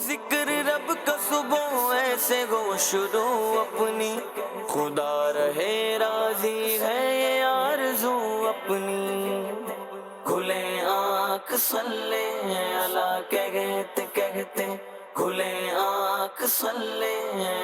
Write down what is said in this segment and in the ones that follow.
ذکر رب کا صبح ایسے ہو شروع اپنی، خدا رہے راضی ہے یہ آرزو اپنی، کھلے آنکھ صلی اللہ کہتے کہتے، کھلے آنکھ صلی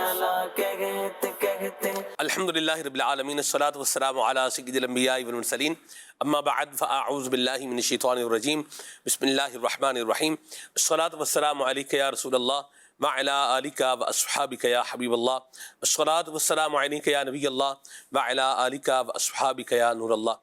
اللہ کہتے کہتے۔ الحمدللہ رب العالمین، الصلاۃ والسلام علی سید الانبیاء والمرسلین، اما بعد فاعوذ باللہ من الشیطان الرجیم، بسم اللہ الرحمن الرحیم، الصلاۃ والسلام علیک یا رسول اللہ وعلی آلک واصحابک یا حبیب اللہ، الصلاۃ والسلام علیک یا نبی اللہ وعلی آلک واصحابک یا نور اللہ۔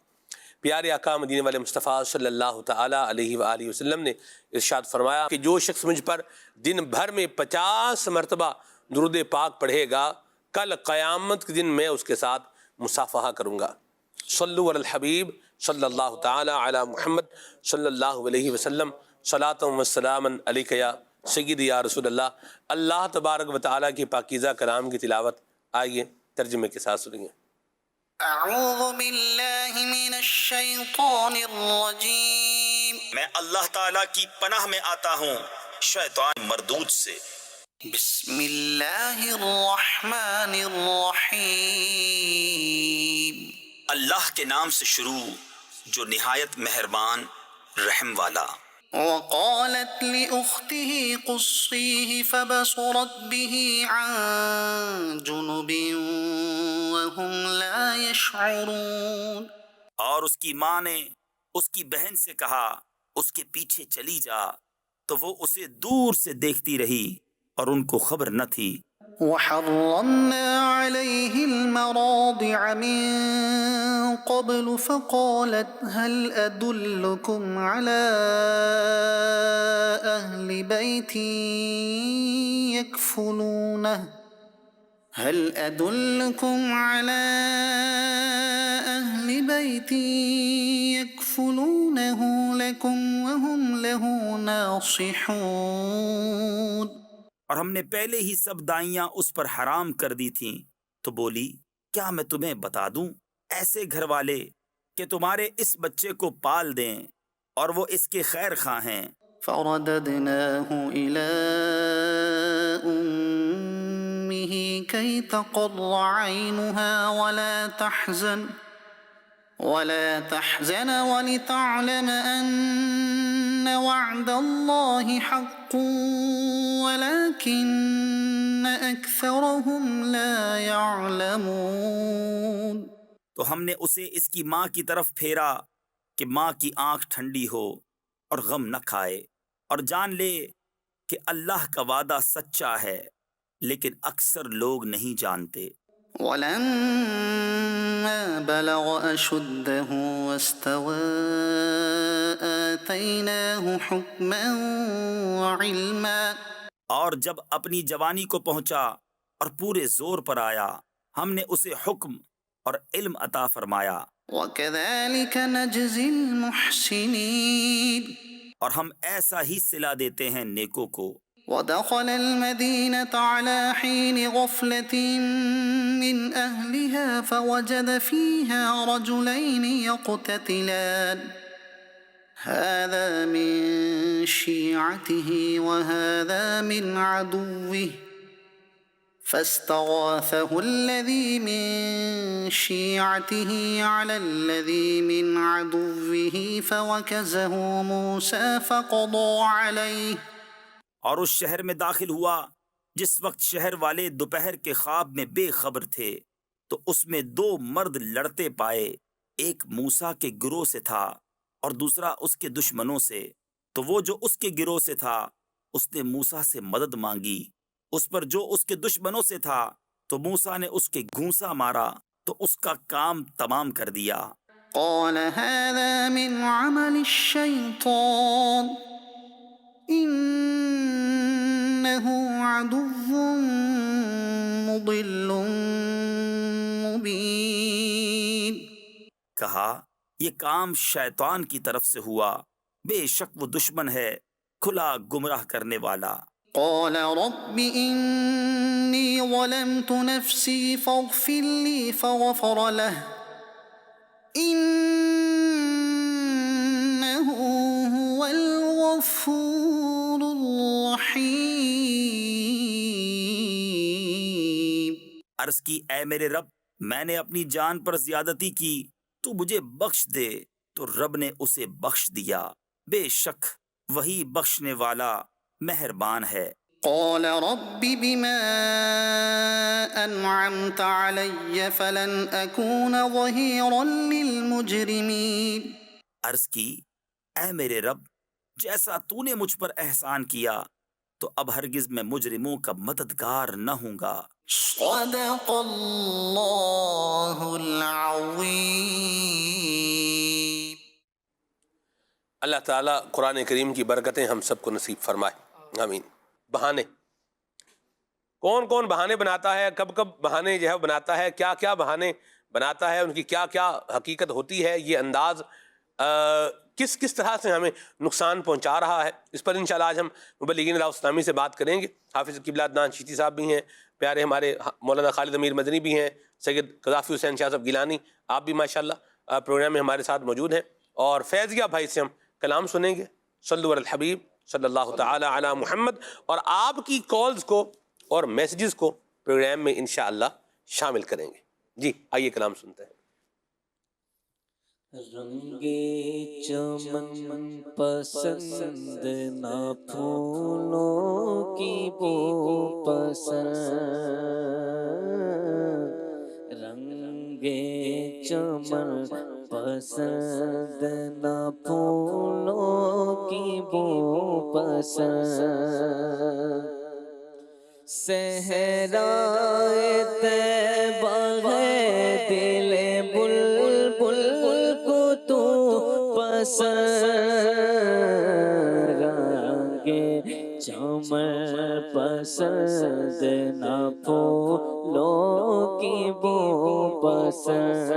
پیارے آقا مدینے والے مصطفیٰ صلی اللہ تعالی علیہ وآلہ وسلم نے ارشاد فرمایا کہ جو شخص مجھ پر دن بھر میں 50 مرتبہ درود پاک پڑھے گا، کل قیامت کے دن میں اس کے ساتھ مصافحہ کروں گا۔ صلو علی الحبیب صلی اللہ تعالی علی محمد صلی اللہ علیہ وسلم، صلاۃ و سلاما علیک یا سیدی یا رسول اللہ۔ اللہ تبارک و تعالیٰ کی پاکیزہ کلام کی تلاوت آئیے ترجمے کے ساتھ سنیں۔ اعوذ باللہ من الشیطان الرجیم، میں اللہ تعالیٰ کی پناہ میں آتا ہوں شیطان مردود سے۔ بسم اللہ الرحمن الرحیم، اللہ کے نام سے شروع جو نہایت مہربان رحم والا۔ وقالت لأخته قصيه فبصرت به عن جنب وهم لا يشعرون۔ اور اس کی ماں نے اس کی بہن سے کہا اس کے پیچھے چلی جا، تو وہ اسے دور سے دیکھتی رہی اور ان کو خبر نہ تھی۔ وحرمنا عليه المراضع من قبل فقالت هل أدلكم على أهل بيت يكفلونه هل أدلكم على أهل بيت يكفلونه لكم وهم له ناصحون۔ اور ہم نے پہلے ہی سب دائیاں اس پر حرام کر دی تھیں، تو بولی کیا میں تمہیں بتا دوں ایسے گھر والے کہ تمہارے اس بچے کو پال دیں اور وہ اس کے خیر خواہ ہیں۔ فرددناه إلى أمه كي تقر عينها ولا تحزن ولتعلم أن وعد الله حق ولكن أكثرهم لا يعلمون۔ تو ہم نے اسے اس کی ماں کی طرف پھیرا کہ ماں کی آنکھ ٹھنڈی ہو اور غم نہ کھائے، اور جان لے کہ اللہ کا وعدہ سچا ہے، لیکن اکثر لوگ نہیں جانتے۔ ولما بلغ أشده واستوى آتيناه حكما وعلما۔ اور جب اپنی جوانی کو پہنچا اور پورے زور پر آیا، ہم نے اسے حکم اور علم عطا فرمایا۔ وكذلك نجزي المحسنين، اور ہم ایسا ہی صلہ دیتے ہیں نیکوں کو۔ ودخل المدينة على حين غفلة من أهلها فوجد فيها رجلين يقتتلان، هذا من شيعته وهذا من عدوه، فاستغاثه الذي من شيعته على الذي من عدوه فوكزه موسى فقضى عليه۔ اور اس شہر میں داخل ہوا جس وقت شہر والے دوپہر کے خواب میں بے خبر تھے، تو اس میں 2 مرد لڑتے پائے، ایک موسیٰ کے گروہ سے تھا اور دوسرا اس کے دشمنوں سے۔ تو وہ جو اس کے گروہ سے تھا اس نے موسیٰ سے مدد مانگی، اس پر جو اس کے دشمنوں سے تھا تو موسیٰ نے اس کے گھونسا مارا تو اس کا کام تمام کر دیا۔ قال هذا من عمل الشيطان إنه عدو مضل مبين۔ کہا یہ کام شیطان کی طرف سے ہوا، بے شک وہ دشمن ہے کھلا گمراہ کرنے والا۔ قال رب إني ظلمت نفسي فاغفر لي فغفر له إنه هو الغفور الرحيم۔ عرض کی اے میرے رب میں نے اپنی جان پر زیادتی کی، تو مجھے بخش دے، تو رب نے اسے بخش دیا، بے شک وہی بخشنے والا مہربان ہے۔ قال رب بما أنعمت علي فلن أكون ظهيرا للمجرمين۔ عرض کی اے میرے رب جیسا تو نے مجھ پر احسان کیا تو اب ہرگز میں مجرموں کا مددگار نہ ہوں گا۔ صدق اللہ العظیم۔ اللہ تعالیٰ قرآن کریم کی برکتیں ہم سب کو نصیب فرمائے، آمین۔ بہانے، کون کون بہانے بناتا ہے، کب کب بہانے جو ہے بناتا ہے، کیا کیا بہانے بناتا ہے، ان کی کیا کیا حقیقت ہوتی ہے، یہ انداز کس کس طرح سے ہمیں نقصان پہنچا رہا ہے، اس پر انشاءاللہ آج ہم مبلغین راہ اسلامی سے بات کریں گے۔ حافظ قبلہ عدنان چشتی صاحب بھی ہیں، پیارے ہمارے مولانا خالد امیر مدنی بھی ہیں، سید قذافی حسین شاہ صاحب گیلانی، آپ بھی ماشاءاللہ پروگرام میں ہمارے ساتھ موجود ہیں، اور فیضیہ بھائی سے ہم کلام سنیں گے، صلو علی الحبیب صلی اللہ تعالی علی محمد، اور آپ کی کالز کو اور میسیجز کو پروگرام میں انشاءاللہ شامل کریں گے۔ جی آئیے کلام سنتے ہیں۔ رنگے چمن پسند نہ پھولوں کی بو پسند، رنگے چمن پسند نہ پھولوں کی بو پسند، صحرائے طیبہ ہے دل بلبل کو تو پسند، رنگے چمن پسند نہ پھولوں کی بو پسند،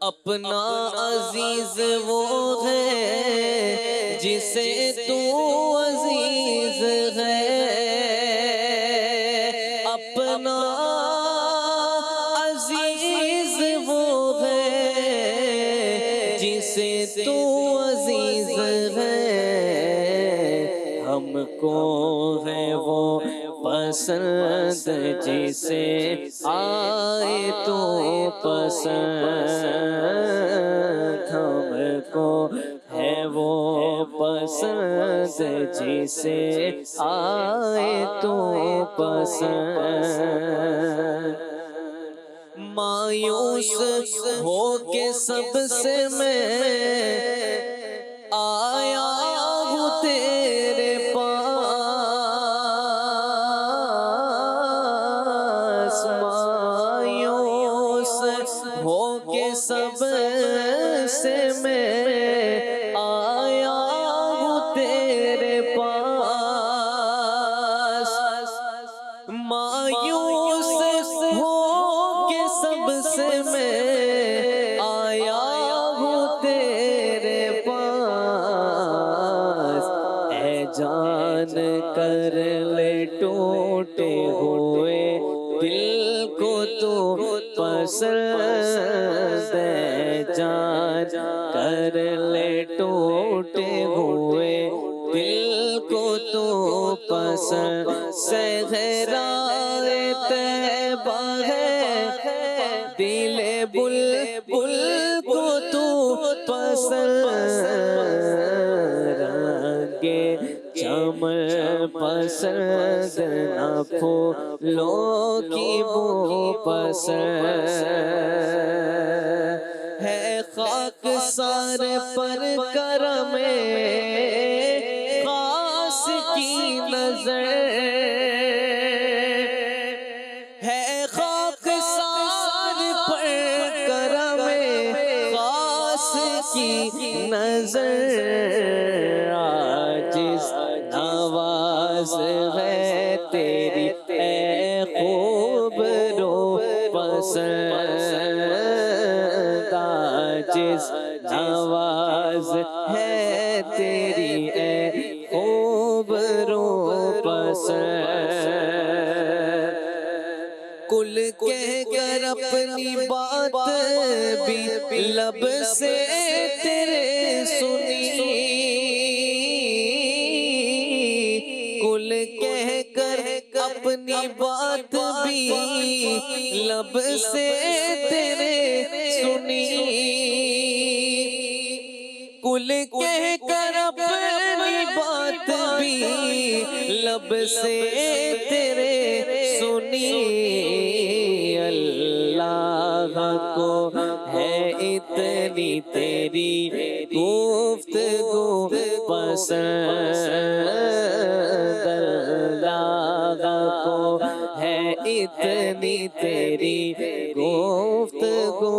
اپنا عزیز وہ ہے جسے تو عزیز ہے، اپنا عزیز وہ ہے جسے تو عزیز ہے، ہم کو ہے وہ پسند جسے آئے تو پسند، ہم کو ہے وہ پسند جسے آئے تو پسند، مایوس ہو کے سب سے میں آیا ہوں تیرے پاس، مایوس ہو کے سب سے میں آیا ہوں تیرے پاس، مایوس ہو کے سب سے میں آیا ہوں تیرے پاس، اے جان کر لے ٹوٹے ہوئے دل کو تو پسند، اے جان کر لے ٹوٹے ہوئے دل کو تو پسند، صحرائے طیبہ ہے دل بلبل کو تو پسند، رنگے چمن پسند نہ پھولوں کی بو پسند، ہے خاک سار پر کرم خاص کی نظر، ہے خاک سار پر کرم خاص کی نظر، عاجز نواز ہے تیری اے خوب رو پسند، عاجز نواز ہے تیری اے خوب رو پسند، کل کہہ کر اپنی بات بھی لب سے تیرے سنی، کل کہہ کر اپنی بات بھی لب سے تیرے سنی، کل کہہ کر اپنی بات بھی لب سے تیرے سنی، اللہ کو ہے اتنی تیری گفتگو پسند، اللہ کو ہے اتنی تیری گفتگو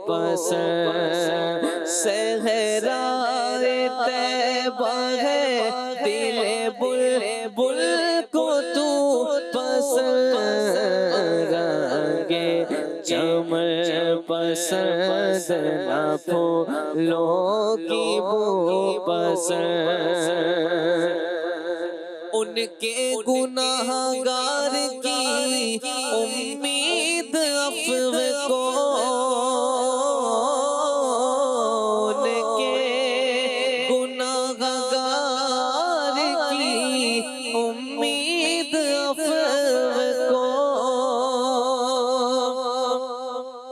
پسند، صحرائے طیبہ ہے دل بلبل کو تو پسند، رنگے چمن پسند نہ پھولوں کی بو پسند، ان کے گناہ گار کی امید عفو کو، ان کے گناہ گار کی امید عفو کو،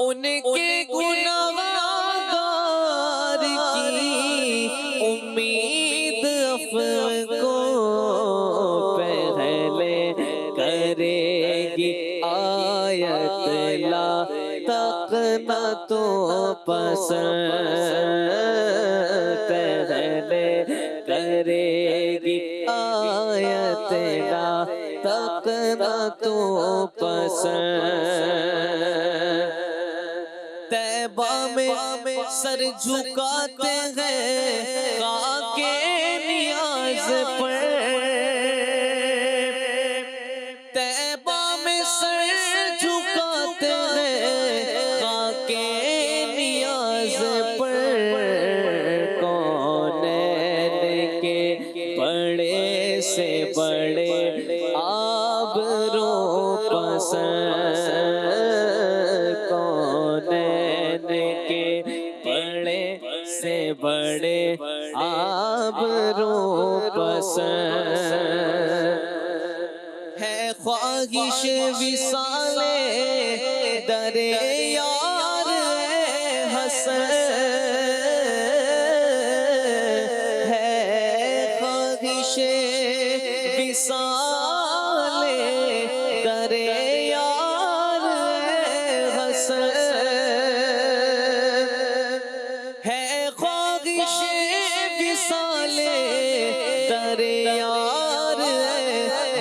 ان کے گناہ گار کی امید عفو کو، پہلے کرے گی آیت لا تقنا تو پسند، پہلے کرے گی آیت لا تقنا تو پسند، طیبہ میں سر جھکاتے ہیں خاک نیاز پر، طیبہ میں سر جھکاتے ہیں خاک نیاز پر، کونین کے بڑے سے بڑے آبرو پسند، کونین کے بڑے سے بڑے آبرو پسند، ہے خواہش وصال در یار حسن، ہے خواہش وصال در یار حسن، ہے خواہش وصال در یار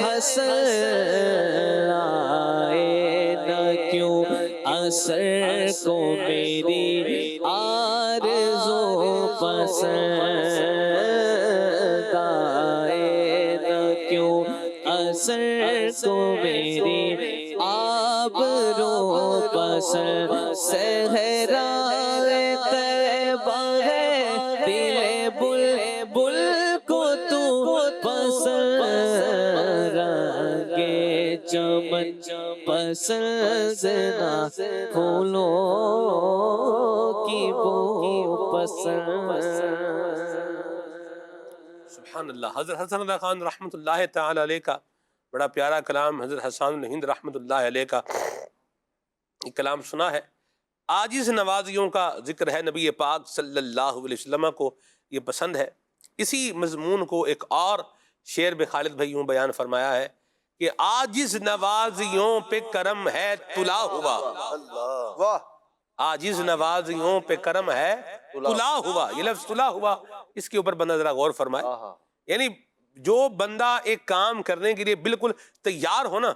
حسن، آئے نہ کیوں اثر کو میری آرزو پسند، آئے نہ کیوں اثر کو میری آبرو پسند، صحرائے طیبہ ہے دل بلبل کو تو پسند، رنگے چمن پسند نہ پھولوں کی بو پسند۔ سبحان اللہ۔ حضرت حسن رضا خان رحمۃ اللہ تعالی علیہ کا بڑا پیارا کلام حضرت حسان الہند رحمۃ اللہ علیہ کا یہ کلام سنا ہے۔ عاجز نوازیوں کا ذکر ہے، نبی پاک صلی اللہ علیہ وسلم کو یہ پسند ہے۔ اسی مضمون کو ایک اور شعر میں خالد بھائی یوں بیان فرمایا ہے کہ عاجز نوازیوں پہ کرم ہے تلا ہوا، واہ، عاجز نوازیوں پہ کرم ہے تلا ہوا، یہ لفظ تلا ہوا اس کے اوپر بندہ ذرا غور فرمائے، یعنی جو بندہ ایک کام کرنے کے لیے بالکل تیار ہو نا،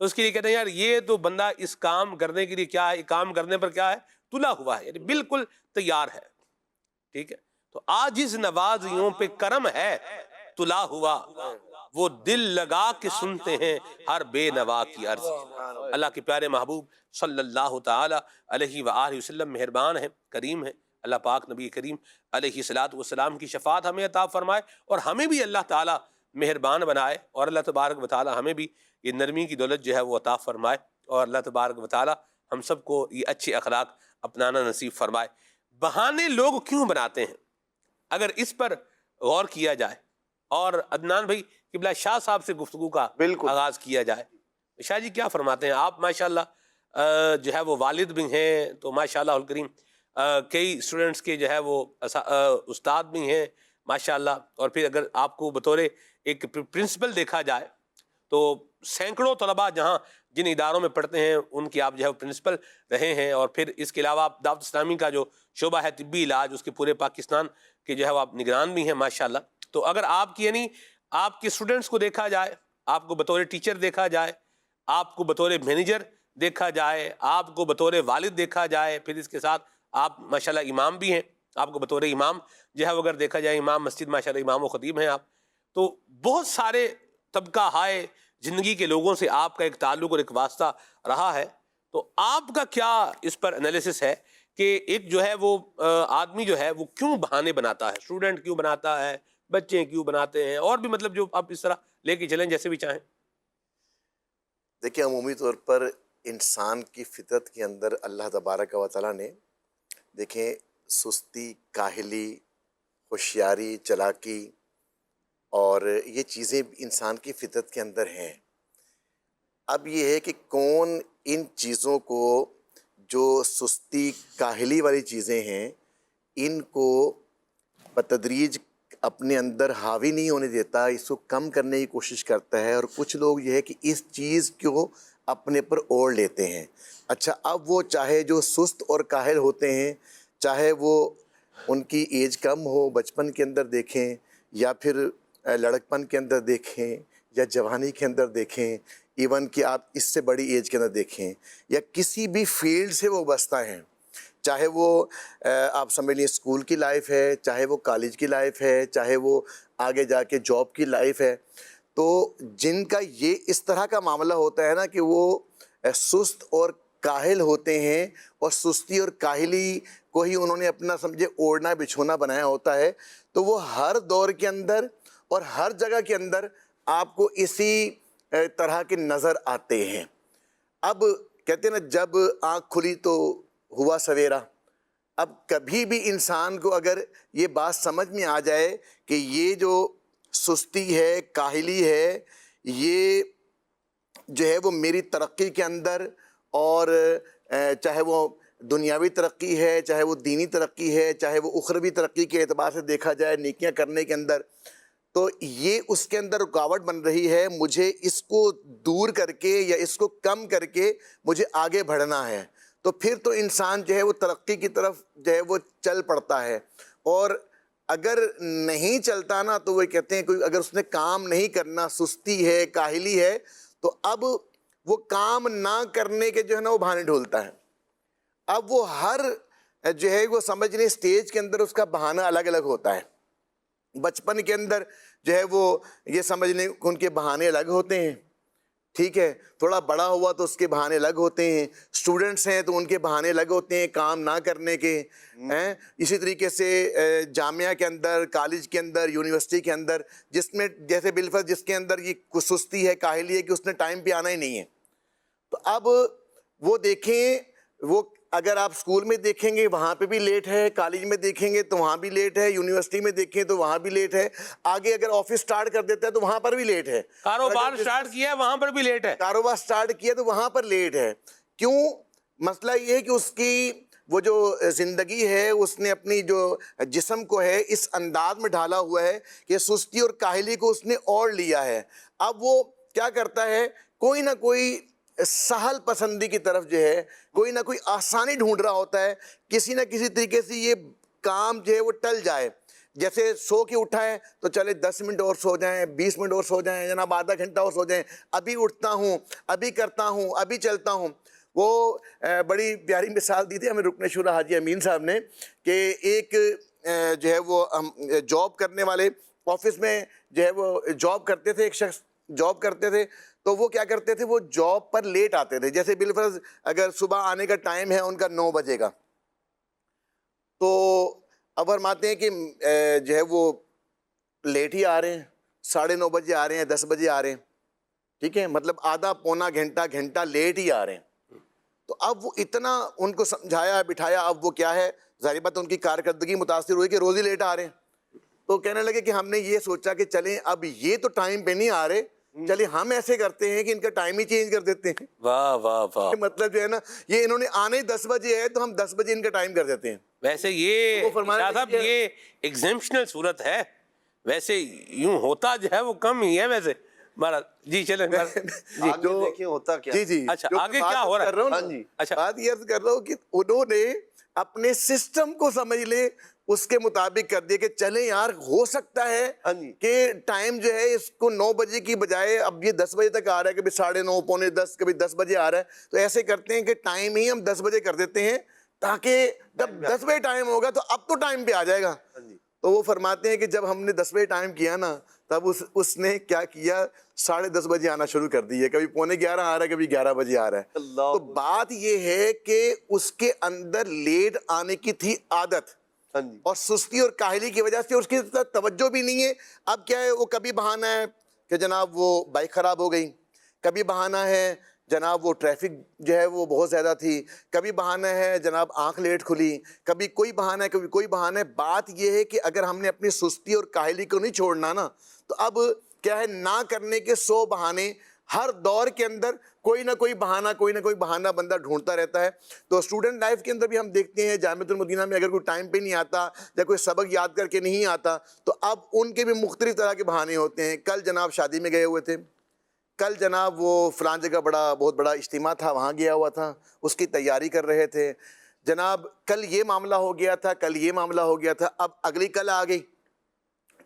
تو اس کے لیے کہتے ہیں یار یہ تو بندہ اس کام کرنے کے لیے کیا ہے، کام کرنے پر کیا ہے، تلا ہوا ہے، یعنی بالکل تیار ہے، ٹھیک ہے۔ تو عاجز نوازیوں پہ کرم ہے تلا ہوا، وہ دل لگا کے سنتے ہیں ہر بے نوا کی عرض۔ اللہ کے پیارے محبوب صلی اللہ تعالی علیہ وآلہ وسلم مہربان ہیں، کریم ہیں۔ اللہ پاک نبی کریم علیہ السلام کی شفاعت ہمیں عطا فرمائے، اور ہمیں بھی اللہ تعالیٰ مہربان بنائے، اور اللہ تبارک و تعالیٰ ہمیں بھی یہ نرمی کی دولت جو ہے وہ عطا فرمائے، اور اللہ تبارک و تعالیٰ ہم سب کو یہ اچھے اخلاق اپنانا نصیب فرمائے۔ بہانے لوگ کیوں بناتے ہیں، اگر اس پر غور کیا جائے، اور عدنان بھائی قبلہ شاہ صاحب سے گفتگو کا آغاز کیا جائے، شاہ جی کیا فرماتے ہیں آپ؟ ماشاءاللہ جو ہے وہ والد بھی ہیں تو ماشاءاللہ الکریم، کئی اسٹوڈنٹس کے جو ہے وہ استاد بھی ہیں ماشاءاللہ، اور پھر اگر آپ کو بطور ایک پرنسپل دیکھا جائے تو سینکڑوں طلباء جہاں جن اداروں میں پڑھتے ہیں ان کی آپ جو ہے پرنسپل رہے ہیں، اور پھر اس کے علاوہ آپ دعوت اسلامی کا جو شعبہ ہے طبی علاج، اس کے پورے پاکستان کے جو ہے وہ آپ نگران بھی ہیں ماشاءاللہ. تو اگر آپ کی یعنی آپ کے اسٹوڈنٹس کو دیکھا جائے، آپ کو بطور ٹیچر دیکھا جائے، آپ کو بطور مینیجر دیکھا جائے، آپ کو بطور والد دیکھا جائے، پھر اس کے ساتھ آپ ماشاءاللہ امام بھی ہیں، آپ کو بطور امام جو ہے وہ اگر دیکھا جائے، امام مسجد ماشاءاللہ امام و خطیب ہیں آپ، تو بہت سارے طبقہ ہائے زندگی کے لوگوں سے آپ کا ایک تعلق اور ایک واسطہ رہا ہے. تو آپ کا کیا اس پر انالیسس ہے کہ ایک جو ہے وہ آدمی جو ہے وہ کیوں بہانے بناتا ہے؟ اسٹوڈنٹ کیوں بناتا ہے، بچے کیوں بناتے ہیں، اور بھی مطلب جو آپ اس طرح لے کے چلیں جیسے بھی چاہیں. دیکھیں عمومی طور پر انسان کی فطرت کے اندر اللہ تبارک و تعالیٰ نے دیکھیں سستی، کاہلی، ہوشیاری، چلاکی اور یہ چیزیں انسان کی فطرت کے اندر ہیں. اب یہ ہے کہ کون ان چیزوں کو، جو سستی کاہلی والی چیزیں ہیں، ان کو بتدریج اپنے اندر حاوی نہیں ہونے دیتا، اس کو کم کرنے کی کوشش کرتا ہے. اور کچھ لوگ یہ ہے کہ اس چیز کو اپنے پر اوڑھ لیتے ہیں. اچھا، اب وہ چاہے جو سست اور کاہل ہوتے ہیں، چاہے وہ ان کی ایج کم ہو، بچپن کے اندر دیکھیں یا پھر لڑکپن کے اندر دیکھیں یا جوانی کے اندر دیکھیں، ایون کہ آپ اس سے بڑی ایج کے اندر دیکھیں، یا کسی بھی فیلڈ سے وہ وابستہ ہیں، چاہے وہ آپ سمجھ لیں اسکول کی لائف ہے، چاہے وہ کالج کی لائف ہے، چاہے وہ آگے جا کے جاب کی لائف ہے. تو جن کا یہ اس طرح کا معاملہ ہوتا ہے نا کہ وہ سست اور کاہل ہوتے ہیں، اور سستی اور کاہلی کو ہی انہوں نے اپنا سمجھے اوڑھنا بچھونا بنایا ہوتا ہے، تو وہ ہر دور کے اندر اور ہر جگہ کے اندر آپ کو اسی طرح کے نظر آتے ہیں. اب کہتے ہیں نا، جب آنکھ کھلی تو ہوا سویرا. اب کبھی بھی انسان کو اگر یہ بات سمجھ میں آ جائے کہ یہ جو سستی ہے، کاہلی ہے، یہ جو ہے وہ میری ترقی کے اندر، اور چاہے وہ دنیاوی ترقی ہے، چاہے وہ دینی ترقی ہے، چاہے وہ اخروی ترقی کے اعتبار سے دیکھا جائے نیکیاں کرنے کے اندر، تو یہ اس کے اندر رکاوٹ بن رہی ہے. مجھے اس کو دور کر کے یا اس کو کم کر کے مجھے آگے بڑھنا ہے. تو پھر تو انسان جو ہے وہ ترقی کی طرف جو ہے وہ چل پڑتا ہے. اور اگر نہیں چلتا نا، تو وہ کہتے ہیں کوئی اگر اس نے کام نہیں کرنا، سستی ہے، کاہلی ہے، تو اب وہ کام نہ کرنے کے جو ہے نا وہ بہانے ڈھولتا ہے. اب وہ ہر جو ہے وہ سمجھ لیں اسٹیج کے اندر اس کا بہانہ الگ الگ ہوتا ہے. بچپن کے اندر جو ہے وہ یہ سمجھ لیں ان کے بہانے الگ ہوتے ہیں، ٹھیک ہے. تھوڑا بڑا ہوا تو اس کے بہانے الگ ہوتے ہیں. اسٹوڈنٹس ہیں تو ان کے بہانے الگ ہوتے ہیں کام نہ کرنے کے. اسی طریقے سے جامعہ کے اندر، کالج کے اندر، یونیورسٹی کے اندر، جس میں جیسے بالفرض جس کے اندر یہ سستی ہے، کاہلی ہے کہ اس نے ٹائم پہ آنا ہی نہیں ہے. تو اب وہ دیکھیں، وہ اگر آپ اسکول میں دیکھیں گے وہاں پہ بھی لیٹ ہے، کالج میں دیکھیں گے تو وہاں بھی لیٹ ہے، یونیورسٹی میں دیکھیں تو وہاں بھی لیٹ ہے، آگے اگر آفس سٹارٹ کر دیتا ہے تو وہاں پر بھی لیٹ ہے، کاروبار سٹارٹ کیا ہے وہاں پر بھی لیٹ ہے، کاروبار سٹارٹ کیا تو وہاں پر لیٹ ہے. کیوں؟ مسئلہ یہ ہے کہ اس کی وہ جو زندگی ہے، اس نے اپنی جو جسم کو ہے اس انداز میں ڈھالا ہوا ہے کہ سستی اور کاہلی کو اس نے اوڑھ لیا ہے. اب وہ کیا کرتا ہے، کوئی نہ کوئی سہل پسندی کی طرف جو ہے، کوئی نہ کوئی آسانی ڈھونڈ رہا ہوتا ہے، کسی نہ کسی طریقے سے یہ کام جو ہے وہ ٹل جائے. جیسے سو کے اٹھا ہے تو چلے 10 منٹ اور سو جائیں، 20 منٹ اور سو جائیں، جناب آدھا گھنٹہ اور سو جائیں، ابھی اٹھتا ہوں، ابھی کرتا ہوں، ابھی چلتا ہوں. وہ بڑی پیاری مثال دی تھی ہمیں رکن شورا حاجی امین صاحب نے، کہ ایک جو ہے وہ جاب کرنے والے آفس میں جو ہے وہ جاب کرتے تھے، ایک شخص جاب کرتے تھے، تو وہ کیا کرتے تھے، وہ جاب پر لیٹ آتے تھے. جیسے بالفرض اگر صبح آنے کا ٹائم ہے ان کا 9 بجے کا، تو اب فرماتے ہیں کہ جو ہے وہ لیٹ ہی آ رہے ہیں، 9:30 بجے آ رہے ہیں، 10 بجے آ رہے ہیں، ٹھیک ہے، مطلب آدھا پونا گھنٹہ لیٹ ہی آ رہے ہیں. تو اب وہ اتنا ان کو سمجھایا بٹھایا، اب وہ کیا ہے، ظاہر بات ان کی کارکردگی متاثر ہوئی کہ روز ہی لیٹ آ رہے ہیں. تو کہنے لگے کہ ہم نے یہ سوچا کہ چلیں اب یہ تو ٹائم پہ نہیں آ رہے، چلیے ہم ایسے کرتے ہیں کہ ان کا ٹائم ہی چینج کر دیتے ہیں. واہ واہ واہ. مطلب جو ہے نا یہ انہوں نے آنے 10 بجے ہے تو ہم 10 بجے ان کا ٹائم کر دیتے ہیں. ویسے یہ وہ فرمایا شاہ صاحب یہ ایگزیمپشنل صورت ہے, ویسے یوں ہوتا جو ہے وہ کم ہی ہے ویسے. مہاراج جی چلیں جی آگے دیکھیں ہوتا کیا. جی جی اچھا جو آگے بات کیا ہو رہا کر رہا ہوں ہے. نا، جی اچھا بات یہ عرض کر رہا ہوں کہ انہوں نے اپنے سسٹم کو سمجھ لے اس کے مطابق کر دیا کہ چلیں یار ہو سکتا ہے ہاں جی. کہ ٹائم جو ہے اس کو 9 بجے کی بجائے اب یہ 10 بجے تک آ رہا ہے, کبھی 9:30 پونے 10, کبھی 10 بجے آ رہا ہے, تو ایسے کرتے ہیں کہ ٹائم ہی ہم 10 بجے کر دیتے ہیں تاکہ جب 10 بجے ٹائم ہوگا تو اب تو ٹائم پہ آ جائے گا. تو وہ فرماتے ہیں کہ جب ہم نے 10 بجے ٹائم کیا نا تب اس نے کیا کیا 10:30 بجے آنا شروع کر دی ہے, کبھی پونے 11 آ رہا ہے, کبھی 11 بجے آ رہا ہے. تو بات یہ ہے کہ اس کے اندر لیٹ آنے کی تھی عادت, اور سستی اور کاہلی کی وجہ سے اس کی توجہ بھی نہیں ہے. اب کیا ہے, وہ کبھی بہانہ ہے کہ جناب وہ بائک خراب ہو گئی, کبھی بہانہ ہے جناب وہ ٹریفک جو ہے وہ بہت زیادہ تھی, کبھی بہانہ ہے جناب آنکھ لیٹ کھلی, کبھی کوئی بہانہ ہے, کبھی کوئی بہانہ ہے. بات یہ ہے کہ اگر ہم نے اپنی سستی اور کاہلی کو نہیں چھوڑنا نا تو اب کیا ہے, نہ کرنے کے 100 بہانے. ہر دور کے اندر کوئی نہ کوئی بہانہ بندہ ڈھونڈتا رہتا ہے. تو اسٹوڈنٹ لائف کے اندر بھی ہم دیکھتے ہیں جامعۃ المدینہ میں اگر کوئی ٹائم پہ نہیں آتا یا کوئی سبق یاد کر کے نہیں آتا تو اب ان کے بھی مختلف طرح کے بہانے ہوتے ہیں. کل جناب شادی میں گئے ہوئے تھے, کل جناب وہ فلان جگہ بہت بڑا اجتماع تھا, وہاں گیا ہوا تھا, اس کی تیاری کر رہے تھے. جناب کل یہ معاملہ ہو گیا تھا, کل یہ معاملہ ہو گیا تھا, اب اگلی کل آ گئی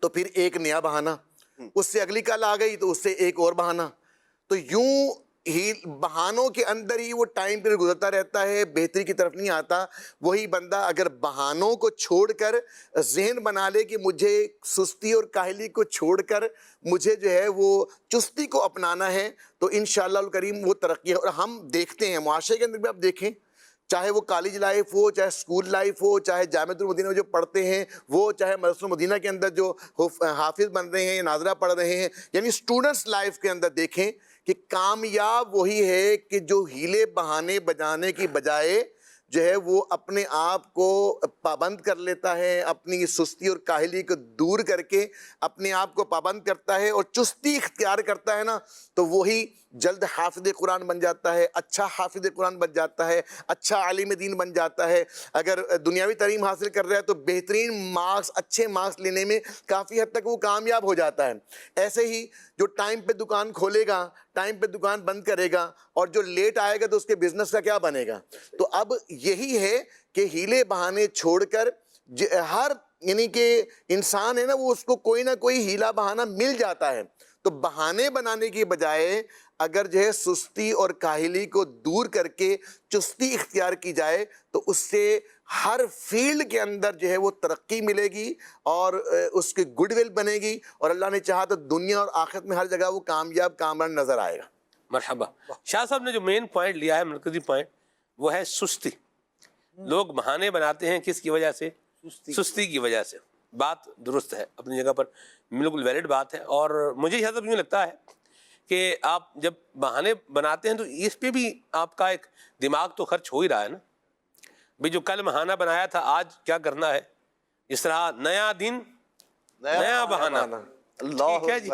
تو پھر ایک نیا بہانہ, اس سے اگلی کل آ گئی تو اس سے ایک اور بہانہ. تو یوں ہی بہانوں کے اندر ہی وہ ٹائم پھر گزرتا رہتا ہے, بہتری کی طرف نہیں آتا. وہی بندہ اگر بہانوں کو چھوڑ کر ذہن بنا لے کہ مجھے سستی اور کاہلی کو چھوڑ کر مجھے جو ہے وہ چستی کو اپنانا ہے تو انشاءاللہ الکریم وہ ترقی ہے. اور ہم دیکھتے ہیں معاشرے کے اندر بھی, آپ دیکھیں چاہے وہ کالج لائف ہو, چاہے اسکول لائف ہو, چاہے جامعۃ المدینہ میں جو پڑھتے ہیں وہ, چاہے مدرسہ المدینہ کے اندر جو حافظ بن رہے ہیں یا ناظرہ پڑھ رہے ہیں, یعنی اسٹوڈنٹس لائف کے اندر دیکھیں کہ کامیاب وہی ہے کہ جو ہیلے بہانے بجانے کی بجائے جو ہے وہ اپنے آپ کو پابند کر لیتا ہے, اپنی سستی اور کاہلی کو دور کر کے اپنے آپ کو پابند کرتا ہے اور چستی اختیار کرتا ہے نا, تو وہی جلد حافظ قرآن بن جاتا ہے, اچھا حافظ قرآن بن جاتا ہے, اچھا عالم دین بن جاتا ہے. اگر دنیاوی تعلیم حاصل کر رہا ہے تو بہترین مارکس, اچھے مارکس لینے میں کافی حد تک وہ کامیاب ہو جاتا ہے. ایسے ہی جو ٹائم پہ دکان کھولے گا, ٹائم پہ دکان بند کرے گا, اور جو لیٹ آئے گا تو اس کے بزنس کا کیا بنے گا. تو اب یہی ہے کہ ہیلے بہانے چھوڑ کر ہر یعنی کہ انسان ہے نا وہ اس کو کوئی نہ کوئی ہیلا بہانہ مل جاتا ہے. تو بہانے بنانے کی بجائے اگر جو ہے سستی اور کاہلی کو دور کر کے چستی اختیار کی جائے تو اس سے ہر فیلڈ کے اندر جو ہے وہ ترقی ملے گی اور اس کی گڈ ول بنے گی, اور اللہ نے چاہا تو دنیا اور آخرت میں ہر جگہ وہ کامیاب کامران نظر آئے گا. مرحبا. شاہ صاحب نے جو مین پوائنٹ لیا ہے, مرکزی پوائنٹ, وہ ہے سستی. لوگ بہانے بناتے ہیں کس کی وجہ سے؟ سستی کی وجہ سے. بات درست ہے, اپنی جگہ پر بالکل ویلڈ بات ہے. اور مجھے شاہ صاحب یوں لگتا ہے کہ آپ جب بہانے بناتے ہیں تو اس پہ بھی آپ کا ایک دماغ تو خرچ ہو ہی رہا ہے نا بھی, جو کل بہانہ بنایا تھا آج کیا کرنا ہے. اس طرح نیا دن نیا بہانہ. ٹھیک ہے جی,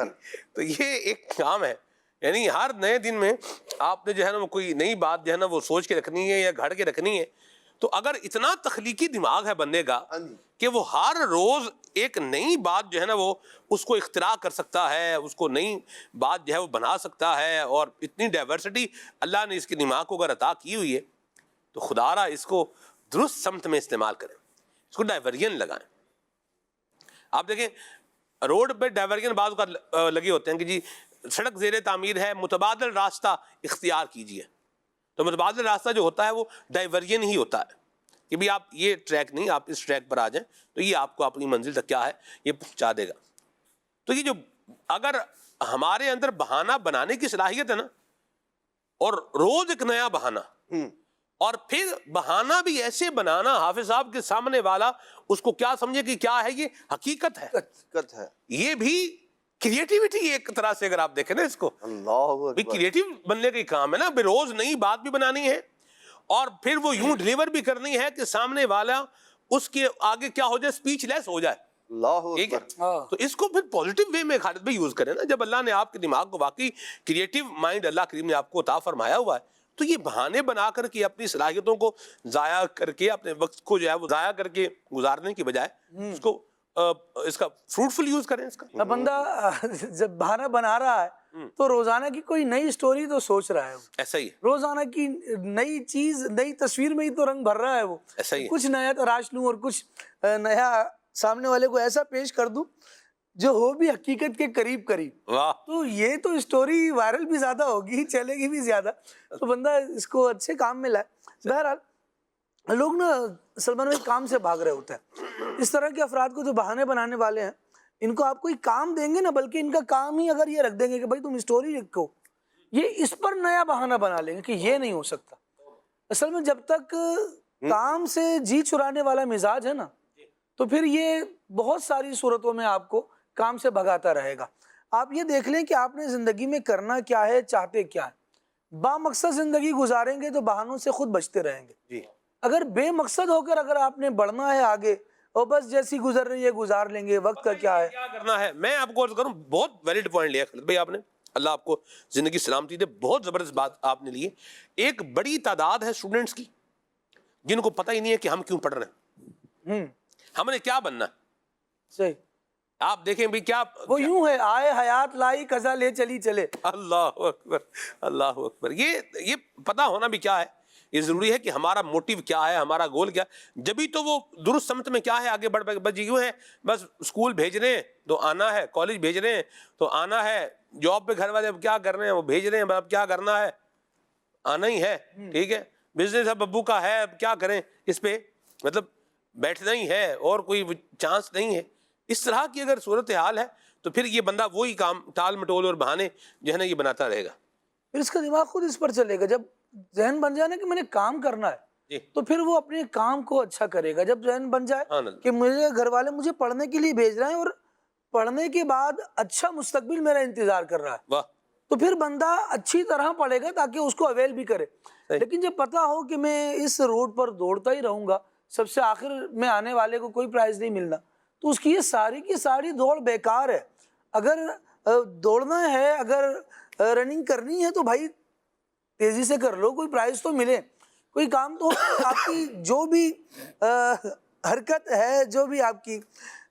تو یہ ایک کام ہے. یعنی ہر نئے دن میں آپ نے جو ہے نا وہ کوئی نئی بات جو ہے نا وہ سوچ کے رکھنی ہے یا گھڑ کے رکھنی ہے. تو اگر اتنا تخلیقی دماغ ہے بندے کا کہ وہ ہر روز ایک نئی بات جو ہے نا وہ اس کو اختراع کر سکتا ہے, اس کو نئی بات جو ہے وہ بنا سکتا ہے, اور اتنی ڈائیورسٹی اللہ نے اس کے دماغ کو اگر عطا کی ہوئی ہے تو خدا را اس کو درست سمت میں استعمال کریں, اس کو ڈائیورژن لگائیں. آپ دیکھیں روڈ پہ ڈائیورژن بعض اوقات لگے ہوتے ہیں کہ جی سڑک زیر تعمیر ہے, متبادل راستہ اختیار کیجیے. تو متبادل راستہ جو ہوتا ہے وہ ڈائیورژن ہی ہوتا ہے کہ بھی آپ یہ ٹریک نہیں, آپ اس ٹریک پر آ جائیں تو یہ آپ کو اپنی منزل تک کیا ہے یہ پہنچا دے گا. تو یہ جو اگر ہمارے اندر بہانہ بنانے کی صلاحیت ہے نا, اور روز ایک نیا بہانہ, اور پھر بہانہ بھی ایسے بنانا حافظ صاحب کے سامنے والا اس کو کیا سمجھے کہ کیا ہے یہ حقیقت ہے, یہ بھی کریٹیوٹی ایک طرح سے اگر آپ دیکھیں نا اس کو, بھی کریٹیو بننے کا کام ہے نا. روز نئی بات بھی بنانی ہے اور پھر وہ یوں ڈلیور بھی کرنی ہے کہ سامنے والا اس کے آگے کیا ہو جائے, سپیچ لیس ہو جائے اللہ ٹھیک ہے؟ اکبر. تو اس کو پھر پازیٹیو وے میں خالد بھائی یوز کریں نا. جب اللہ نے آپ کے دماغ کو واقعی کریٹو مائنڈ اللہ کریم نے آپ کو عطا فرمایا ہوا ہے, تو یہ بہانے بنا کر کے اپنی صلاحیتوں کو ضائع کر کے, اپنے وقت کو جو ہے وہ ضائع کر کے گزارنے کی بجائے اس کو اس کا فروٹفل یوز کریں. اس کا بندہ جب بہانہ بنا رہا ہے تو روزانہ کی کوئی نئی سٹوری تو سوچ رہا ہے, ایسا ہی ہے, روزانہ کی نئی چیز نئی تصویر میں ہی تو رنگ بھر رہا ہے وہ. ایسا ہی ہے. کچھ نیا تراش لوں اور کچھ نیا سامنے والے کو ایسا پیش کر دوں جو ہو بھی حقیقت کے قریب قریب. واہ, تو یہ تو اسٹوری وائرل بھی زیادہ ہوگی, چلے گی بھی زیادہ, تو بندہ اس کو اچھے کام میں لائے. بہرحال لوگ نا سلمان بھائی کام سے بھاگ رہے ہوتے ہیں. اس طرح کے افراد کو جو بہانے بنانے والے ہیں, ان کو آپ کوئی کام دیں گے نا, بلکہ ان کا کام ہی اگر یہ رکھ دیں گے کہ بھائی تم اسٹوری لکھو, یہ اس پر نیا بہانہ بنا لیں گے کہ یہ نہیں ہو سکتا. اصل میں جب تک کام سے جی چرانے والا مزاج ہے نا, تو پھر یہ بہت ساری صورتوں میں آپ کو کام سے بھگاتا رہے گا. آپ یہ دیکھ لیں کہ آپ نے زندگی میں کرنا کیا ہے, چاہتے کیا ہے. با مقصد زندگی گزاریں گے تو بہانوں سے خود بچتے رہیں گے. جی, اگر بے مقصد ہو کر اگر آپ نے بڑھنا ہے آگے, اور بس جیسی گزر رہی ہے گزار لیں گے, وقت کا کیا ہے. کیا کرنا ہے. میں آپ کو عرض کروں, بہت ویلڈ پوائنٹ لیا خالد بھائی آپ نے, اللہ آپ کو زندگی سلامتی دے. بہت زبردست بات آپ نے لی ہے. ایک بڑی تعداد ہے اسٹوڈنٹس کی جن کو پتہ ہی نہیں ہے کہ ہم کیوں پڑھ رہے ہیں, ہم نے کیا بننا ہے. صحیح. آپ دیکھیں بھی کیا وہ یوں ہے, آئے حیات لائی قضا لے چلی چلے. اللہ اکبر, اللہ اکبر. یہ پتہ ہونا بھی کیا ہے, یہ ضروری ہے کہ ہمارا موٹیو کیا ہے, ہمارا گول کیا, جبھی تو وہ درست سمت میں کیا ہے آگے بڑھ. بس یوں ہے, بس اسکول بھیج رہے ہیں تو آنا ہے, کالج بھیج رہے ہیں تو آنا ہے, جاب پہ گھر والے اب کیا کر رہے ہیں وہ بھیج رہے ہیں, اب کیا کرنا ہے, آنا ہی ہے. ٹھیک ہے, بزنس اب ابو کا ہے, اب کیا کریں, اس پہ مطلب بیٹھنا ہی ہے اور کوئی چانس نہیں ہے. اس طرح کی اگر صورتحال ہے تو پھر یہ بندہ وہی کام ٹال مٹول اور بہانے جو ہے نا یہ بناتا رہے گا. پھر اس کا دماغ خود اس پر چلے گا. جب ذہن بن جائے نا کہ میں نے کام کرنا ہے, جی, تو پھر وہ اپنے کام کو اچھا کرے گا. جب ذہن بن جائے کہ مجھے گھر والے مجھے پڑھنے کے لیے بھیج رہے ہیں اور پڑھنے کے بعد اچھا مستقبل میرا انتظار کر رہا ہے, واہ, تو پھر بندہ اچھی طرح پڑھے گا تاکہ اس کو اویل بھی کرے. لیکن جب پتا ہو کہ میں اس روڈ پر دوڑتا ہی رہوں گا, سب سے آخر میں آنے والے کو کوئی پرائز نہیں ملنا, تو اس کی یہ ساری کی ساری دوڑ بیکار ہے. اگر دوڑنا ہے, اگر رننگ کرنی ہے تو بھائی تیزی سے کر لو, کوئی پرائز تو ملے, کوئی کام تو آپ کی جو بھی حرکت ہے, جو بھی آپ کی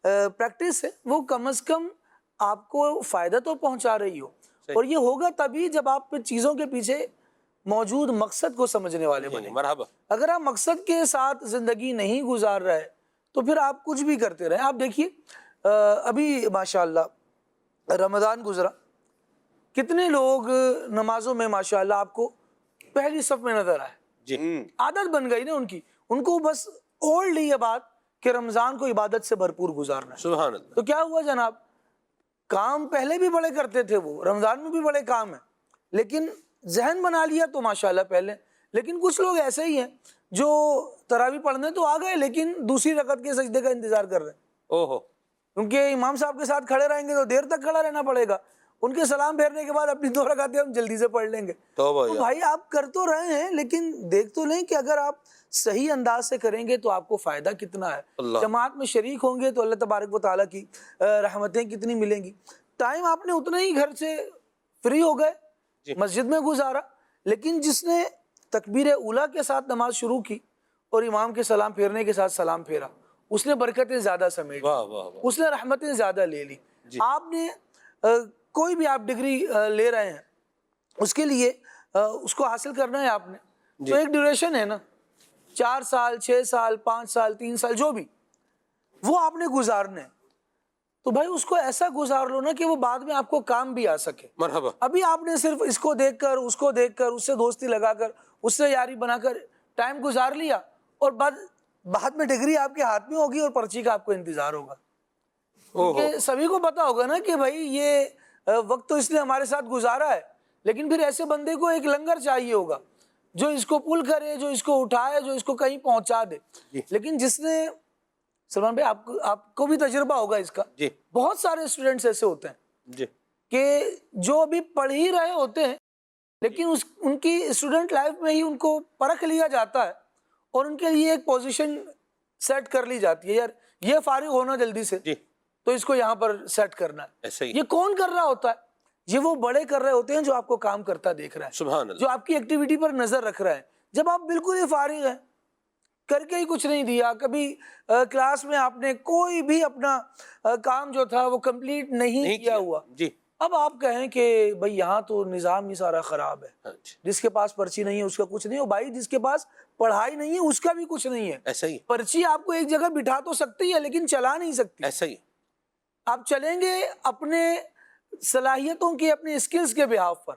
پریکٹس ہے, وہ کم از کم آپ کو فائدہ تو پہنچا رہی ہو. اور یہ ہوگا تبھی جب آپ چیزوں کے پیچھے موجود مقصد کو سمجھنے والے بنے. مرحبا. اگر آپ مقصد کے ساتھ زندگی نہیں گزار رہے تو پھر آپ کچھ بھی کرتے رہیں. آپ دیکھیے ابھی ماشاءاللہ رمضان گزرا, کتنے لوگ نمازوں میں ماشاءاللہ آپ کو پہلی صف میں نظر آئے. جی, عادت بن گئی نا ان کی, ان کو بس اولڈ یہ بات کہ رمضان کو عبادت سے بھرپور گزارنا ہے. سبحان اللہ. تو کیا ہوا جناب, کام پہلے بھی بڑے کرتے تھے, وہ رمضان میں بھی بڑے کام ہیں, لیکن ذہن بنا لیا تو ماشاءاللہ پہلے. لیکن کچھ لوگ ایسے ہی ہیں جو تراویح پڑھنے تو آ گئے لیکن دوسری رکعت کے سجدے کا انتظار کر رہے ہیں. اوہو, کیونکہ امام صاحب کے ساتھ کھڑے رہیں گے تو دیر تک کھڑا رہنا پڑے گا, ان کے سلام پھیرنے کے بعد اپنی 2 رکعتیں ہم جلدی سے پڑھ لیں گے. تو بھائی آپ کر تو رہے ہیں, لیکن دیکھ تو لیں کہ اگر آپ صحیح انداز سے کریں گے تو آپ کو فائدہ کتنا ہے. جماعت میں شریک ہوں گے تو اللہ تبارک و تعالیٰ کی رحمتیں کتنی ملیں گی. ٹائم آپ نے اتنا ہی گھر سے فری ہو گئے, مسجد میں گزارا, لیکن جس نے تکبیر اولیٰ کے ساتھ نماز شروع کی اور امام کے سلام پھیرنے کے ساتھ سلام پھیرا, اس نے برکتیں زیادہ سمیٹ, اس نے رحمتیں زیادہ لے لی. آپ نے کوئی بھی آپ ڈگری لے رہے ہیں, اس کے لیے اس کو حاصل کرنا ہے آپ نے, تو ایک ڈیوریشن ہے نا, 4 سال 6 سال 5 سال 3 سال جو بھی, وہ آپ نے گزارنے. تو بھائی اس کو ایسا گزار لو نا کہ وہ بعد میں آپ کو کام بھی آ سکے. مرحبا. ابھی آپ نے صرف اس کو دیکھ کر, اس کو دیکھ کر, اس سے دوستی لگا کر, اس سے یاری بنا کر ٹائم گزار لیا, اور بعد میں ڈگری آپ کے ہاتھ میں ہوگی اور پرچی کا آپ کو انتظار ہوگا. کیونکہ سبھی کو پتا ہوگا نا کہ بھائی یہ وقت تو اس نے ہمارے ساتھ گزارا ہے, لیکن پھر ایسے بندے کو ایک لنگر چاہیے ہوگا جو اس کو پل کرے, جو اس کو اٹھائے, جو اس کو کہیں پہنچا دے. لیکن جس نے, سلمان بھائی آپ کو بھی تجربہ ہوگا اس کا, بہت سارے اسٹوڈنٹس ایسے ہوتے ہیں کہ جو ابھی پڑھ ہی رہے ہوتے ہیں, لیکن ان کی اسٹوڈنٹ لائف میں ہی ان کو پرکھ لیا جاتا ہے اور ان کے لیے ایک پوزیشن سیٹ کر لی جاتی ہے, یار یہ فارغ ہونا جلدی سے جی تو اس کو یہاں پر سیٹ کرنا ہے. ایسے ہی. یہ کون کر رہا ہوتا ہے؟ یہ وہ بڑے کر رہے ہوتے ہیں جو آپ کو کام کرتا دیکھ رہا ہے, سبحان اللہ. جو آپ کی ایکٹیویٹی پر نظر رکھ رہا ہے. جب آپ بالکل ہی فارغ ہیں, کر کے ہی کچھ نہیں دیا, کبھی کلاس میں آپ نے کوئی بھی اپنا کام جو تھا وہ کمپلیٹ نہیں کیا ہوا, جی اب آپ کہیں کہ بھئی یہاں تو نظام ہی سارا خراب ہے, جس کے پاس پرچی نہیں ہے اس کا کچھ نہیں ہے. بھائی جس کے پاس پڑھائی نہیں ہے اس کا بھی کچھ نہیں ہے. ایسا ہی. پرچی آپ کو ایک جگہ بٹھا تو سکتی ہے لیکن چلا نہیں سکتی. ایسا ہی. آپ چلیں گے اپنے صلاحیتوں کی, اپنے اسکلز کے بہاف پر.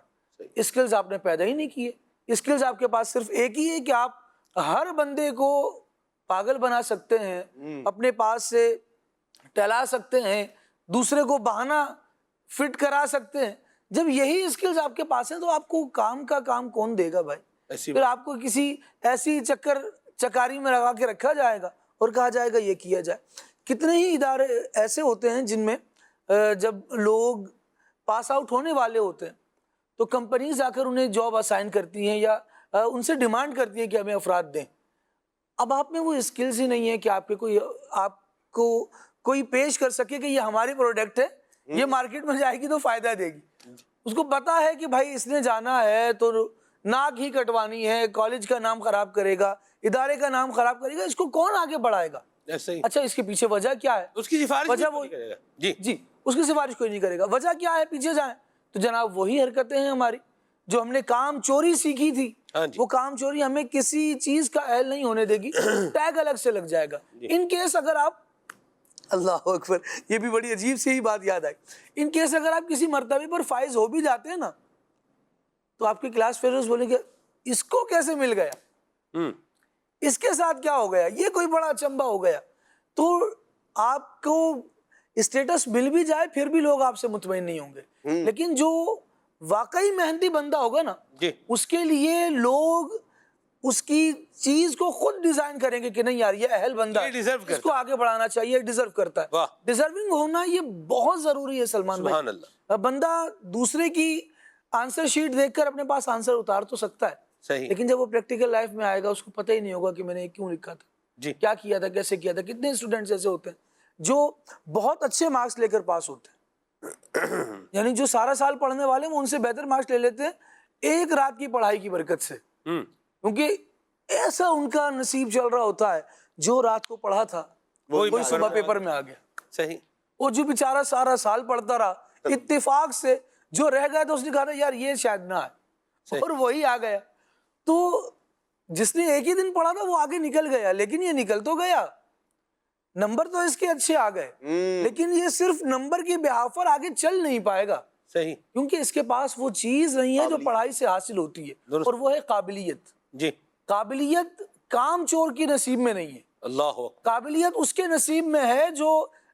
اسکلز آپ نے پیدا ہی نہیں کیے. اسکلز آپ کے پاس صرف ایک ہی ہے کہ آپ ہر بندے کو پاگل بنا سکتے ہیں, اپنے پاس سے ٹہلا سکتے ہیں, دوسرے کو بہانہ فٹ کرا سکتے ہیں. جب یہی اسکلز آپ کے پاس ہیں تو آپ کو کام کا کام کون دے گا بھائی؟ پھر آپ کو کسی ایسی چکاری میں لگا کے رکھا جائے گا اور کہا جائے گا یہ کیا جائے. کتنے ہی ادارے ایسے ہوتے ہیں جن میں جب لوگ پاس آؤٹ ہونے والے ہوتے ہیں تو کمپنیز آ کر انہیں جاب اسائن کرتی ہیں یا ان سے ڈیمانڈ کرتی ہیں کہ ہمیں افراد دیں. اب آپ میں وہ اسکلز ہی نہیں ہے کہ آپ کو کوئی پیش کر سکے کہ یہ ہماری پروڈکٹ ہے, یہ مارکیٹ میں جائے گی تو فائدہ دے گی. اس کو پتا ہے کہ بھائی اس نے جانا ہے تو ناک ہی کٹوانی ہے, کالج کا نام خراب کرے گا, ادارے کا نام خراب کرے گا, اس کو کون آگے بڑھائے گا؟ اچھا اس کے پیچھے وجہ کیا ہے؟ اس کی سفارش وجہ کوئی نہیں کرے گا. جی اس کی سفارش کوئی نہیں کرے گا. وجہ کیا ہے؟ پیچھے جائیں تو جناب وہی حرکتیں ہیں ہماری جو ہم نے کام چوری سیکھی تھی. وہ کام چوری ہمیں کسی چیز کا اہل نہیں ہونے دے گی, ٹیگ الگ سے لگ جائے گا. ان کیس اگر آپ, اللہ اکبر, یہ بھی بڑی عجیب سی ہی بات یاد آئی, ان کیس اگر آپ کسی مرتبے پر فائز ہو بھی جاتے ہیں نا تو آپ کے کلاس فیلوز بولیں گے اس کو کیسے مل گیا, اس کے ساتھ کیا ہو گیا, یہ کوئی بڑا اچنبھا ہو گیا. تو آپ کو اسٹیٹس مل بھی جائے پھر بھی لوگ آپ سے مطمئن نہیں ہوں گے. لیکن جو واقعی محنتی بندہ ہوگا نا اس کے لیے لوگ اس کی چیز کو خود ڈیزائن کریں گے کہ نہیں یار یہ اہل بندہ ہے, اس کو آگے بڑھانا چاہیے, ڈیزرو کرتا ہے. ڈیزرونگ ہونا یہ بہت ضروری ہے سلمان بھائی. بندہ دوسرے کی آنسر شیٹ دیکھ کر اپنے پاس آنسر اتار تو سکتا ہے, لیکن جب وہ پریکٹیکل لائف میں آئے گا اس کو پتہ ہی نہیں ہوگا کہ میں نے کیوں لکھا تھا, کیا کیا تھا, کیسے کیا تھا. کتنے اسٹوڈنٹس ایسے ہوتے ہیں جو بہت اچھے مارکس لے کر پاس ہوتے ہیں, یعنی جو سارا سال پڑھنے والے وہ ان سے بہتر مارکس لے لیتے ہیں ایک رات کی پڑھائی کی برکت سے, کیونکہ ایسا ان کا نصیب چل رہا ہوتا ہے. جو رات کو پڑھا تھا وہی صبح پیپر میں آ گیا. صحیح. وہ جو بیچارہ سارا سال پڑھتا رہا اتفاق سے جو رہ گیا تو اس نے کہا یار یہ شاید نہ ہے, اور وہی آ گیا. تو جس نے ایک ہی دن پڑھا تھا وہ آگے نکل گیا, لیکن یہ نکل تو گیا, نمبر تو اس کے اچھے آ گئے, لیکن یہ صرف نمبر کی بہاف پر آگے چل نہیں پائے گا. صحیح. کیونکہ اس کے پاس وہ چیز نہیں ہے جو پڑھائی سے حاصل ہوتی ہے, اور وہ ہے قابلیت. قابلیت کام چور کی نصیب میں نہیں ہے. اللہ قابلیت اس کے نصیب میں ہے جو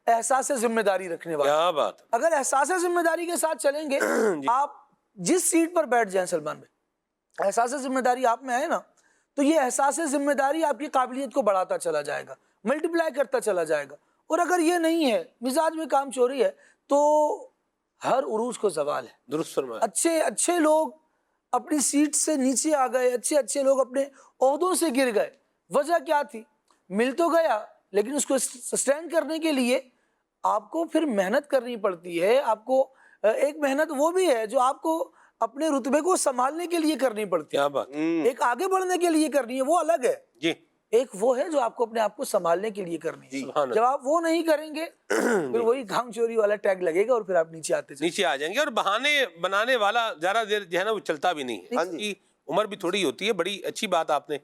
احساس ذمہ داری رکھنے والا. کیا بات. اگر احساس ذمہ داری کے ساتھ چلیں گے آپ جس سیٹ پر بیٹھ جائیں سلمان بھائی, احساس ذمہ داری آپ میں آئے نا تو یہ احساس ذمہ داری آپ کی قابلیت کو بڑھاتا چلا جائے گا, ملٹیپلائی کرتا چلا جائے گا. اور اگر یہ نہیں ہے, مزاج میں کام چوری ہے, تو ہر عروج کو زوال ہے. درست فرمایا. اچھے لوگ اپنی سیٹ سے نیچے آ گئے, اچھے لوگ اپنے عہدوں سے گر گئے. وجہ کیا تھی؟ مل تو گیا لیکن اس کو سسٹین کرنے کے لیے آپ کو پھر محنت کرنی پڑتی ہے. آپ کو ایک محنت وہ بھی ہے جو آپ کو اپنے رتبے کو سنبھالنے کے لیے کرنی پڑتی ہے. ایک آگے بڑھنے کے لیے کرنی ہے, وہ الگ ہے. ایک وہ ہے جو آپ کو اپنے آپ کو سنبھالنے کے لیے کرنی ہے. جب آپ وہ نہیں کریں گے پھر وہی کام چوری والا ٹیگ لگے گا اور پھر آپ نیچے آ جائیں گے. اور بہانے بنانے والا زیادہ دیر جو ہے نا وہ چلتا بھی نہیں ہے. عمر بھی تھوڑی ہوتی ہے. بڑی اچھی بات آپ نے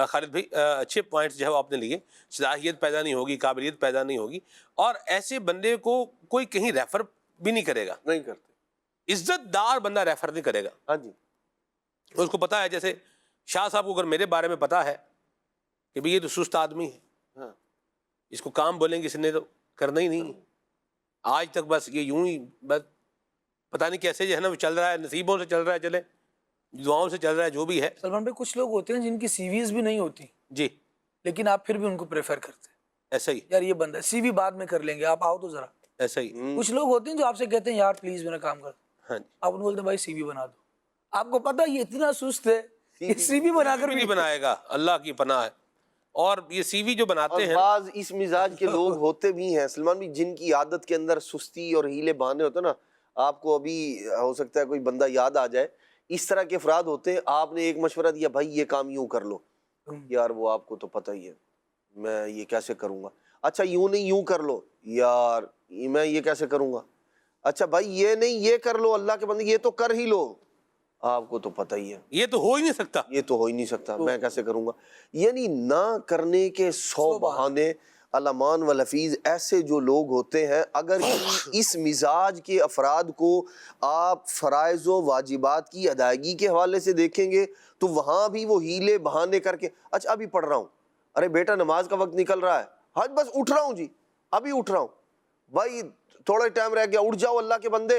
خالد بھائی, اچھے پوائنٹس جو ہے آپ نے لیے. صلاحیت پیدا نہیں ہوگی, قابلیت پیدا نہیں ہوگی, اور ایسے بندے کو کوئی کہیں ریفر بھی نہیں کرے گا. نہیں کرتے. عزت دار بندہ ریفر نہیں کرے گا. ہاں جی. اس کو پتا ہے, جیسے شاہ صاحب کو اگر میرے بارے میں پتا ہے کہ بھئی یہ تو سست آدمی ہے, اس کو کام بولیں گے اس نے تو کرنا ہی نہیں, آج تک بس یہ یوں ہی بس پتہ نہیں کیسے جو ہے نا وہ چل رہا ہے, نصیبوں سے چل رہا ہے, چلے دعاؤں سے چل رہا ہے, جو بھی ہے. سلمان بھائی کچھ لوگ ہوتے ہیں جن کی سی ویز بھی نہیں ہوتی لیکن آپ پھر بھی ان کو پریفر کرتے ہیں. ایسا ہی. یار یہ بندہ سی وی بعد میں کر لیں گے, آپ آؤ تو ذرا. ایسا ہی. کچھ لوگ ہوتے ہیں جو آپ سے کہتے ہیں یار پلیز میرا کام کر. آپ ان کو بولتے ہیں بھائی سی وی بنا دو. آپ کو پتا یہ اتنا سست ہے سی وی بنا کر بھی نہیں بنائے گا. اللہ کی پناہ ہے. اور یہ سی وی جو بناتے ہیں، بعض اس مزاج کے لوگ ہوتے بھی ہیں سلمان بھی، جن کی عادت کے اندر سستی اور ہیلے بہانے ہوتے ہیں نا. آپ کو ابھی ہو سکتا ہے کوئی بندہ یاد آ جائے، اس طرح کے افراد ہوتے ہیں. آپ نے ایک مشورہ دیا، بھائی یہ کام یوں کر لو، یار وہ آپ کو تو پتہ ہی ہے میں یہ کیسے کروں گا. اچھا یوں نہیں یوں کر لو، یار میں یہ کیسے کروں گا. اچھا بھائی یہ نہیں یہ کر لو، اللہ کے بندے یہ تو کر ہی لو، آپ کو تو پتہ ہی ہے یہ تو ہو ہی نہیں سکتا، یہ تو ہو ہی نہیں سکتا، میں کیسے کروں گا. یعنی نہ کرنے کے 100 بہانے. علامان و لفیظ ایسے جو لوگ ہوتے ہیں، اگر اس مزاج کے افراد کو آپ فرائض و واجبات کی ادائیگی کے حوالے سے دیکھیں گے تو وہاں بھی وہ ہیلے بہانے کر کے، اچھا ابھی پڑھ رہا ہوں، ارے بیٹا نماز کا وقت نکل رہا ہے، ہاں بس اٹھ رہا ہوں جی، ابھی اٹھ رہا ہوں. بھائی تھوڑا ٹائم رہ گیا، اٹھ جاؤ اللہ کے بندے.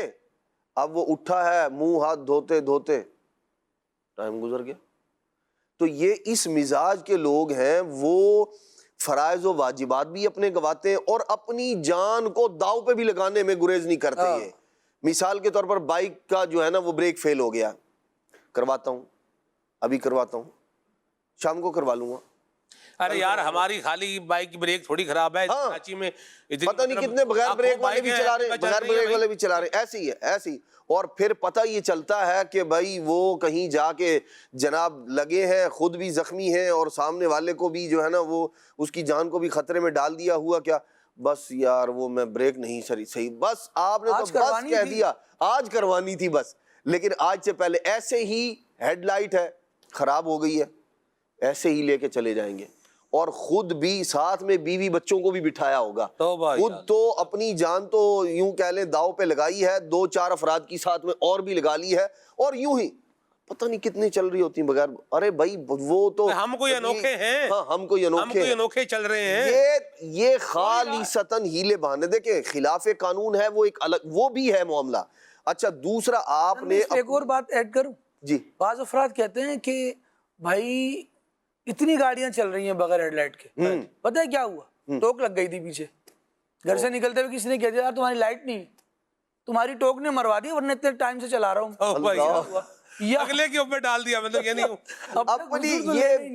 اب وہ اٹھا ہے، منہ ہاتھ دھوتے دھوتے ٹائم گزر گیا. تو یہ اس مزاج کے لوگ ہیں، وہ فرائض و واجبات بھی اپنے گواتے ہیں اور اپنی جان کو داؤ پہ بھی لگانے میں گریز نہیں کرتے. یہ مثال کے طور پر بائک کا جو ہے نا وہ بریک فیل ہو گیا، کرواتا ہوں، ابھی کرواتا ہوں، شام کو کروا لوں گا. ارے یار ہماری خالی بائک کی بریک تھوڑی خراب ہے، کراچی میں پتہ نہیں کتنے بغیر بریک والے بھی چلا رہے ہیں، بغیر بریک والے بھی چلا رہے ہیں. ایسے ہی ہے، ایسے ہی. اور پھر پتہ یہ چلتا ہے کہ بھائی وہ کہیں جا کے جناب لگے ہیں، خود بھی زخمی ہیں اور سامنے والے کو بھی جو ہے نا وہ اس کی جان کو بھی خطرے میں ڈال دیا. ہوا کیا، بس یار وہ میں بریک نہیں صحیح، بس آپ نے تو بس کہہ دیا آج کروانی تھی بس، لیکن آج سے پہلے ایسے ہی ہیڈ لائٹ ہے خراب ہو گئی ہے، ایسے ہی لے کے چلے جائیں گے. اور خود بھی ساتھ میں بیوی بچوں کو بھی بٹھایا ہوگا، خود تو اپنی جان تو یوں کہہ لیں داؤ پہ لگائی ہے، 2-4 افراد کی ساتھ میں اور بھی لگا لی ہے، اور یوں ہی پتہ نہیں کتنی چل رہی ہوتی ہیں بغیر. ارے بھائی وہ تو ہم کوئی انوکھے ہیں، ہاں ہم کوئی انوکھے چل رہے ہیں. یہ خالصتاً ہیلے بہانے. دیکھیں خلاف قانون ہے وہ ایک الگ، وہ بھی ہے معاملہ. اچھا دوسرا آپ نے ایک اور بات ایڈ کروں جی. بعض افراد کہتے ہیں کہ بھائی اتنی گاڑیاں چل رہی ہیں بغیر ہیڈ لائٹ کے، پتہ ہے کیا ہوا، ٹوک لگ گئی تھی پیچھے، گھر سے نکلتے ہوئے کسی نے کہہ دیا یار تمہاری لائٹ نہیں، تمہاری ٹوک نے مروا دی ورنہ اتنے ٹائم سے چلا رہا ہوں. اگلے کے اوپر ڈال دیا، مطلب یعنی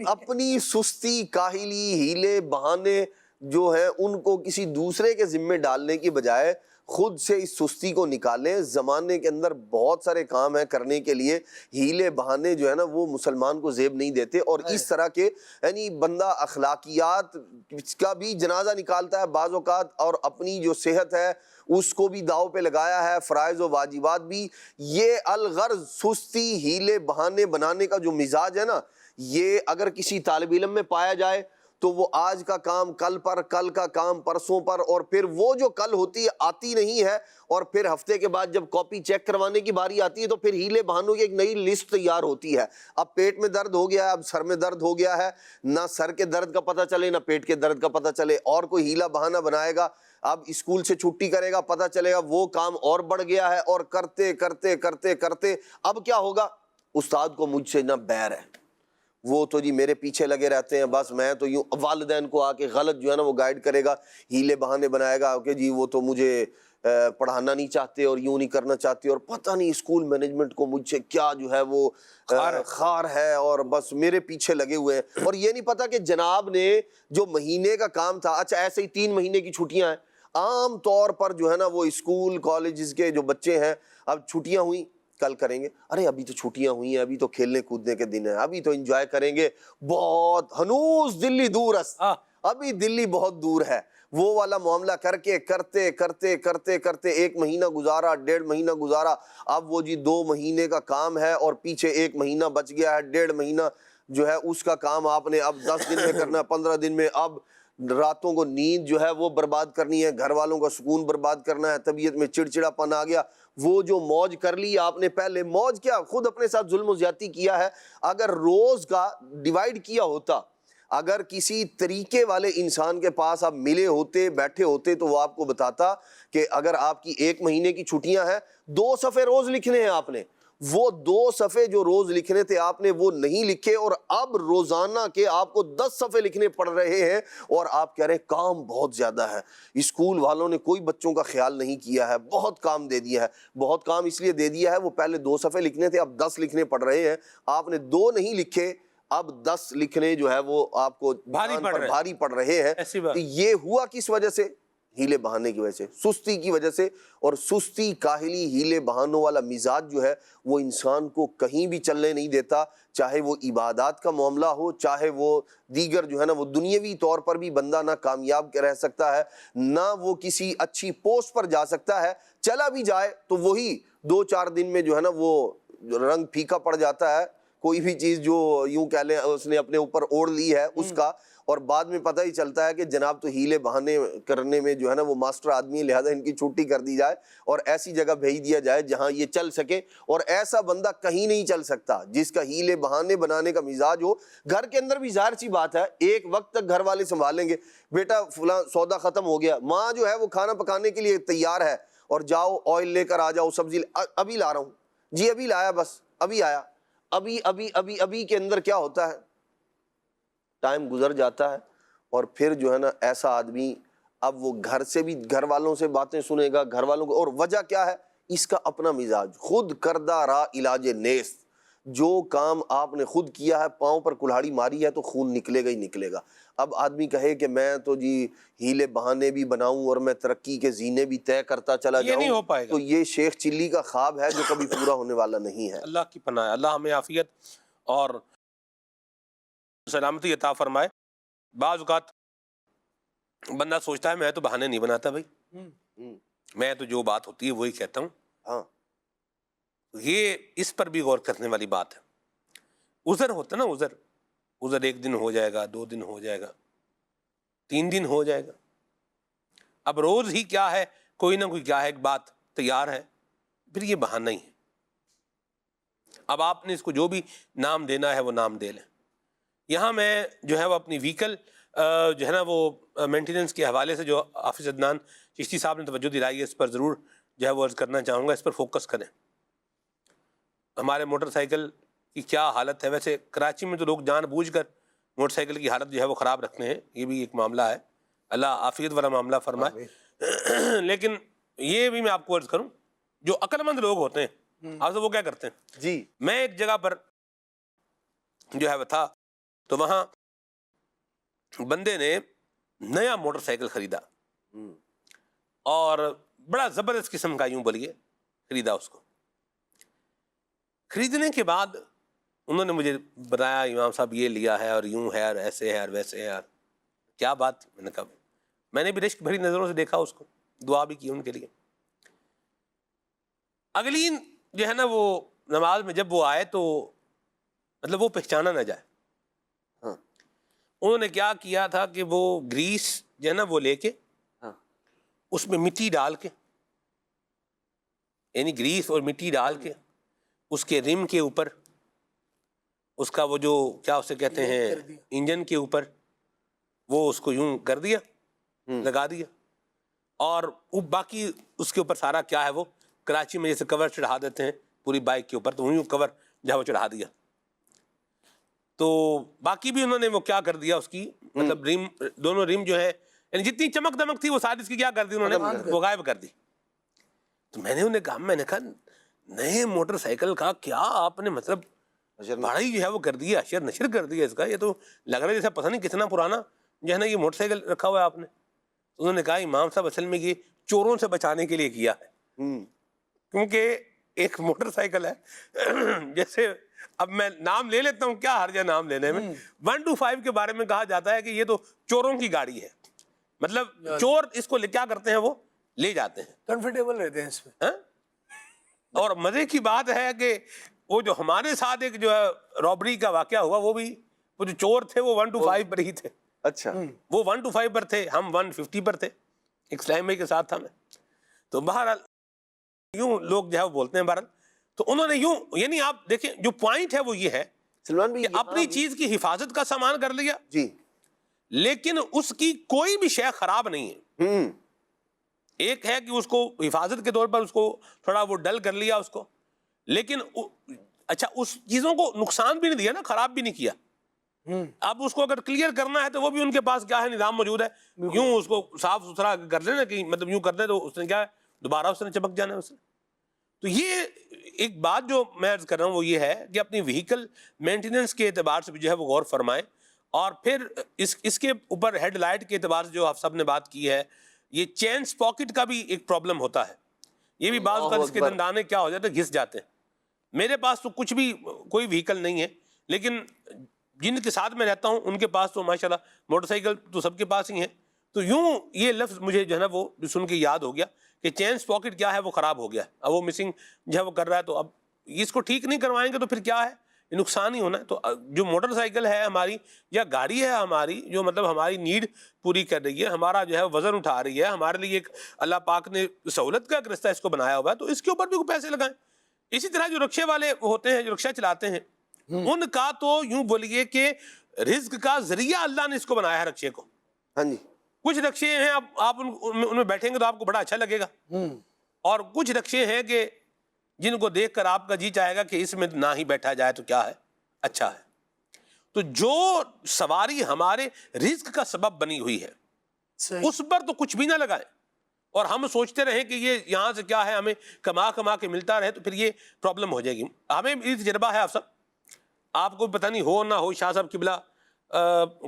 اپنی سستی کاہلی ہیلے بہانے جو ہیں ان کو کسی دوسرے کے ذمے ڈالنے کی بجائے خود سے اس سستی کو نکالیں. زمانے کے اندر بہت سارے کام ہیں کرنے کے لیے، ہیلے بہانے جو ہے نا وہ مسلمان کو زیب نہیں دیتے. اور اس طرح کے یعنی بندہ اخلاقیات کا بھی جنازہ نکالتا ہے بعض اوقات، اور اپنی جو صحت ہے اس کو بھی داؤ پہ لگایا ہے، فرائض و واجبات بھی. یہ الغرض سستی ہیلے بہانے بنانے کا جو مزاج ہے نا، یہ اگر کسی طالب علم میں پایا جائے تو وہ آج کا کام کل پر، کل کا کام پرسوں پر، اور پھر وہ جو کل ہوتی ہے آتی نہیں ہے، اور پھر ہفتے کے بعد جب کاپی چیک کروانے کی باری آتی ہے تو پھر ہیلے بہانوں کی ایک نئی لسٹ تیار ہوتی ہے. اب پیٹ میں درد ہو گیا ہے، اب سر میں درد ہو گیا ہے، نہ سر کے درد کا پتہ چلے نہ پیٹ کے درد کا پتہ چلے، اور کوئی ہیلا بہانہ بنائے گا. اب اسکول سے چھٹی کرے گا، پتہ چلے گا وہ کام اور بڑھ گیا ہے، اور کرتے کرتے کرتے کرتے اب کیا ہوگا، استاد کو مجھ سے نہ بیر ہے، وہ تو جی میرے پیچھے لگے رہتے ہیں، بس میں تو یوں. والدین کو آ کے غلط جو ہے نا وہ گائیڈ کرے گا، ہیلے بہانے بنائے گا کہ جی وہ تو مجھے پڑھانا نہیں چاہتے اور یوں نہیں کرنا چاہتے، اور پتہ نہیں اسکول مینجمنٹ کو مجھ سے کیا جو ہے وہ خار ہے، اور بس میرے پیچھے لگے ہوئے ہیں. اور یہ نہیں پتا کہ جناب نے جو مہینے کا کام تھا، اچھا ایسے ہی 3 مہینے کی چھٹیاں ہیں، عام طور پر جو ہے نا وہ اسکول کالجز کے جو بچے ہیں، اب چھٹیاں ہوئیں کل کریں گے، ارے ابھی تو چھٹیاں ہوئی ہیں، ابھی تو کھیلنے کودنے کے دن ہیں، ابھی تو انجوائے کریں گے، بہت ہنوز دلی دور است، ابھی دلی بہت دور ہے. وہ والا معاملہ کر کے کرتے کرتے کرتے کرتے 1 مہینہ گزارا، 1.5 مہینہ گزارا. اب وہ جی 2 مہینے کا کام ہے اور پیچھے 1 مہینہ بچ گیا ہے، 1.5 مہینہ جو ہے اس کا کام آپ نے اب 10 دن میں کرنا ہے، 15 دن میں. اب راتوں کو نیند جو ہے وہ برباد کرنی ہے، گھر والوں کا سکون برباد کرنا ہے، طبیعت میں چڑچڑا پن آ گیا. وہ جو موج کر لی آپ نے، پہلے موج کیا، خود اپنے ساتھ ظلم و زیادتی کیا ہے. اگر روز کا ڈیوائیڈ کیا ہوتا، اگر کسی طریقے والے انسان کے پاس آپ ملے ہوتے، بیٹھے ہوتے، تو وہ آپ کو بتاتا کہ اگر آپ کی 1 مہینے کی چھٹیاں ہیں، 2 صفحے روز لکھنے ہیں آپ نے، وہ 2 صفحے جو روز لکھنے تھے آپ نے وہ نہیں لکھے، اور اب روزانہ کے آپ کو 10 صفحے لکھنے پڑ رہے ہیں، اور آپ کہہ رہے ہیں کام بہت زیادہ ہے، اسکول والوں نے کوئی بچوں کا خیال نہیں کیا ہے، بہت کام دے دیا ہے. بہت کام اس لیے دے دیا ہے، وہ پہلے 2 صفحے لکھنے تھے، اب 10 لکھنے پڑ رہے ہیں، آپ نے 2 نہیں لکھے. اب 10 لکھنے جو ہے وہ آپ کو بھاری پڑ رہے ہیں. یہ ہوا کس وجہ سے؟ ہیلے بہانے کی وجہ سے، سستی کی وجہ سے. اور سستی، کاہلی، ہیلے بہانوں والا مزاج جو ہے وہ انسان کو کہیں بھی چلنے نہیں دیتا، چاہے وہ عبادات کا معاملہ ہو، چاہے وہ دیگر جو ہے نا وہ دنیاوی طور پر بھی بندہ نہ کامیاب رہ سکتا ہے، نہ وہ کسی اچھی پوسٹ پر جا سکتا ہے. چلا بھی جائے تو وہی 2-4 دن میں جو ہے نا وہ رنگ پھیکا پڑ جاتا ہے. کوئی بھی چیز جو یوں کہہ لیں اس نے اپنے اوپر اوڑھ لی ہے اس کا، اور بعد میں پتہ ہی چلتا ہے کہ جناب تو ہیلے بہانے کرنے میں جو ہے نا وہ ماسٹر آدمی ہے، لہذا ان کی چھٹی کر دی جائے اور ایسی جگہ بھیج دیا جائے جہاں یہ چل سکے. اور ایسا بندہ کہیں نہیں چل سکتا جس کا ہیلے بہانے بنانے کا مزاج ہو. گھر کے اندر بھی ظاہر سی بات ہے ایک وقت تک گھر والے سنبھالیں گے، بیٹا فلاں سودا ختم ہو گیا، ماں جو ہے وہ کھانا پکانے کے لیے تیار ہے، اور جاؤ آئل لے کر آ جاؤ، سبزی ابھی لا رہا ہوں جی، ابھی لایا، بس ابھی آیا. ابھی کے اندر کیا ہوتا ہے، ٹائم گزر جاتا ہے. اور پھر جو ہے نا ایسا آدمی اب وہ گھر سے بھی گھر والوں سے باتیں سنے گا، گھر والوں کو، اور وجہ کیا ہے؟ اس کا اپنا مزاج، خود کردہ را علاج نیست. جو کام آپ نے خود کیا ہے، پاؤں پر کلہاڑی ماری ہے تو خون نکلے گا ہی نکلے گا. اب آدمی کہے کہ میں تو جی ہیلے بہانے بھی بناؤں اور میں ترقی کے زینے بھی طے کرتا چلا جاؤں، نہیں ہو پائے گا. تو یہ شیخ چلی کا خواب ہے جو کبھی پورا ہونے والا نہیں ہے. اللہ کی پناہ ہے، اللہ ہمیں عافیت اور سلامتی عطا فرمائے. بعض اوقات بندہ سوچتا ہے میں تو بہانے نہیں بناتا بھائی، میں تو جو بات ہوتی ہے وہی کہتا ہوں. ہاں، یہ اس پر بھی غور کرنے والی بات ہے. عذر ہوتا ہے نا، عذر 1 دن ہو جائے گا، 2 دن ہو جائے گا، 3 دن ہو جائے گا. اب روز ہی کیا ہے، کوئی نہ کوئی کیا ہے ایک بات تیار ہے، پھر یہ بہانہ ہی ہے. اب آپ نے اس کو جو بھی نام دینا ہے وہ نام دے لیں. یہاں میں جو ہے وہ اپنی ویکل جو ہے نا وہ مینٹیننس کے حوالے سے جو حافظ عدنان چشتی صاحب نے توجہ دلائی ہے، اس پر ضرور جو ہے وہ عرض کرنا چاہوں گا، اس پر فوکس کریں. ہمارے موٹر سائیکل کی کیا حالت ہے. ویسے کراچی میں تو لوگ جان بوجھ کر موٹر سائیکل کی حالت جو ہے وہ خراب رکھتے ہیں، یہ بھی ایک معاملہ ہے، اللہ عافیت والا معاملہ فرمائے. لیکن یہ بھی میں آپ کو عرض کروں، جو عقل مند لوگ ہوتے ہیں آپ سے وہ کیا کرتے ہیں جی. میں ایک جگہ پر جو ہے وہ تھا تو وہاں بندے نے نیا موٹر سائیکل خریدا اور بڑا زبردست قسم کا یوں بولیے خریدا. اس کو خریدنے کے بعد انہوں نے مجھے بتایا امام صاحب یہ لیا ہے اور یوں ہے اور ایسے ہے اور ویسے ہے. کیا بات؟ میں نے کہا میں نے بھی رشک بھری نظروں سے دیکھا اس کو، دعا بھی کی ان کے لیے. اگلی جو ہے نا وہ نماز میں جب وہ آئے تو مطلب وہ پہچانا نہ جائے. انہوں نے کیا کیا تھا کہ وہ گریس جو ہے نا وہ لے کے اس میں مٹی ڈال کے، یعنی گریس اور مٹی ڈال کے اس کے رم کے اوپر، اس کا وہ جو کیا اسے کہتے ہیں انجن کے اوپر، وہ اس کو یوں کر دیا، لگا دیا. اور باقی اس کے اوپر سارا کیا ہے وہ کراچی میں جیسے کور چڑھا دیتے ہیں پوری بائک کے اوپر، تو وہیں کور جو ہے وہ چڑھا دیا. تو باقی بھی انہوں نے وہ کیا کر دیا، اس کی مطلب ریم، دونوں ریم جو ہے یعنی جتنی چمک دمک تھی وہ ساری اس کی کیا کر دی انہوں نے، وہ غائب کر دی. تو میں نے انہیں کہا، میں نے کہا نئے موٹر سائیکل کا کیا آپ نے مطلب بڑا ہی جو ہے وہ کر دیا، اشر نشر کر دیا اس کا، یہ تو لگ رہا ہے جیسے پتہ نہیں کتنا پرانا جو ہے نا یہ موٹر سائیکل رکھا ہوا ہے آپ نے. انہوں نے کہا امام صاحب اصل میں یہ چوروں سے بچانے کے لیے کیا ہے، کیونکہ ایک موٹر سائیکل ہے جیسے اب میں نام لے لیتا ہوں، کیا حرج ہے نام لینے میں. 125 کے بارے میں کہا جاتا ہے کہ یہ تو چوروں کی گاڑی ہے، مطلب چور اس کو کیا کرتے ہیں، وہ لے جاتے ہیں، کنفرٹیبل رہتے ہیں اس میں. اور مزے کی بات ہے کہ وہ جو ہمارے ساتھ ایک جو ہے رابری کا واقعہ ہوا، وہ بھی وہ جو چور تھے وہ 125 پر ہی تھے. اچھا، وہ 125 پر تھے، ہم 150 پر تھے، ایک اسلام بھائی کے ساتھ تھا میں. تو بہرحال یوں لوگ جو ہے وہ بولتے ہیں. بہرحال تو انہوں نے یوں، یعنی آپ دیکھیں جو پوائنٹ ہے وہ یہ ہے سلمان بھائی کہ اپنی چیز کی حفاظت کا سامان کر لیا جی، لیکن اس کی کوئی بھی شے خراب نہیں ہے. ایک ہے کہ اس کو حفاظت کے طور پر اس کو تھوڑا وہ ڈل کر لیا اس کو، لیکن اچھا اس چیزوں کو نقصان بھی نہیں دیا نا، خراب بھی نہیں کیا. اب اس کو اگر کلیئر کرنا ہے تو وہ بھی ان کے پاس کیا ہے نظام موجود ہے، یوں اس کو صاف ستھرا کر لینا کہ مطلب یوں کر دیں تو اس نے کیا ہے دوبارہ اس نے چپک جانا ہے اس نے. تو یہ ایک بات جو میں عرض کر رہا ہوں وہ یہ ہے کہ اپنی وہیکل مینٹیننس کے اعتبار سے بھی جو ہے وہ غور فرمائیں. اور پھر اس کے اوپر ہیڈ لائٹ کے اعتبار سے جو آپ سب نے بات کی ہے, یہ چین سپاکٹ کا بھی ایک پرابلم ہوتا ہے. یہ بھی بعض اوقات اس کے دندانے کیا ہو جاتے ہیں, گھس جاتے ہیں. میرے پاس تو کچھ بھی کوئی وہیکل نہیں ہے, لیکن جن کے ساتھ میں رہتا ہوں ان کے پاس تو ماشاءاللہ موٹر سائیکل تو سب کے پاس ہی ہیں. تو یوں یہ لفظ مجھے جو ہے نا وہ سن کے یاد ہو گیا کہ چین سپاکٹ کیا ہے, وہ خراب ہو گیا, اب وہ مسنگ جو ہے وہ کر رہا ہے. تو اب اس کو ٹھیک نہیں کروائیں گے تو پھر کیا ہے, یہ نقصان ہی ہونا ہے. تو جو موٹر سائیکل ہے ہماری یا گاڑی ہے ہماری, جو مطلب ہماری نیڈ پوری کر رہی ہے, ہمارا جو ہے وزن اٹھا رہی ہے, ہمارے لیے ایک اللہ پاک نے سہولت کا ایک رستہ اس کو بنایا ہوا ہے, تو اس کے اوپر بھی کوئی پیسے لگائیں. اسی طرح جو رکشے والے ہوتے ہیں, جو رکشہ چلاتے ہیں, ان کا تو یوں بولیے کہ رزق کا ذریعہ اللہ نے اس کو بنایا ہے رکشے کو. ہاں جی. کچھ رکشے ہیں آپ ان میں بیٹھیں گے تو آپ کو بڑا اچھا لگے گا, اور کچھ رکشے ہیں کہ جن کو دیکھ کر آپ کا جی چاہے گا کہ اس میں نہ ہی بیٹھا جائے تو کیا ہے, اچھا ہے. تو جو سواری ہمارے رزق کا سبب بنی ہوئی ہے اس پر تو کچھ بھی نہ لگائیں, اور ہم سوچتے رہیں کہ یہ یہاں سے کیا ہے ہمیں کما کے ملتا رہے, تو پھر یہ پرابلم ہو جائے گی. ہمیں یہ تجربہ ہے, آپ کو پتہ نہیں ہو نہ ہو, شاہ صاحب قبلہ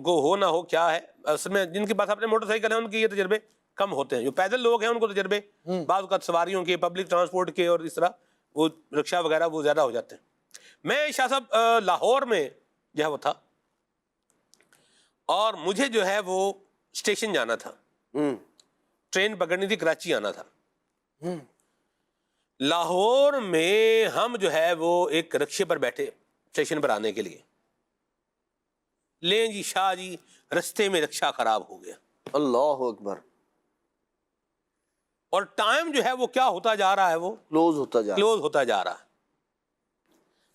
کو ہو نہ ہو کیا ہے, اصل میں جن کے پاس اپنے موٹر سائیکل ہیں ان کے یہ تجربے کم ہوتے ہیں. جو پیدل لوگ ہیں ان کو تجربے بعض اوقات سواریوں کے, پبلک ٹرانسپورٹ کے اور اس طرح وہ رکشہ وغیرہ وہ زیادہ ہو جاتے ہیں. میں شاہ صاحب لاہور میں جو ہے وہ تھا, اور مجھے جو ہے وہ اسٹیشن جانا تھا, ٹرین پکڑنی تھی, کراچی آنا تھا. لاہور میں ہم جو ہے وہ ایک رکشے پر بیٹھے اسٹیشن پر آنے کے لیے. لیں جی شاہ جی, رستے میں رکشہ خراب ہو گیا. اللہ اکبر. اور ٹائم جو ہے وہ کیا ہوتا جا رہا ہے, وہ کلوز ہوتا جا رہا ہے.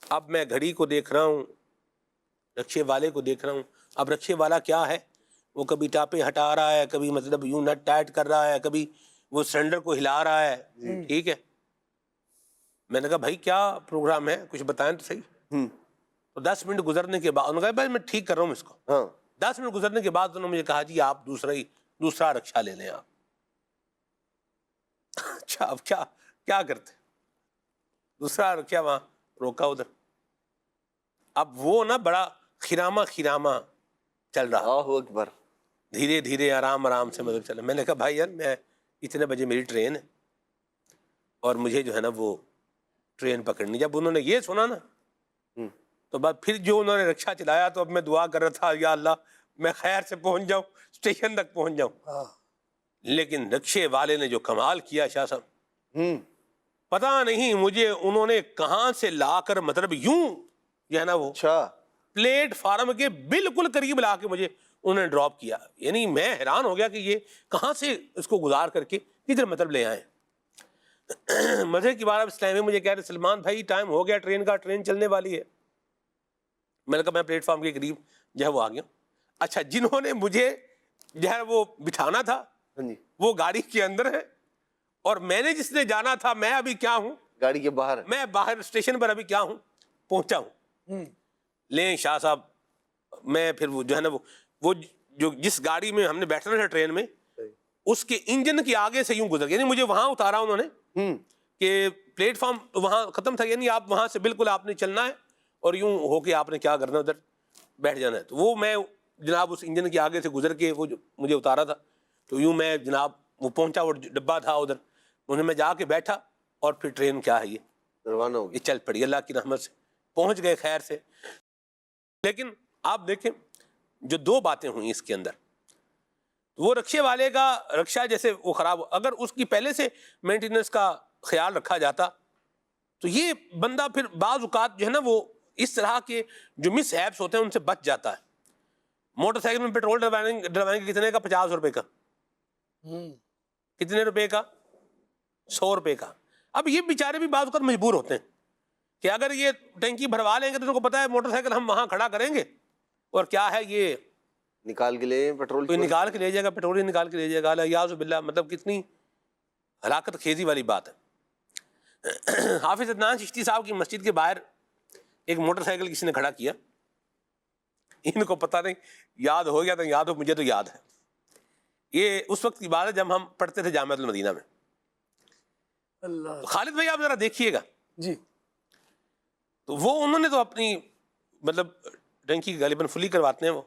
اب میں گھڑی کو دیکھ رہا ہوں, رکشے والے کو دیکھ رہا ہوں. اب رکشے والا کیا ہے, وہ کبھی ٹاپے ہٹا رہا ہے, کبھی مطلب یوں نٹ ٹائٹ کر رہا ہے, کبھی وہ سلنڈر کو ہلا رہا ہے. ٹھیک ہے, میں نے کہا بھائی کیا پروگرام ہے, کچھ بتائیں تو صحیح. تو 10 منٹ گزرنے کے بعد انہوں نے کہا بھائی میں ٹھیک کر رہا ہوں اس کو. 10 منٹ گزرنے کے بعد انہوں نے مجھے کہا جی آپ دوسرا رکشہ لے لیں آپ. اچھا اب کیا کرتے, دوسرا رکشہ وہاں روکا ادھر. اب وہ نا بڑا خیرامہ چل رہا, اللہ اکبر, دھیرے دھیرے آرام سے مطلب چلا. میں نے کہا بھائی یار میں اتنے بجے میری ٹرین ہے اور مجھے جو ہے نا وہ ٹرین پکڑنی. جب انہوں نے یہ سنا نا تو بعد پھر جو انہوں نے رکشہ چلایا, تو اب میں دعا کر رہا تھا یا اللہ میں خیر سے پہنچ جاؤں, اسٹیشن تک پہنچ جاؤں. لیکن رکشے والے نے جو کمال کیا شاہ صاحب, پتہ نہیں مجھے انہوں نے کہاں سے لا کر مطلب یوں جو ہے نا وہ پلیٹ فارم کے بالکل قریب لا کے مجھے انہوں نے ڈراپ کیا. یعنی میں حیران ہو گیا کہ یہ کہاں سے اس کو گزار کر کے کدھر مطلب لے آئے. مزے کی بات اسلام میں مجھے کہہ رہے سلمان بھائی ٹائم ہو گیا ٹرین کا, ٹرین چلنے والی ہے. میں نے کہا میں پلیٹ فارم کے قریب جو ہے وہ آ گیا. اچھا جنہوں نے مجھے جو ہے وہ بٹھانا تھا وہ گاڑی کے اندر ہے, اور میں نے جس نے جانا تھا میں ابھی کیا ہوں, گاڑی کے باہر, میں باہر اسٹیشن پر ابھی کیا ہوں, پہنچا ہوں. لیں شاہ صاحب, میں پھر وہ جو ہے نا وہ جو جس گاڑی میں ہم نے بیٹھنا تھا ٹرین میں, اس کے انجن کے آگے سے یوں گزر گیا. یعنی مجھے وہاں اتارا انہوں نے کہ پلیٹ فارم وہاں ختم تھا, یعنی آپ وہاں سے بالکل آپ نے چلنا ہے اور یوں ہو کے آپ نے کیا کرنا ادھر بیٹھ جانا ہے. تو وہ میں جناب اس انجن کے آگے سے گزر کے وہ مجھے اتارا تھا, تو یوں میں جناب وہ پہنچا, وہ ڈبہ تھا ادھر, انہیں میں جا کے بیٹھا, اور پھر ٹرین کیا ہے یہ روانہ ہو گئی, یہ چل پڑی اللہ کی رحمت سے, پہنچ گئے خیر سے. لیکن آپ دیکھیں جو 2 باتیں ہوئیں اس کے اندر, وہ رکشے والے کا رکشہ جیسے وہ خراب, اگر اس کی پہلے سے مینٹیننس کا خیال رکھا جاتا تو یہ بندہ پھر بعض اوقات جو ہے نا وہ اس طرح کے جو مس ہیپس ہوتے ہیں ان سے بچ جاتا ہے. موٹر سائیکل میں پیٹرول ڈلوائیں گے کتنے کا, 50 روپے کا, کتنے روپے کا, 100 روپے کا. اب یہ بیچارے بھی بعض اوقات مجبور ہوتے ہیں کہ اگر یہ ٹینکی بھروا لیں گے تو ان کو پتا ہے موٹر سائیکل ہم وہاں کھڑا کریں گے اور کیا ہے یہ نکال کے لے پیٹرول, کوئی نکال کے لے جائے گا, پیٹرول ہی نکال کے لے جائے گا. یاذ باللہ, مطلب کتنی ہلاکت خیزی والی بات ہے. حافظ عدنان چشتی صاحب کی مسجد کے باہر ایک موٹر سائیکل کسی نے کھڑا کیا, ان کو پتہ نہیں یاد ہو گیا تو یاد ہو, مجھے تو یاد ہے. یہ اس وقت کی بات ہے جب ہم پڑھتے تھے جامعۃ المدینہ میں. اللہ تو خالد بھائی آپ ذرا دیکھیے گا، جی تو وہ انہوں نے تو اپنی مطلب ٹنکی غالباً فلی کرواتے ہیں وہ،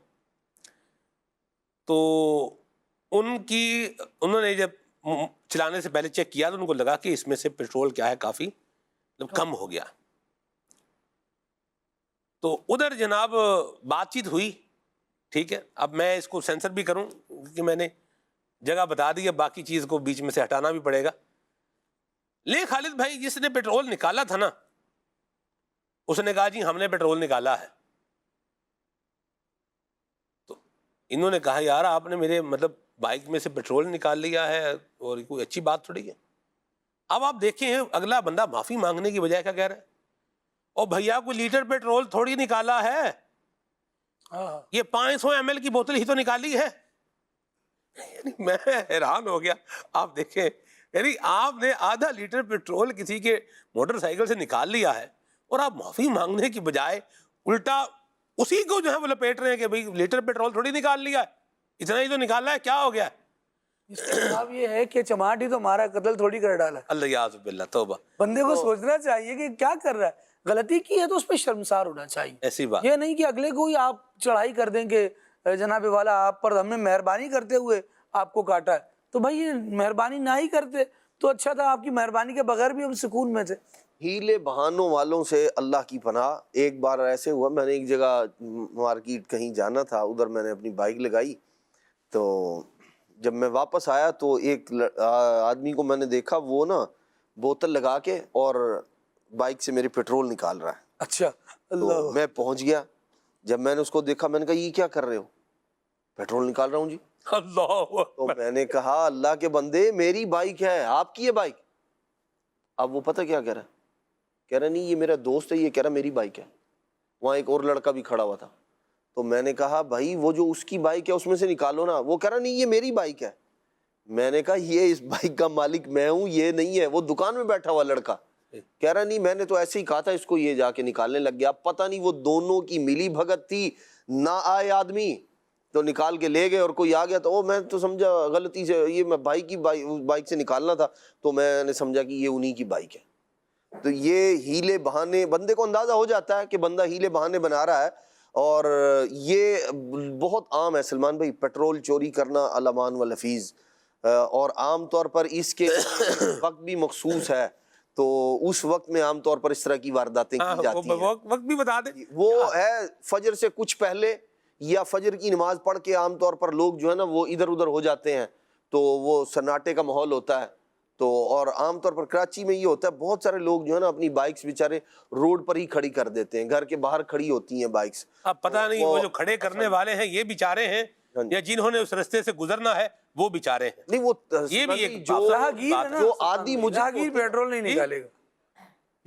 تو انہوں نے جب چلانے سے پہلے چیک کیا تو ان کو لگا کہ اس میں سے پیٹرول کیا ہے کافی مطلب کم ہو گیا. تو ادھر جناب بات چیت ہوئی، ٹھیک ہے، اب میں اس کو سینسر بھی کروں کہ میں نے جگہ بتا دی، اب باقی چیز کو بیچ میں سے ہٹانا بھی پڑے گا. لے خالد بھائی جس نے پیٹرول نکالا تھا نا، اس نے کہا جی ہم نے پیٹرول نکالا ہے. تو انہوں نے کہا یار آپ نے میرے مطلب بائک میں سے پیٹرول نکال لیا ہے اور کوئی اچھی بات تھوڑی ہے. اب آپ دیکھیں اگلا بندہ معافی مانگنے کی بجائے کیا کہہ رہا ہے، اور بھیا کوئی لیٹر پیٹرول تھوڑی نکالا ہے، یہ 500 ml کی بوتل ہی تو نکالی ہے. یعنی میں حیران ہو گیا. آپ دیکھیں یعنی آپ نے آدھا لیٹر پیٹرول کسی کے موٹر سائیکل سے نکال لیا ہے اور آپ معافی مانگنے کی بجائے الٹا اسی کو جو ہے وہ لپیٹ رہے ہیں کہ بھئی لیٹر پیٹرول تھوڑی نکال لیا ہے، اتنا ہی تو نکالا ہے، کیا ہو گیا ہے. اس کا جواب یہ ہے کہ چماٹ ہی تو ہمارا قتل تھوڑی کر ڈالا ہے. اللہ یعوذ باللہ، توبہ. بندے کو سوچنا چاہیے کہ کیا کر رہا ہے، غلطی کی ہے تو اس پہ شرمسار ہونا چاہیے. ایسی بات یہ نہیں کہ اگلے کو ہی آپ چڑھائی کر دیں کہ جناب والا آپ پر ہم نے مہربانی کرتے ہوئے آپ کو کاٹا ہے. تو بھائی یہ مہربانی نہ ہی کرتے تو اچھا تھا، آپ کی مہربانی کے بغیر بھی ہم سکون میں تھے. ہیلے بہانوں والوں سے اللہ کی پناہ. ایک بار ایسے ہوا، میں نے ایک جگہ مارکیٹ کہیں جانا تھا، ادھر میں نے اپنی بائک لگائی، تو جب میں واپس آیا تو ایک آدمی کو میں نے دیکھا وہ نا بوتل لگا کے اور بائک سے میری پیٹرول نکال رہا ہے. اچھا تو اللہ، میں پہنچ گیا، جب میں نے اس کو دیکھا میں نے کہا یہ کیا کر رہے ہو؟ پیٹرول نکال رہا ہوں جی. اللہ تو میں نے کہا اللہ کے بندے میری بائک ہے، آپ کی ہے بائک. اب وہ پتہ کیا کہہ رہا ہے، کہہ رہا نہیں یہ میرا دوست ہے، یہ کہہ رہا میری بائک ہے. وہاں ایک اور لڑکا بھی کھڑا ہوا تھا. تو میں نے کہا بھائی وہ جو اس کی بائک ہے اس میں سے نکالو نا. وہ کہہ رہا نہیں یہ میری بائک ہے. میں نے کہا یہ اس بائک کا مالک میں ہوں، یہ نہیں ہے. وہ دکان میں بیٹھا ہوا لڑکا کہہ رہا نہیں میں نے تو ایسے ہی کہا تھا اس کو، یہ جا کے نکالنے لگ گیا. پتہ نہیں وہ دونوں کی ملی بھگت تھی، نہ آئے آدمی تو نکال کے لے گئے، اور کوئی آ گیا تو میں تو سمجھا غلطی سے یہ میں بھائی کی بائک سے نکالنا تھا تو میں نے سمجھا کہ یہ انہی کی بائک ہے. تو یہ ہیلے بہانے بندے کو اندازہ ہو جاتا ہے کہ بندہ ہیلے بہانے بنا رہا ہے. اور یہ بہت عام ہے سلمان بھائی، پیٹرول چوری کرنا علامان و لفیظ، اور عام طور پر اس کے وقت بھی مخصوص ہے. تو اس وقت میں عام طور پر اس طرح کی وارداتیں کی جاتی ہیں. وقت بھی بتا دیں. وہ ہے فجر سے کچھ پہلے یا فجر کی نماز پڑھ کے عام طور پر لوگ جو ہے نا وہ ادھر ادھر ہو جاتے ہیں، تو وہ سناٹے کا ماحول ہوتا ہے. تو اور عام طور پر کراچی میں یہ ہوتا ہے، بہت سارے لوگ جو ہے نا اپنی بائکس بیچارے روڈ پر ہی کھڑی کر دیتے ہیں، گھر کے باہر کھڑی ہوتی ہیں بائکس. اب پتہ نہیں وہ جو کھڑے کرنے والے ہیں یہ بیچارے ہیں یا جنہوں نے اس رستے سے گزرنا ہے وہ بیچارے ہیں. نہیں وہ یہ بھی ایک جو عادی راہگیر پیٹرول نہیں نکالے گا،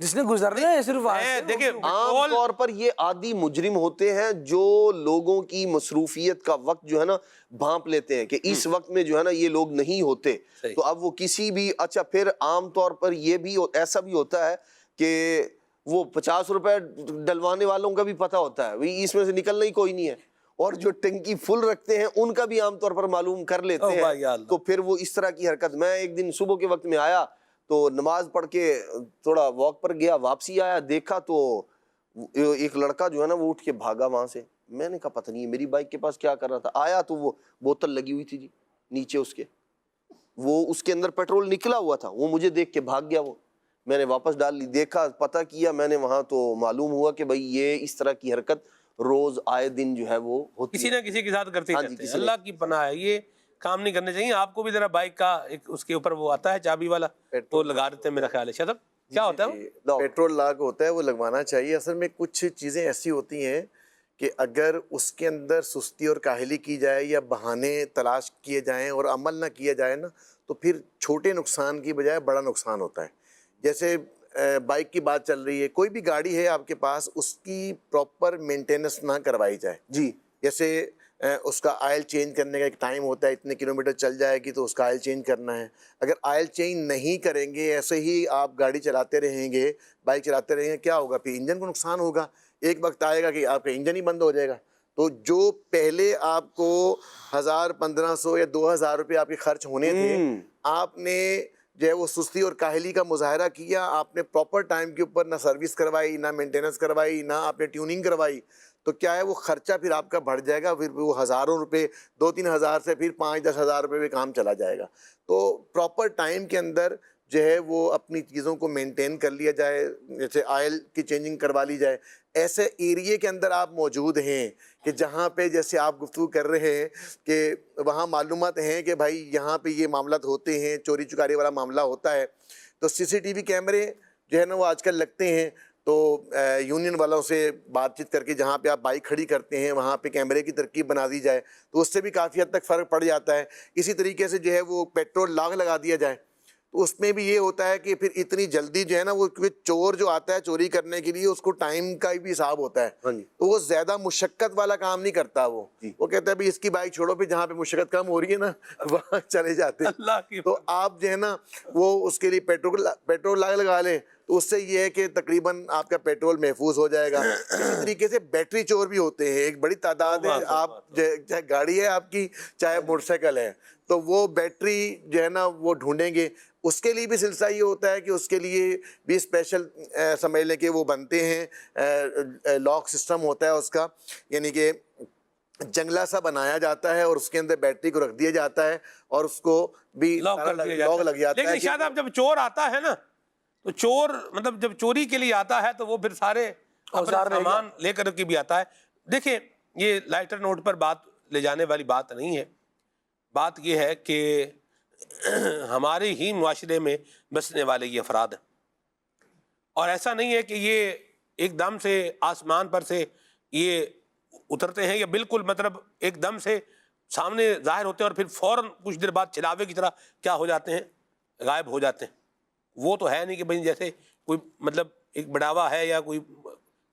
جس نے گزرنا ہے صرف دیکھیں عام طور پر یہ عادی مجرم ہوتے ہیں جو لوگوں کی مصروفیت کا وقت جو ہے نا بھانپ لیتے ہیں کہ اس وقت میں جو ہے نا یہ لوگ نہیں ہوتے. تو اب وہ کسی بھی اچھا پھر عام طور پر یہ بھی ایسا بھی ہوتا ہے کہ وہ 50 روپے ڈلوانے والوں کا بھی پتہ ہوتا ہے اس میں سے نکلنا ہی کوئی نہیں ہے، اور جو ٹنکی فل رکھتے ہیں ان کا بھی عام طور پر معلوم کر لیتے ہیں. تو پھر وہ اس طرح کی حرکت. میں ایک دن صبح کے وقت میں آیا تو نماز پڑھ کے تھوڑا واک پر گیا، واپسی آیا دیکھا تو ایک لڑکا جو ہے نا وہ اٹھ کے بھاگا وہاں سے. میں نے کہا پتہ نہیں میری بائک کے پاس کیا کر رہا تھا. آیا تو وہ بوتل لگی ہوئی تھی جی نیچے اس کے، وہ اس کے اندر پیٹرول نکلا ہوا تھا. وہ مجھے دیکھ کے بھاگ گیا. وہ میں نے واپس ڈال لی. دیکھا پتہ کیا میں نے وہاں تو معلوم ہوا کہ بھئی یہ اس طرح کی حرکت روز آئے دن جو ہے وہ ہوتی کسی نہ کسی کے ساتھ کرتے ہی رہتے ہیں. اللہ کی پناہ ہے، یہ کام نہیں کرنے چاہیے. آپ کو بھی ذرا بائک کا ایک اس کے اوپر وہ آتا ہے چابی والا، وہ لگا دیتے ہیں میرا خیال ہے. شادب کیا ہوتا ہے وہ؟ پیٹرول لاگ ہوتا ہے، وہ لگوانا چاہیے. اصل میں کچھ چیزیں ایسی ہوتی ہیں کہ اگر اس کے اندر سستی اور کاہلی کی جائے یا بہانے تلاش کیے جائیں اور عمل نہ کیا جائے نا تو پھر چھوٹے نقصان کی بجائے بڑا نقصان ہوتا ہے. جیسے بائک کی بات چل رہی ہے، کوئی بھی گاڑی ہے آپ کے پاس، اس کی پراپر مینٹیننس نہ کروائی جائے. جی جیسے اس کا آئل چینج کرنے کا ایک ٹائم ہوتا ہے، اتنے کلومیٹر چل جائے گی تو اس کا آئل چینج کرنا ہے. اگر آئل چینج نہیں کریں گے، ایسے ہی آپ گاڑی چلاتے رہیں گے، بائک چلاتے رہیں گے، کیا ہوگا؟ پھر انجن کو نقصان ہوگا. ایک وقت آئے گا کہ آپ کا انجن ہی بند ہو جائے گا. تو جو پہلے آپ کو 1000 1500 یا 2000 روپے آپ کے خرچ ہونے تھے، آپ نے جو ہے وہ سستی اور کاہلی کا مظاہرہ کیا، آپ نے پراپر ٹائم کے اوپر نہ سروس کروائی، نہ مینٹیننس کروائی، نہ آپ نے ٹیوننگ کروائی، تو کیا ہے وہ خرچہ پھر آپ کا بڑھ جائے گا، پھر وہ ہزاروں روپے 2-3 ہزار سے پھر 5-10 ہزار روپے میں کام چلا جائے گا۔ تو پراپر ٹائم کے اندر جو ہے وہ اپنی چیزوں کو مینٹین کر لیا جائے، جیسے آئل کی چینجنگ کروا لی جائے۔ ایسے ایریے کے اندر آپ موجود ہیں کہ جہاں پہ جیسے آپ گفتگو کر رہے ہیں کہ وہاں معلومات ہیں کہ بھائی یہاں پہ یہ معاملات ہوتے ہیں، چوری چکاری والا معاملہ ہوتا ہے، تو CCTV کیمرے جو ہے نا وہ آج کل لگتے ہیں، تو یونین والوں سے بات چیت کر کے جہاں پہ آپ بائک کھڑی کرتے ہیں وہاں پہ کیمرے کی ترکیب بنا دی جائے، تو اس سے بھی کافی حد تک فرق پڑ جاتا ہے۔ اسی طریقے سے جو ہے وہ پیٹرول لاگ لگا دیا جائے، تو اس میں بھی یہ ہوتا ہے کہ پھر اتنی جلدی جو ہے نا وہ کیونکہ چور جو آتا ہے چوری کرنے کے لیے اس کو ٹائم کا بھی حساب ہوتا ہے، تو وہ زیادہ مشقت والا کام نہیں کرتا، وہ کہتا ہے بھی اس کی بائک چھوڑو، پھر جہاں پہ مشقت کم ہو رہی ہے نا وہاں چلے جاتے ہیں۔ تو آپ جو ہے نا وہ اس کے لیے پیٹرول لگا لیں، تو اس سے یہ ہے کہ تقریباً آپ کا پیٹرول محفوظ ہو جائے گا۔ اسی طریقے سے بیٹری چور بھی ہوتے ہیں، ایک بڑی تعداد ہے، آپ چاہے گاڑی ہے آپ کی چاہے موٹر سائیکل ہے، تو وہ بیٹری جو ہے نا وہ ڈھونڈیں گے، اس کے لیے بھی سلسلہ یہ ہوتا ہے کہ اس کے لیے بھی اسپیشل سمجھ لیں کہ وہ بنتے ہیں، لاک سسٹم ہوتا ہے اس کا، یعنی کہ جنگلہ سا بنایا جاتا ہے اور اس کے اندر بیٹری کو رکھ دیا جاتا ہے اور اس کو بھی لاک لگ جاتا ہے۔ لیکن شاید اب جب چور آتا ہے نا تو چور مطلب جب چوری کے لیے آتا ہے تو وہ پھر سارے اپنا سامان لے کر کے بھی آتا ہے۔ دیکھیں یہ لائٹر نوٹ پر بات لے جانے والی بات نہیں ہے، بات یہ ہے کہ ہمارے ہی معاشرے میں بسنے والے یہ افراد ہیں، اور ایسا نہیں ہے کہ یہ ایک دم سے آسمان پر سے یہ اترتے ہیں یا بالکل مطلب ایک دم سے سامنے ظاہر ہوتے ہیں اور پھر فوراً کچھ دیر بعد چلاوے کی طرح کیا ہو جاتے ہیں، غائب ہو جاتے ہیں۔ وہ تو ہے نہیں کہ بھئی جیسے کوئی مطلب ایک بڑھاوا ہے یا کوئی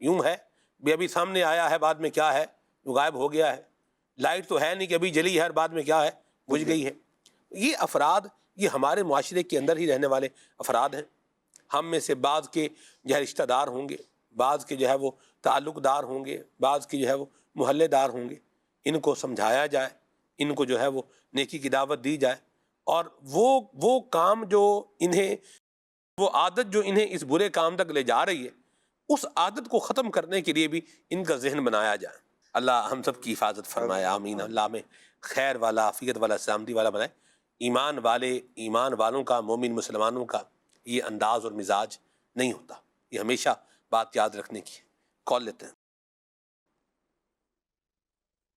یوں ہے بھی ابھی سامنے آیا ہے بعد میں کیا ہے جو غائب ہو گیا ہے، لائٹ تو ہے نہیں کہ ابھی جلی ہے اور بعد میں کیا ہے بجھ گئی ہے۔ یہ افراد یہ ہمارے معاشرے کے اندر ہی رہنے والے افراد ہیں۔ ہم میں سے بعض کے جو ہے رشتہ دار ہوں گے، بعض کے جو ہے وہ تعلق دار ہوں گے، بعض کے جو ہے وہ محلے دار ہوں گے، ان کو سمجھایا جائے، ان کو جو ہے وہ نیکی کی دعوت دی جائے، اور وہ کام جو انہیں وہ عادت جو انہیں اس برے کام تک لے جا رہی ہے اس عادت کو ختم کرنے کے لیے بھی ان کا ذہن بنایا جائے۔ اللہ ہم سب کی حفاظت فرمائے، آمین۔ اللہ ہمیں خیر والا، عافیت والا، سلامتی والا بنائے۔ ایمان والوں کا، مومن مسلمانوں کا یہ انداز اور مزاج نہیں ہوتا، یہ ہمیشہ بات یاد رکھنے کی۔ کال لیتے ہیں۔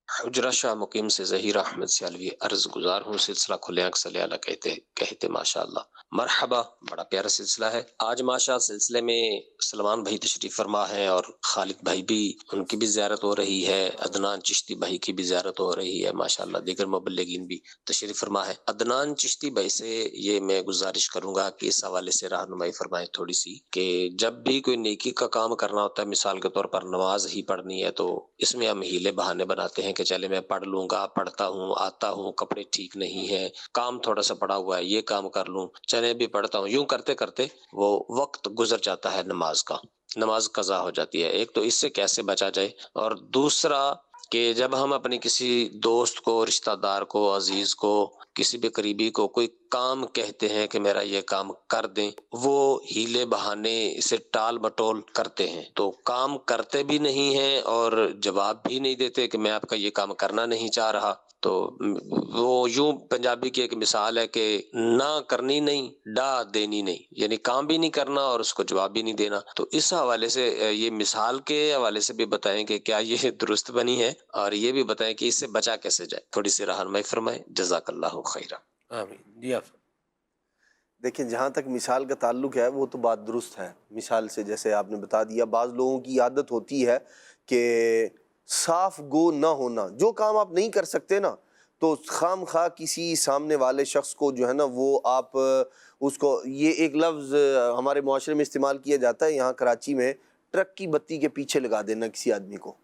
حجرہ شاہ مقیم سے ظہیر احمد سیالوی عرض گزار ہوں، سلسلہ کھلے آنکھ صلی اللہ کہتے ماشاءاللہ۔ مرحبا، بڑا پیارا سلسلہ ہے۔ آج ماشاء سلسلے میں سلمان بھائی تشریف فرما ہے اور خالد بھائی بھی، ان کی بھی زیارت ہو رہی ہے، عدنان چشتی بھائی کی بھی زیارت ہو رہی ہے ماشاءاللہ، دیگر مبلغین بھی تشریف فرما ہے۔ عدنان چشتی بھائی سے یہ میں گزارش کروں گا کہ اس حوالے سے رہنمائی فرمائیں تھوڑی سی، کہ جب بھی کوئی نیکی کا کام کرنا ہوتا ہے، مثال کے طور پر نماز ہی پڑھنی ہے، تو اس میں ہم ہیلے بہانے بناتے ہیں کہ چلے میں پڑھ لوں گا، پڑھتا ہوں، آتا ہوں، کپڑے ٹھیک نہیں ہے، کام تھوڑا سا پڑا ہوا ہے، یہ کام کر لوں، چلے بھی پڑھتا ہوں، یوں کرتے کرتے وہ وقت گزر جاتا ہے نماز کا، نماز قضا ہو جاتی ہے۔ ایک تو اس سے کیسے بچا جائے، اور دوسرا کہ جب ہم اپنی کسی دوست کو، رشتہ دار کو، عزیز کو، کسی بھی قریبی کو کوئی کام کہتے ہیں کہ میرا یہ کام کر دیں، وہ ہیلے بہانے اسے ٹال مٹول کرتے ہیں، تو کام کرتے بھی نہیں ہیں اور جواب بھی نہیں دیتے کہ میں آپ کا یہ کام کرنا نہیں چاہ رہا۔ تو وہ یوں پنجابی کی ایک مثال ہے کہ نہ کرنی نہیں، ڈا دینی نہیں، یعنی کام بھی نہیں کرنا اور اس کو جواب بھی نہیں دینا۔ تو اس حوالے سے یہ مثال کے حوالے سے بھی بتائیں کہ کیا یہ درست بنی ہے، اور یہ بھی بتائیں کہ اس سے بچا کیسے جائے، تھوڑی سی رہنمائی فرمائیں، جزاک اللہ خیرہ۔ آمین۔ جی آپ دیکھیں جہاں تک مثال کا تعلق ہے وہ تو بات درست ہے، مثال سے جیسے آپ نے بتا دیا، بعض لوگوں کی عادت ہوتی ہے کہ صاف گو نہ ہونا، جو کام آپ نہیں کر سکتے نا تو خام خواہ کسی سامنے والے شخص کو جو ہے نا وہ آپ اس کو، یہ ایک لفظ ہمارے معاشرے میں استعمال کیا جاتا ہے یہاں کراچی میں، ٹرک کی بتی کے پیچھے لگا دینا کسی آدمی کو۔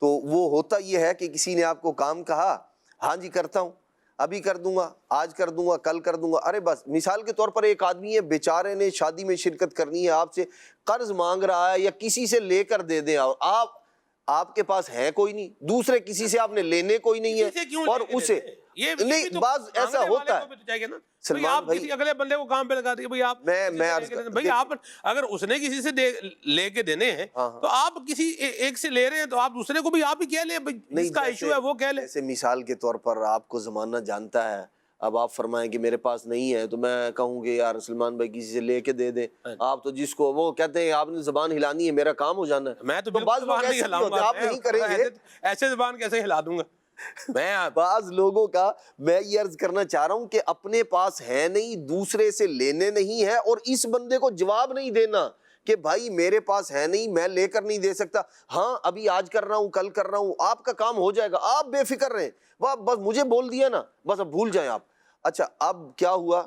تو وہ ہوتا یہ ہے کہ کسی نے آپ کو کام کہا، ہاں جی کرتا ہوں، ابھی کر دوں گا، آج کر دوں گا، کل کر دوں گا، ارے بس مثال کے طور پر ایک آدمی ہے بیچارے نے شادی میں شرکت کرنی ہے، آپ سے قرض مانگ رہا ہے یا کسی سے لے کر دے دیں، اور آپ کے پاس ہے کوئی نہیں، دوسرے کسی سے آپ نے لینے کوئی نہیں ہے، اور یہ نہیں تو بعض ایسا مانگنے ہوتا والے ہے کو بھی تو چاہیے نا، سلمان بھئی آپ بھائی، کسی اگلے بندے کو کام پہ لگا دیے، بھئی آپ بھئی آپ اگر اس نے کسی سے لے کے دینے ہیں تو آپ کسی ایک سے لے رہے ہیں تو آپ دوسرے کو بھی آپ ہی کہہ لیں، جس کا ایشو ہے وہ کہہ لیں. جیسے مثال کے طور پر آپ کو زمانہ جانتا ہے، اب آپ فرمائیں کہ میرے پاس نہیں ہے تو میں کہوں گے یار سلمان بھائی کسی سے لے کے دے دیں. آپ تو جس کو وہ کہتے ہیں آپ نے زبان ہلانی ہے، میرا کام ہو جانا ہے. میں تو بعض لوگ ایسے نہیں ہوتے، آپ نہیں کریں گے. ایسے زبان کیسے ہلا دوں گا میں. بعض لوگوں کا میں یہ عرض کرنا چاہ رہا ہوں کہ اپنے پاس ہے نہیں، دوسرے سے لینے نہیں ہے، اور اس بندے کو جواب نہیں دینا کہ بھائی میرے پاس ہے نہیں، میں لے کر نہیں دے سکتا. ہاں ابھی آج کر رہا ہوں، کل کر رہا ہوں، آپ کا کام ہو جائے گا، آپ بے فکر رہیں. بس مجھے بول دیا نا، بس اب بھول جائیں آپ. اچھا اب کیا ہوا،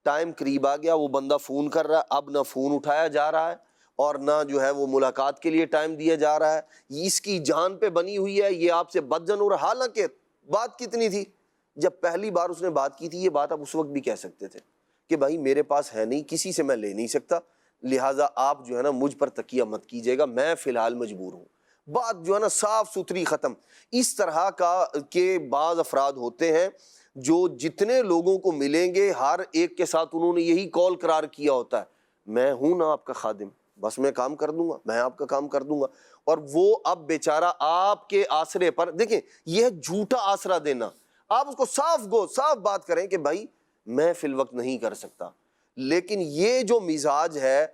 ٹائم قریب آ گیا، وہ بندہ فون کر رہا ہے، اب نہ فون اٹھایا جا رہا ہے اور نہ جو ہے وہ ملاقات کے لیے ٹائم دیا جا رہا ہے. اس کی جان پہ بنی ہوئی ہے، یہ آپ سے بدزن ہو رہا. حالانکہ بات کتنی تھی، جب پہلی بار اس نے بات کی تھی یہ بات آپ اس وقت بھی کہہ سکتے تھے کہ بھائی میرے پاس ہے نہیں، کسی سے میں لے نہیں سکتا، لہٰذا آپ جو ہے نا مجھ پر تکیہ مت کیجیے گا، میں فی الحال مجبور ہوں. بات جو ہے نا صاف ستھری ختم. اس طرح کے بعض افراد ہوتے ہیں جو جتنے لوگوں کو ملیں گے ہر ایک کے ساتھ انہوں نے یہی کال قرار کیا ہوتا ہے، میں ہوں نا آپ کا خادم، بس میں کام کر دوں گا، میں آپ کا کام کر دوں گا. اور وہ اب بیچارہ آپ کے آسرے پر، دیکھیں یہ ہے جھوٹا آسرا دینا. آپ اس کو صاف بات کریں کہ بھائی میں فی الوقت نہیں کر سکتا. لیکن یہ جو مزاج ہے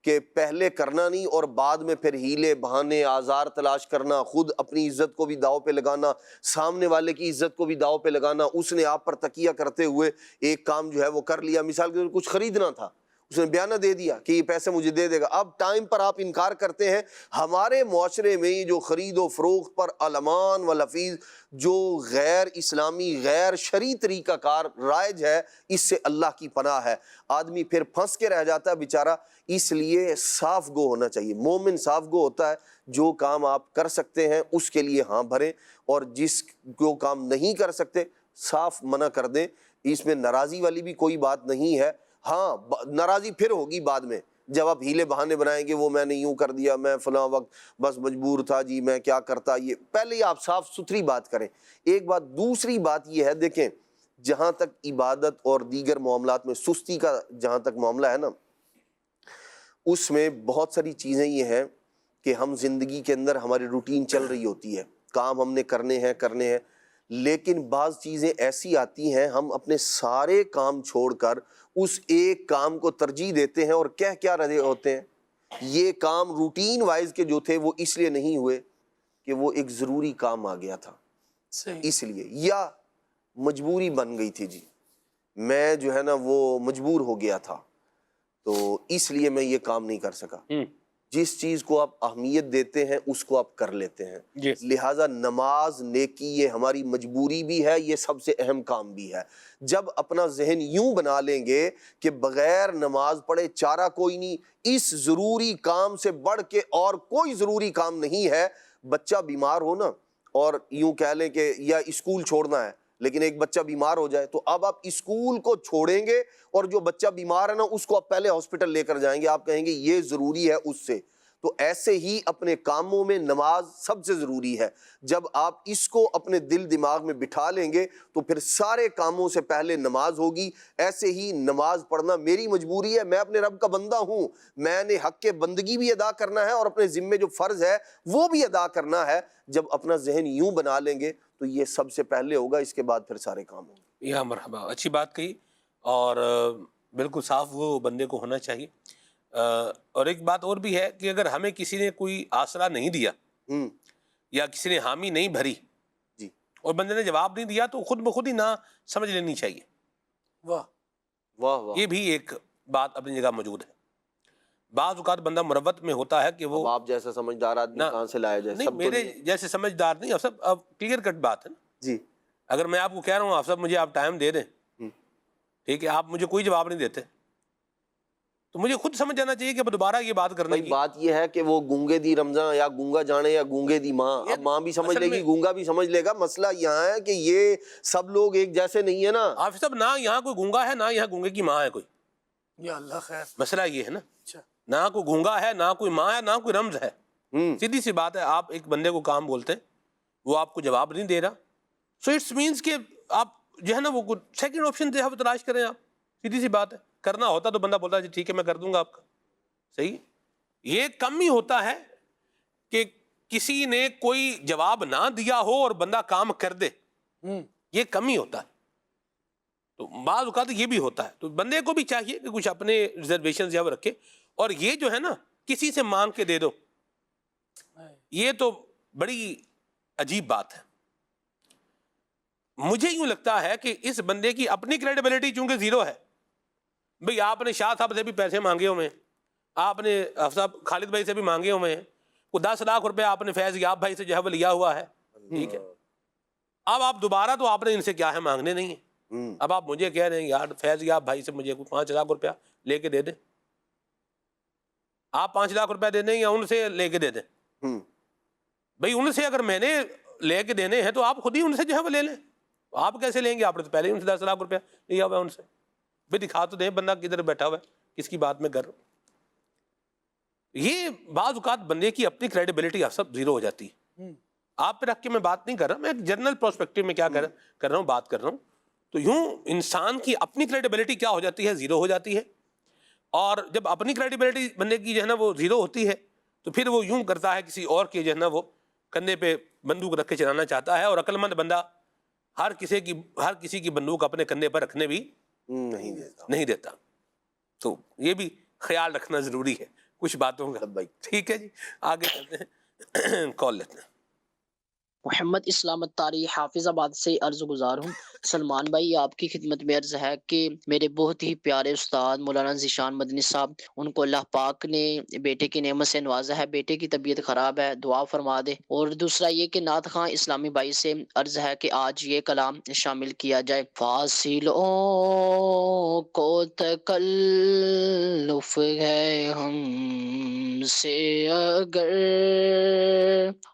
کہ پہلے کرنا نہیں اور بعد میں پھر ہیلے بہانے آزار تلاش کرنا، خود اپنی عزت کو بھی داؤ پہ لگانا، سامنے والے کی عزت کو بھی داؤ پہ لگانا. اس نے آپ پر تکیہ کرتے ہوئے ایک کام جو ہے وہ کر لیا، مثال کے طور پر کچھ خریدنا تھا، اس نے بیانہ دے دیا کہ یہ پیسے مجھے دے دے گا، اب ٹائم پر آپ انکار کرتے ہیں. ہمارے معاشرے میں یہ جو خرید و فروخت پر علمان و لفیظ جو غیر اسلامی غیر شرعی طریقہ کار رائج ہے، اس سے اللہ کی پناہ ہے. آدمی پھر پھنس کے رہ جاتا ہے بیچارہ. اس لیے صاف گو ہونا چاہیے. مومن صاف گو ہوتا ہے، جو کام آپ کر سکتے ہیں اس کے لیے ہاں بھریں، اور جس کو کام نہیں کر سکتے صاف منع کر دیں. اس میں ناراضی والی بھی کوئی بات نہیں ہے. ہاں ناراضی پھر ہوگی بعد میں جب آپ ہیلے بہانے بنائیں گے، وہ میں نے یوں کر دیا، میں فلاں وقت بس مجبور تھا جی، میں کیا کرتا. یہ پہلے ہی آپ صاف ستھری بات کریں. ایک بات. دوسری بات یہ ہے، دیکھیں جہاں تک عبادت اور دیگر معاملات میں سستی کا جہاں تک معاملہ ہے نا، اس میں بہت ساری چیزیں یہ ہیں کہ ہم زندگی کے اندر ہماری روٹین چل رہی ہوتی ہے، کام ہم نے کرنے ہیں، لیکن بعض چیزیں ایسی آتی ہیں ہم اپنے سارے کام چھوڑ کر اس ایک کام کو ترجیح دیتے ہیں اور کہہ کیا رہے ہوتے ہیں، یہ کام روٹین وائز کے جو تھے وہ اس لیے نہیں ہوئے کہ وہ ایک ضروری کام آ گیا تھا، اس لیے، یا مجبوری بن گئی تھی، جی میں جو ہے نا وہ مجبور ہو گیا تھا تو اس لیے میں یہ کام نہیں کر سکا. جس چیز کو آپ اہمیت دیتے ہیں اس کو آپ کر لیتے ہیں. لہٰذا نماز نیکی یہ ہماری مجبوری بھی ہے، یہ سب سے اہم کام بھی ہے. جب اپنا ذہن یوں بنا لیں گے کہ بغیر نماز پڑھے چارہ کوئی نہیں، اس ضروری کام سے بڑھ کے اور کوئی ضروری کام نہیں ہے. بچہ بیمار ہو نا اور یوں کہہ لیں کہ یا اسکول چھوڑنا ہے، لیکن ایک بچہ بیمار ہو جائے تو اب آپ اسکول کو چھوڑیں گے اور جو بچہ بیمار ہے نا اس کو آپ پہلے ہاسپٹل لے کر جائیں گے، آپ کہیں گے یہ ضروری ہے اس سے. تو ایسے ہی اپنے کاموں میں نماز سب سے ضروری ہے. جب آپ اس کو اپنے دل دماغ میں بٹھا لیں گے تو پھر سارے کاموں سے پہلے نماز ہوگی. ایسے ہی نماز پڑھنا میری مجبوری ہے، میں اپنے رب کا بندہ ہوں، میں نے حق بندگی بھی ادا کرنا ہے اور اپنے ذمے جو فرض ہے وہ بھی ادا کرنا ہے. جب اپنا ذہن یوں بنا لیں گے تو یہ سب سے پہلے ہوگا، اس کے بعد پھر سارے کام ہوں گے. یا مرحبا، اچھی بات کہی، اور بالکل صاف وہ بندے کو ہونا چاہیے. اور ایک بات اور بھی ہے کہ اگر ہمیں کسی نے کوئی آسرا نہیں دیا یا کسی نے حامی نہیں بھری جی اور بندے نے جواب نہیں دیا تو خود بخود ہی نہ سمجھ لینی چاہیے. واہ واہ واہ. یہ بھی ایک بات اپنی جگہ موجود ہے. بعض اوقات بندہ مروت میں ہوتا ہے کہ وہ آپ جیسا سمجھدار آدمی کہاں سے لایا جائے؟ نہیں، میرے جیسے سمجھدار نہیں، اب سب اب کلیئر کٹ بات ہے نا جی. اگر میں آپ کو کہہ رہا ہوں آپ سب مجھے آپ ٹائم دے دیں، ٹھیک ہے، آپ مجھے کوئی جواب نہیں دیتے تو مجھے خود سمجھ جانا چاہیے کہ دوبارہ یہ بات کرنے کی. بات یہ ہے کہ وہ گونگے دی رمضان یا گونگا جانے یا گونگے دی ماں، اب ماں بھی سمجھ لے گی گونگا بھی سمجھ لے گا. مسئلہ یہاں ہے کہ یہ سب لوگ ایک جیسے نہیں ہے نا. آپ سب نہ یہاں کوئی گونگا ہے نہ یہاں گونگے کی ماں ہے کوئی. یا اللہ خیر. مسئلہ یہ ہے نا، نہ کوئی گونگا ہے نہ کوئی ماں ہے نہ کوئی رمز ہے. سیدھی سی بات ہے، آپ ایک بندے کو کام بولتے وہ آپ کو جواب نہیں دے رہا، سو اٹس مینس کہ آپ جو ہے نا وہ سیکنڈ آپشن جو ہے وہ تلاش کریں آپ. سیدھی سی بات ہے. کرنا ہوتا تو بندہ بولتا ہے جی ٹھیک ہے میں کر دوں گا آپ کا. صحیح. یہ کم ہی ہوتا ہے کہ کسی نے کوئی جواب نہ دیا ہو اور بندہ کام کر دے. یہ کم ہی ہوتا ہے. تو بعض اوقات یہ بھی ہوتا ہے. تو بندے کو بھی چاہیے کہ کچھ اپنے ریزرویشن جو ہے وہ رکھے. اور یہ جو ہے نا کسی سے مانگ کے دے دو, یہ تو بڑی عجیب بات ہے. مجھے یوں لگتا ہے کہ اس بندے کی اپنی کریڈیبلٹی چونکہ زیرو ہے. بھئی آپ نے شاہ صاحب سے بھی پیسے مانگے ہوئے ہیں, آپ نے صاحب خالد بھائی سے بھی مانگے ہوئے ہیں, وہ 10 لاکھ روپے آپ نے فیض یاب بھائی سے جو ہے وہ لیا ہوا ہے. ٹھیک ہے, اب آپ دوبارہ تو آپ نے ان سے کیا ہے مانگنے نہیں ہیں. اب آپ مجھے کہہ رہے ہیں یار فیض یاب بھائی سے مجھے 5 لاکھ روپیہ لے کے دے دیں. آپ 5 لاکھ روپیہ دے دیں یا ان سے لے کے دے دیں. بھئی ان سے اگر میں نے لے کے دینے ہیں تو آپ خود ہی ان سے جو ہے وہ لے لیں. آپ کیسے لیں گے؟ آپ نے تو پہلے ہی ان سے 10 لاکھ روپیہ لیا ہوا ہے ان سے. بھئی دکھا تو دیں بندہ کدھر بیٹھا ہوا ہے, کس کی بات میں کر رہا ہوں. یہ بعض اوقات بندے کی اپنی کریڈیبلٹی سب زیرو ہو جاتی ہے. آپ پہ رکھ کے میں بات نہیں کر رہا, میں ایک جنرل پرسپیکٹو میں کیا کر رہا ہوں, بات کر رہا ہوں. تو یوں انسان کی اپنی کریڈیبلٹی کیا ہو جاتی ہے, زیرو ہو جاتی ہے. اور جب اپنی کریڈیبلٹی بندے کی جو ہے نا وہ زیرو ہوتی ہے تو پھر وہ یوں کرتا ہے کسی اور کے جو ہے نا وہ کندھے پہ بندوق رکھ کے چلانا چاہتا ہے. اور عقل مند بندہ ہر کسی کی بندوق اپنے کندھے پر رکھنے بھی نہیں دیتا. تو یہ بھی خیال رکھنا ضروری ہے کچھ باتوں کا. ٹھیک ہے جی, آگے چلتے ہیں, کال لیتے ہیں. محمد اسلام الطاری حافظ آباد سے عرض گزار ہوں. سلمان بھائی آپ کی خدمت میں عرض ہے کہ میرے بہت ہی پیارے استاد مولانا ذیشان مدنی صاحب, ان کو اللہ پاک نے بیٹے کی نعمت سے نوازا ہے. بیٹے کی طبیعت خراب ہے, دعا فرما دے. اور دوسرا یہ کہ نعت خواں اسلامی بھائی سے عرض ہے کہ آج یہ کلام شامل کیا جائے. فاصلوں کو تکلف ہے ہم سے اگر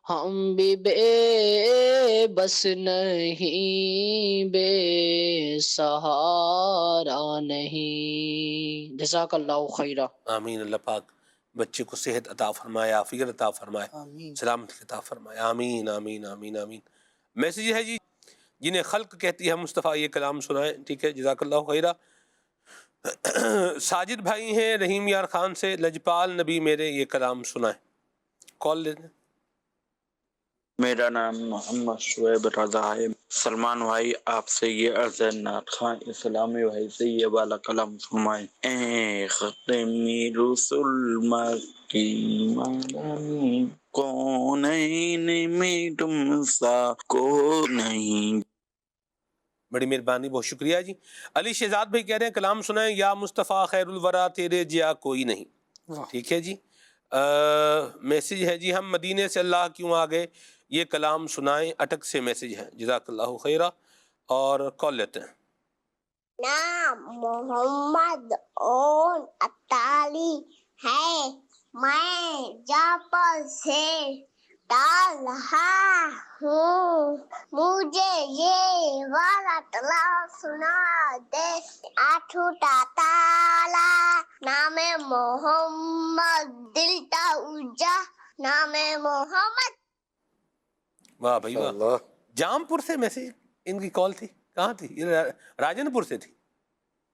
ہم بھی بے بس نہیں, بے سہارا نہیں. جزاک اللہ خیرہ. آمین. اللہ پاک بچے کو صحت عطا فرمائے, عافیت عطا فرمائے, سلامت عطا فرمائے. آمین آمین آمین آمین. میسیج ہے جی, جنہیں خلق کہتی ہے مصطفیٰ یہ کلام سنائیں. ٹھیک ہے, جزاک اللہ خیرہ. ساجد بھائی ہیں رحیم یار خان سے, لجپال نبی میرے یہ کلام سنائیں. کال لیتے ہیں. میرا نام محمد شعیب رضا ہے. سلمان بھائی آپ سے یہ عرض ہے نعت خواں اسلامی بھائی سے یہ والا کلام فرمائیں. اے ختمی رسول مکی مدنی کونین میں تم سا کو نہیں. بڑی مہربانی, بہت شکریہ جی. علی شہزاد بھائی کہہ رہے ہیں کلام سنائیں یا مصطفیٰ خیر الورا تیرے جیا کوئی نہیں. ٹھیک ہے جی. میسیج ہے جی, ہم مدینے سے اللہ کیوں آ گئے یہ کلام سنائیں. اٹک سے میسیج ہے. جزاک اللہ خیرہ. اور کال لیتے ہیں. نام محمد اون اطالی ہے, میں جاپل سے ڈال رہا ہوں. مجھے یہ والا کلام سنا دے. آٹھوٹا تالا نام محمد, دلتا اجا نام محمد. واہ بھائی واہ. جام پور سے میسیج ان کی کال تھی. کہاں تھی؟ راجن پور سے تھی.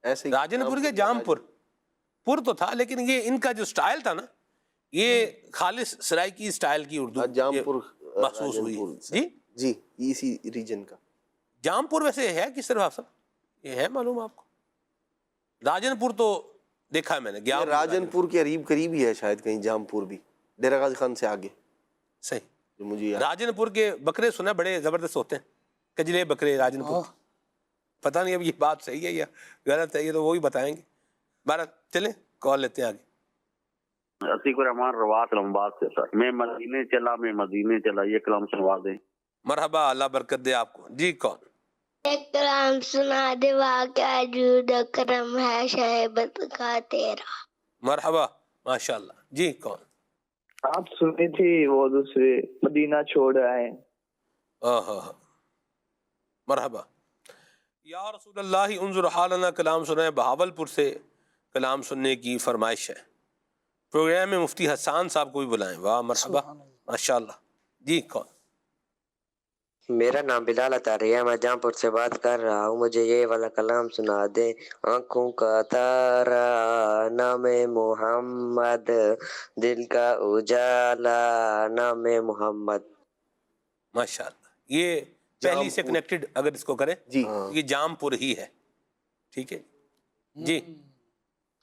ایسے راجن پور کے جام پور تو تھا, لیکن یہ ان کا جو سٹائل تھا نا یہ خالص سرائکی سٹائل کی اردو جام پور محسوس ہوئی. جی جی اسی ریجن کا. جام پور ویسے ہے کس طرح آپ سب یہ ہے معلوم آپ کو؟ راجن پور تو دیکھا ہے میں نے. راجن پور کے قریب ہی ہے شاید کہیں جام پور بھی, ڈیرہ غازی خان سے آگے. صحیح. مجھے راجن پور کے بکرے سنا بڑے زبردست ہوتے ہیں, کجلے بکرے راجن پور. پتہ نہیں اب یہ بات صحیح ہے یا غلط ہے, یہ تو وہی بتائیں گے. بارہ چلیں کال لیتے ہیں آگے. عتیق الرحمان رواق لمباد سے. سر میں مدینے چلا یہ کلام سنوا دیں. مرحبا, اللہ برکت دے آپ کو. جی کون ایک کلام سنا دے. واقعہ جود کرم ہے شہبت کا تیرا. مرحبا, ماشاء اللہ. جی کون آپ سنی تھی وہ دوسرے مدینہ چھوڑ آئے. مرحبا. یا رسول اللہ انظر حالنا کلام سنائیں. بہاول پور سے کلام سننے کی فرمائش ہے. پروگرام میں مفتی حسان صاحب کو بھی بلائیں. واہ مرحبا, ماشاء اللہ. جی کون میرا نام بلال اطہر ہے، میں جہاں پور سے بات کر رہا ہوں، مجھے یہ والا کلام سنا دیں۔ آنکھوں کا تارا نام محمد، دل کا اجالا نام محمد۔ ماشاء اللہ، یہ پہلی سے کنیکٹڈ اگر اس کو کریں جی یہ جام پور ہی ہے، ٹھیک ہے جی۔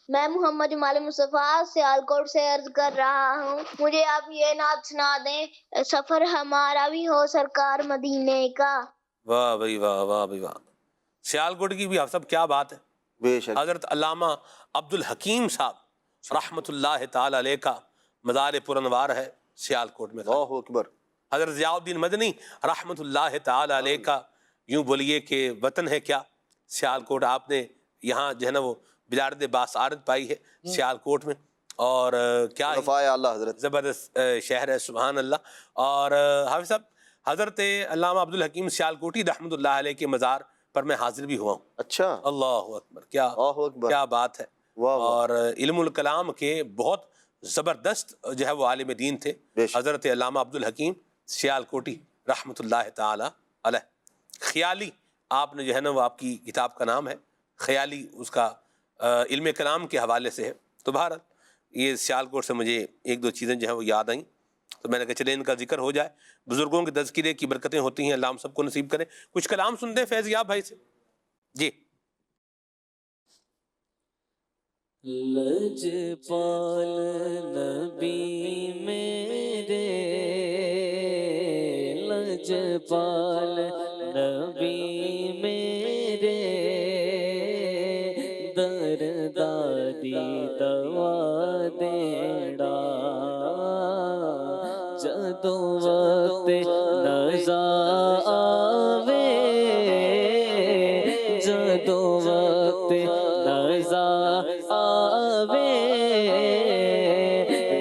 میں محمد جمال مصطفیٰ سیالکوٹ سے عرض کر رہا ہوں، مجھے آپ یہ نعت سنا دیں، سفر ہمارا بھی ہو سرکار مدینے کا۔ واہ بھائی واہ، واہ بھائی واہ، سیالکوٹ کی بھی آپ سب کیا بات ہے۔ بے شک حضرت علامہ عبد الحکیم صاحب رحمۃ اللہ تعالی علیہ کا مزار پرانوار ہے سیالکوٹ میں۔ اللہ اکبر۔ حضرت ضیاء الدین مدنی رحمۃ اللہ تعالی علیہ کا یوں بولیے کہ وطن ہے کیا سیالکوٹ، آپ نے یہاں جو ہے نا وہ بلارد باسعارت پائی ہے سیالکوٹ میں، اور کیا حضرت زبردست شہر ہے، سبحان اللہ۔ اور حافظ صاحب حضرت علامہ عبد الحکیم سیالکوٹی رحمۃ اللہ علیہ کے مزار پر میں حاضر بھی ہوا ہوں۔ اچھا، اللہ اکبر، کیا بات ہے۔ اور علم الکلام کے بہت زبردست جو ہے وہ عالم دین تھے حضرت علامہ عبد الحکیم سیالکوٹی رحمۃ اللہ تعالی علیہ۔ خیالی آپ نے جو ہے نا وہ آپ کی کتاب کا نام ہے، خیالی اس کا علم کلام کے حوالے سے ہے۔ تو بہرحال یہ سیالکوٹ سے مجھے ایک دو چیزیں جو ہیں وہ یاد آئیں، تو میں نے کہا چلے ان کا ذکر ہو جائے۔ بزرگوں کے تذکرے کی برکتیں ہوتی ہیں، اللہ ہم سب کو نصیب کرے۔ کچھ کلام سنتے ہیں فیض یاب بھائی سے جی۔ لجپال نبی میرے، لجپال نبی میرے، دردادی دوا دینا، جدو وقت نزا آوے، جدو وقت نزا آوے،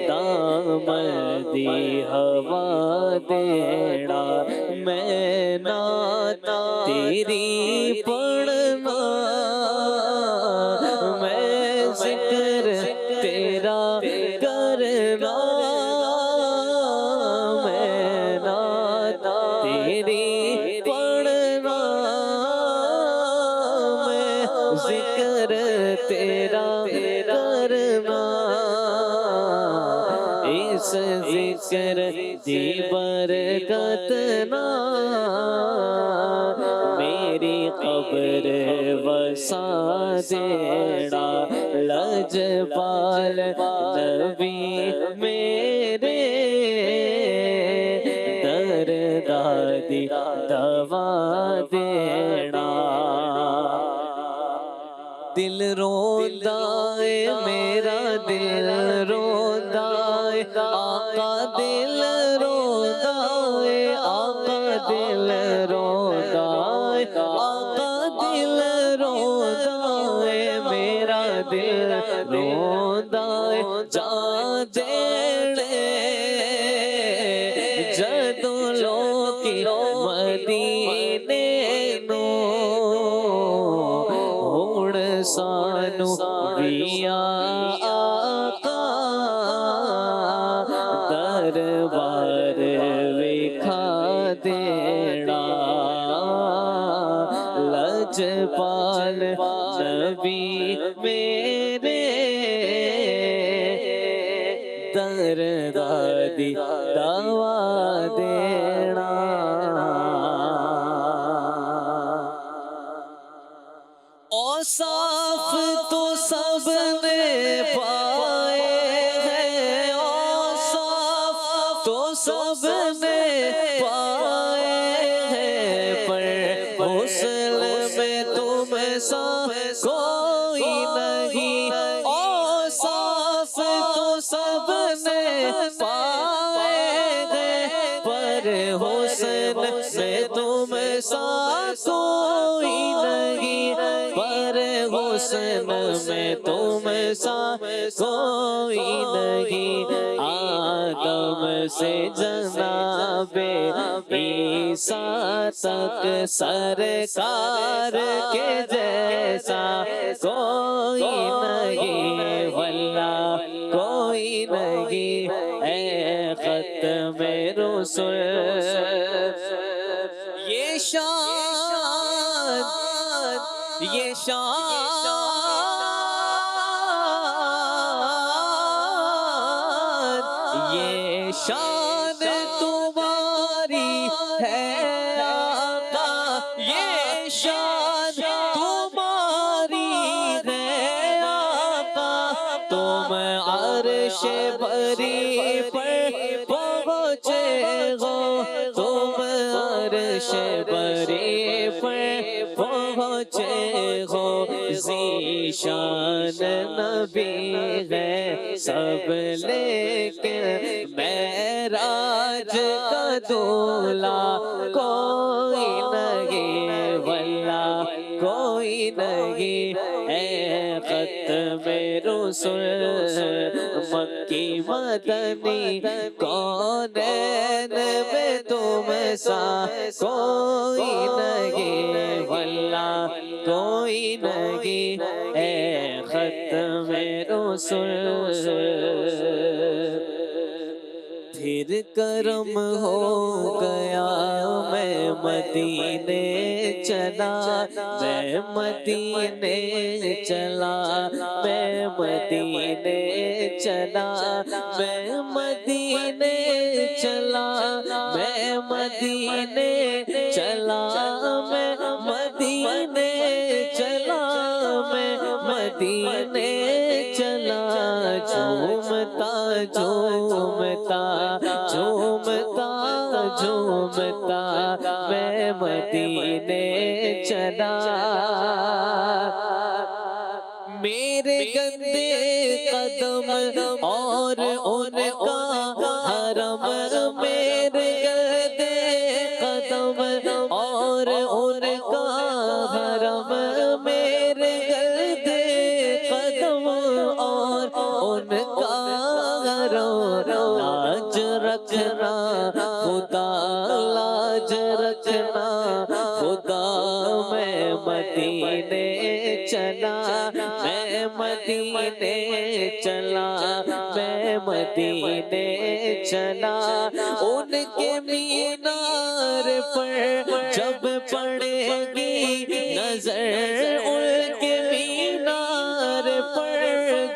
دامن دی ہوا دینا، میں نعت تیری پڑھنا، میں ذکر تیرا کرنا، میں نعت تیری پڑھنا، میں ذکر تیرا کرنا، اس ذکر دی برکت نہ میری قبر وسا دینا، لجپال نبی میرے، دردادی دوا دینا، دل روندا ہے میرا، دل روندا ہے آقا، دل روندا ہے آقا، دل روندا ہے آقا، دل روندا ہے میرا، دل روندا ہے جان دینے، جدوں لوکی مدینے نو ہن سانو ویا آقا، دربار وکھا دینا، لجپال نبی میرے، دردادی دوا دینا۔ اوصاف تو سب نے پائے ہیں، اوصاف تو سب نے پائے ہیں، پر حسن میں تم سا کوئی نہیں، اوصاف تو سب نے پائے ہیں، پر حسن میں تم سا کوئی نہیں، پر حسن میں تم سا کوئی نہیں، آدم سے جناب عیسیٰ تک سرکار کے جیسا کوئی نہیں، واللہ کوئی نہیں، اے ختم رسول یہ شان یہ شان تمہاری ہے آقا، یہ شان تمہاری ہے آقا، تم عرش بری پر پہنچے ہو، تم عرش بری پر پہنچے ہو، ذیشان نبی ہے سب لیکن معراج کا دولہ کوئی نہیں، واللہ کوئی نہیں، اے ختم رسول مکی مدنی، کونین میں تم سا کوئی نہیں، واللہ کوئی نہیں، اے ختم رسول۔ پھر کرم ہو گیا میں مدینے چلا، میں مدینے چلا، میں مدینے چلا، میں مدینے چلا، میں مدینے چلا، میں مدینے چلا، میں مدینے چلا، جھومتا جھومتا جھومتا جھومتا میں مدینے چلا، میرے گندے قدم اور ان کا حرم، میرے گندے قدم اور ان کا حرم، میرے گندے قدم اور ان کا حرم، لاج رکھنا خدا، لاج رکھنا خدا، میں مدینے چلا، میں مدینے چلا، میں مدینے چلا، ان کے مینار پر جب پڑے گی نظر، ان کے مینار پر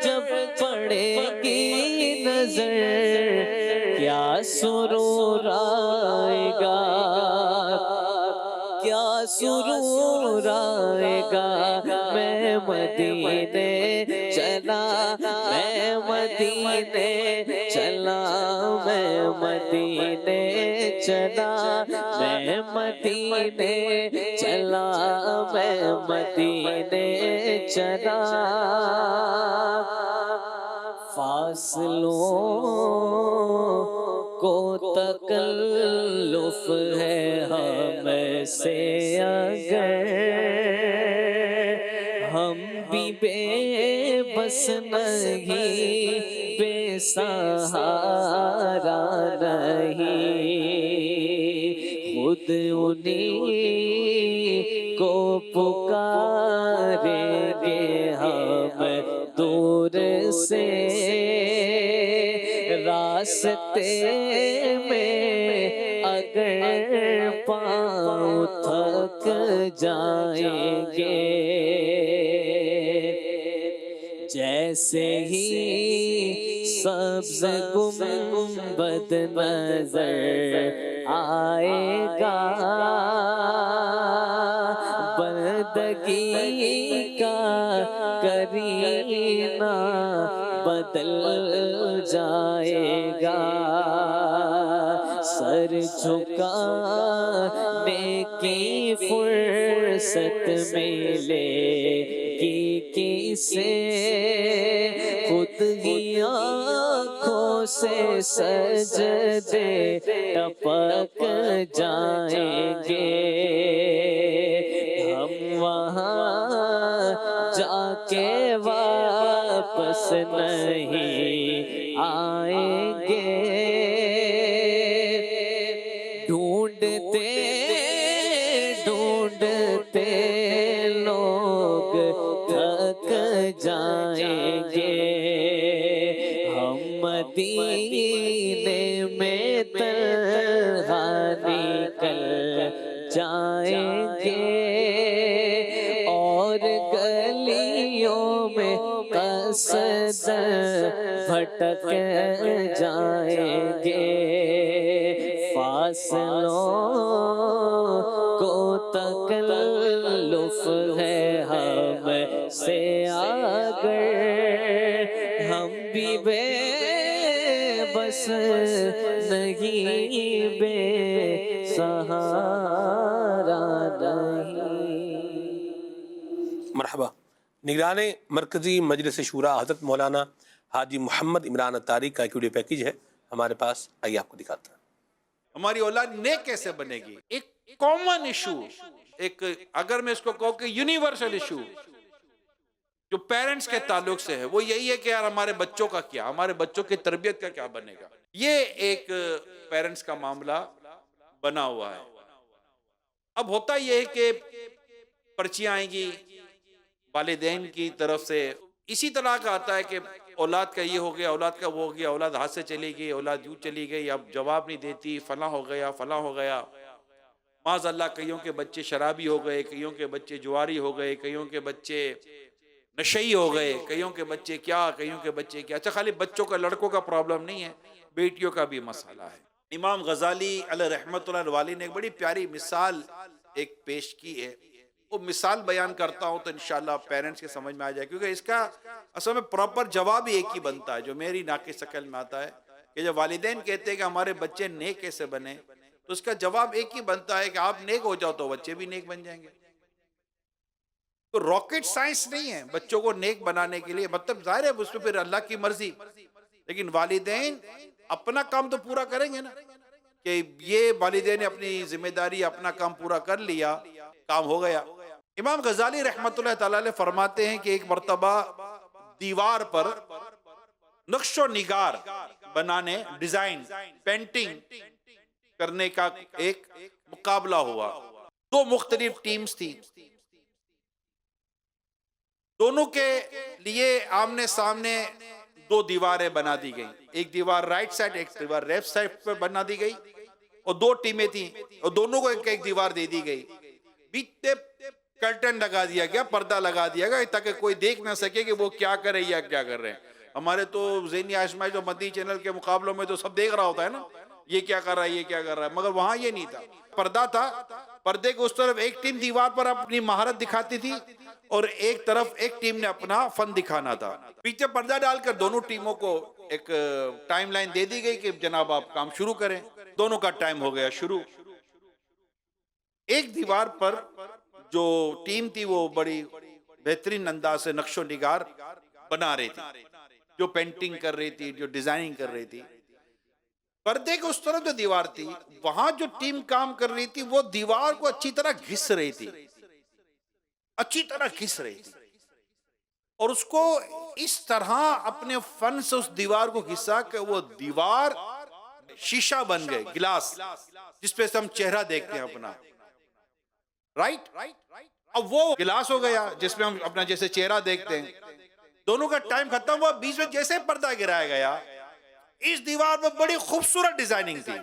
جب پڑے گی نظر، کیا سرور آئے گا، کیا سرور آئے گا، میں مدینے چلا، میں مدینے چلا، میں مدینے چلا، میں مدینے چلا، میں مدینے چلا، فاصلوں کو تکلف ہے ہم سے اگر، ہم بھی بے بس نہیں، بے سہارا نہیں، خود انہیں کو پکاریں گے ہم دور سے، راستے میں اگر پاؤں تھک جائیں گے، جیسے ہی سبز گنبد نظر آئے گا، بندگی کا کرینہ بدل جائے گا، سر جھکانے کی فرصت ملے گی کسے، خود ہی آنکھوں سے سجدے ٹپک جائیں گے، ہم وہاں جا کے واپس نہیں آئیں گے، ڈھونڈتے ڈھونڈتے لوگ تھک جائیں گے، ہم مدینے میں تنہا نکل جائیں گے اور گلیوں میں قصد بھٹک جائیں گے، فاصلوں کو تکلف ہے ہم سے اگر ہم بھی بے بس نہیں، بے سہارا نہیں۔ مرحبا۔ نگران مرکزی مجلس شورا حضرت مولانا حاجی محمد عمران اتاری کا ایک ویڈیو پیکیج ہے ہمارے پاس، آئیے آپ کو دکھاتا ہوں۔ ہماری اولاد نیک کیسے بنے گی؟ ایک کامن ایشو، ایک اگر میں اس کو کہوں کہ یونیورسل ایشو جو پیرنٹس کے تعلق سے ہے، وہ یہی ہے کہ یار ہمارے بچوں کا کیا، ہمارے بچوں کی تربیت کا کیا بنے گا۔ یہ ایک پیرنٹس کا معاملہ بنا ہوا ہے۔ اب ہوتا یہ ہے کہ پرچیاں آئیں گی والدین کی طرف سے، اسی طرح کا آتا ہے کہ اولاد کا یہ ہو گیا، اولاد کا وہ ہو گیا، اولاد ہاتھ سے چلی گئی، اولاد یوں چلی گئی، اب جواب نہیں دیتی، فلاں ہو گیا فلاں ہو گیا۔ معاذ اللہ کئیوں کے بچے شرابی ہو گئے، کئیوں کے بچے جواری ہو گئے، کئیوں کے بچے نشئی ہو گئے، کئیوں کے بچے کیا، کئیوں کے بچے کیا۔ اچھا خالی بچوں کا، لڑکوں کا پرابلم نہیں ہے، بیٹیوں کا بھی مسئلہ ہے۔ امام غزالی علیہ رحمۃ اللہ والی نے ایک بڑی پیاری مثال ایک پیش کی ہے، وہ مثال بیان کرتا ہوں تو انشاءاللہ پیرنٹس کے سمجھ میں آ جائے، کیونکہ اس کا اصل میں پراپر جواب ہی ایک ہی بنتا ہے جو میری ناقص شکل میں آتا ہے کہ جب والدین کہتے ہیں کہ ہمارے بچے نیک کیسے بنے، تو اس کا جواب ایک ہی بنتا ہے کہ آپ نیک ہو جاؤ تو بچے بھی نیک بن جائیں گے۔ تو راکٹ سائنس نہیں ہے بچوں کو نیک بنانے کے لیے، مطلب ظاہر ہے اس میں پھر اللہ کی مرضی، لیکن والدین اپنا کام تو پورا کریں گے نا، کہ یہ والدین نے اپنی ذمہ داری اپنا کام پورا کر لیا، کام ہو گیا۔ امام غزالی رحمۃ اللہ تعالی علیہ فرماتے ہیں کہ ایک مرتبہ دیوار پر نقش و نگار بنانے، ڈیزائن، پینٹنگ کرنے کا ایک مقابلہ ہوا۔ دو مختلف ٹیمز تھی، دونوں کے لیے آمنے سامنے دو دیواریں بنا دی گئی، ایک دیوار رائٹ سائڈ ایک دیوار لیفٹ سائڈ پر بنا دی گئی، اور دو ٹیمیں تھیں اور دونوں کو ایک ایک دیوار دے دی گئی۔ بیچ میں کرٹن لگا دیا گیا، پردہ لگا دیا گیا تاکہ کوئی دیکھ نہ سکے کہ وہ کیا کر رہے یا کیا کر رہے ہیں۔ ہمارے تو ذہنی آزمائش جو مدنی چینل کے مقابلوں میں تو سب دیکھ رہا ہوتا ہے نا، یہ کیا کر رہا ہے یہ کیا کر رہا ہے، مگر وہاں یہ نہیں تھا، پردہ تھا، پردے کے اس طرف ایک ٹیم دیوار پر اپنی مہارت دکھاتی تھی اور ایک طرف ایک ٹیم نے اپنا فن دکھانا تھا۔ پیچھے پردہ ڈال کر دونوں ٹیموں کو ایک ٹائم لائن دے دی گئی کہ جناب آپ کام شروع کریں۔ دونوں کا ٹائم ہو گیا شروع۔ ایک دیوار پر جو ٹیم تھی وہ بڑی بہترین انداز سے نقش و نگار بنا رہی تھی، جو پینٹنگ کر رہی تھی، جو ڈیزائننگ کر رہی تھی۔ پردے کے اس طرف جو دیوار تھی، وہاں جو ٹیم کام کر رہی تھی وہ دیوار کو اچھی طرح گھس رہی تھی، اچھی طرح گھس رہی تھی، اور اس کو اس طرح اپنے فن سے اس دیوار کو گھسا کہ وہ دیوار شیشہ بن گئے، گلاس، جس پہ سے ہم چہرہ دیکھتے ہیں اپنا، رائٹ؟ اب وہ گلاس ہو گیا جس میں ہم اپنا جیسے چہرہ دیکھتے ہیں۔ دونوں کا ٹائم ختم ہوا، بیچ میں جیسے پردہ گرایا گیا، اس دیوار میں بڑی خوبصورت ڈیزائننگ تھی،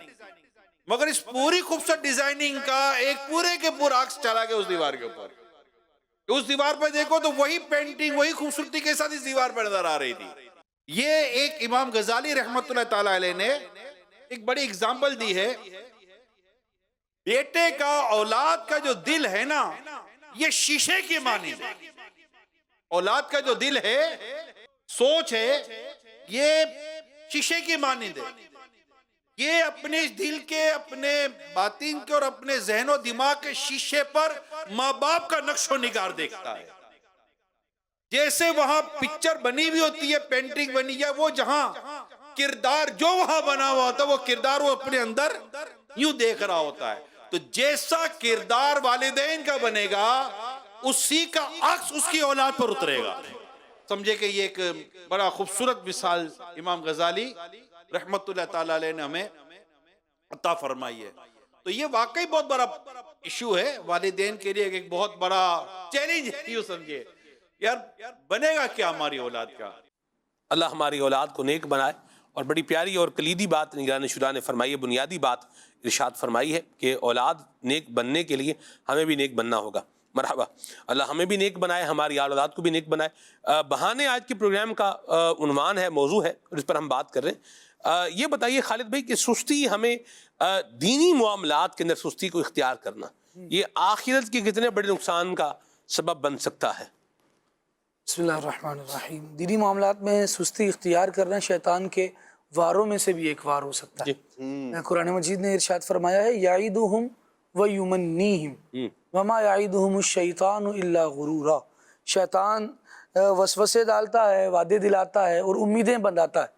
مگر اس پوری خوبصورت ڈیزائننگ کا ایک پورے کے پورا عکس چلا گیا اس دیوار کے اوپر۔ اس دیوار پہ دیکھو تو وہی پینٹنگ وہی خوبصورتی کے ساتھ اس دیوار پر نظر آ رہی تھی۔ یہ ایک امام غزالی رحمۃ اللہ تعالی علیہ نے ایک بڑی اگزامپل دی ہے۔ بیٹے کا، اولاد کا جو دل ہے نا، یہ شیشے کی مانند ہے۔ اولاد کا جو دل ہے، سوچ ہے، یہ شیشے کی مانند ہے۔ یہ اپنے دل کے، اپنے باطن کے اور اپنے ذہن و دماغ کے شیشے پر ماں باپ کا نقش و نگار دیکھتا ہے۔ جیسے وہاں پکچر بنی ہوئی ہوتی ہے، پینٹنگ بنی ہے، وہ جہاں کردار جو وہاں بنا ہوا ہوتا ہے، وہ کردار وہ اپنے اندر یوں دیکھ رہا ہوتا ہے۔ تو جیسا کردار والدین کا بنے گا، اسی کا عکس اس کی اولاد پر اترے گا۔ سمجھے کہ یہ ایک بڑا خوبصورت مثال امام غزالی رحمت اللہ تعالی علیہ نے ہمیں عطا فرمائی ہے۔ تو یہ واقعی بہت بڑا ایشو ہے والدین کے لیے، ایک بہت بڑا چیلنج ہے، یوں سمجھے یار بنے گا کیا ہماری اولاد کا۔ اللہ ہماری اولاد کو نیک بنائے اور بڑی پیاری اور کلیدی بات نگران شورا نے فرمائی ہے، بنیادی بات ارشاد فرمائی ہے کہ اولاد نیک بننے کے لیے ہمیں بھی نیک بننا ہوگا۔ مرحبا، اللہ ہمیں بھی نیک بنائے، ہماری اولاد کو بھی نیک بنائے۔ بہانے آج کے پروگرام کا عنوان ہے، موضوع ہے، اور اس پر ہم بات کر رہے ہیں۔ یہ بتائیے خالد بھائی کہ سستی ہمیں دینی معاملات کے اندر سستی کو اختیار کرنا، یہ آخرت کے کتنے بڑے نقصان کا سبب بن سکتا ہے؟ بسم اللہ الرحمن الرحیم۔ دینی معاملات میں سستی اختیار کرنا شیطان کے واروں میں سے بھی ایک وار ہو سکتا ہے۔ قرآن مجید نے ارشاد فرمایا ہے یعیدہم ویمنیہم وما یعیدہم الشیطان الا غرورا۔ شیطان وسوسے ڈالتا ہے، وعدے دلاتا ہے اور امیدیں بندھاتا ہے،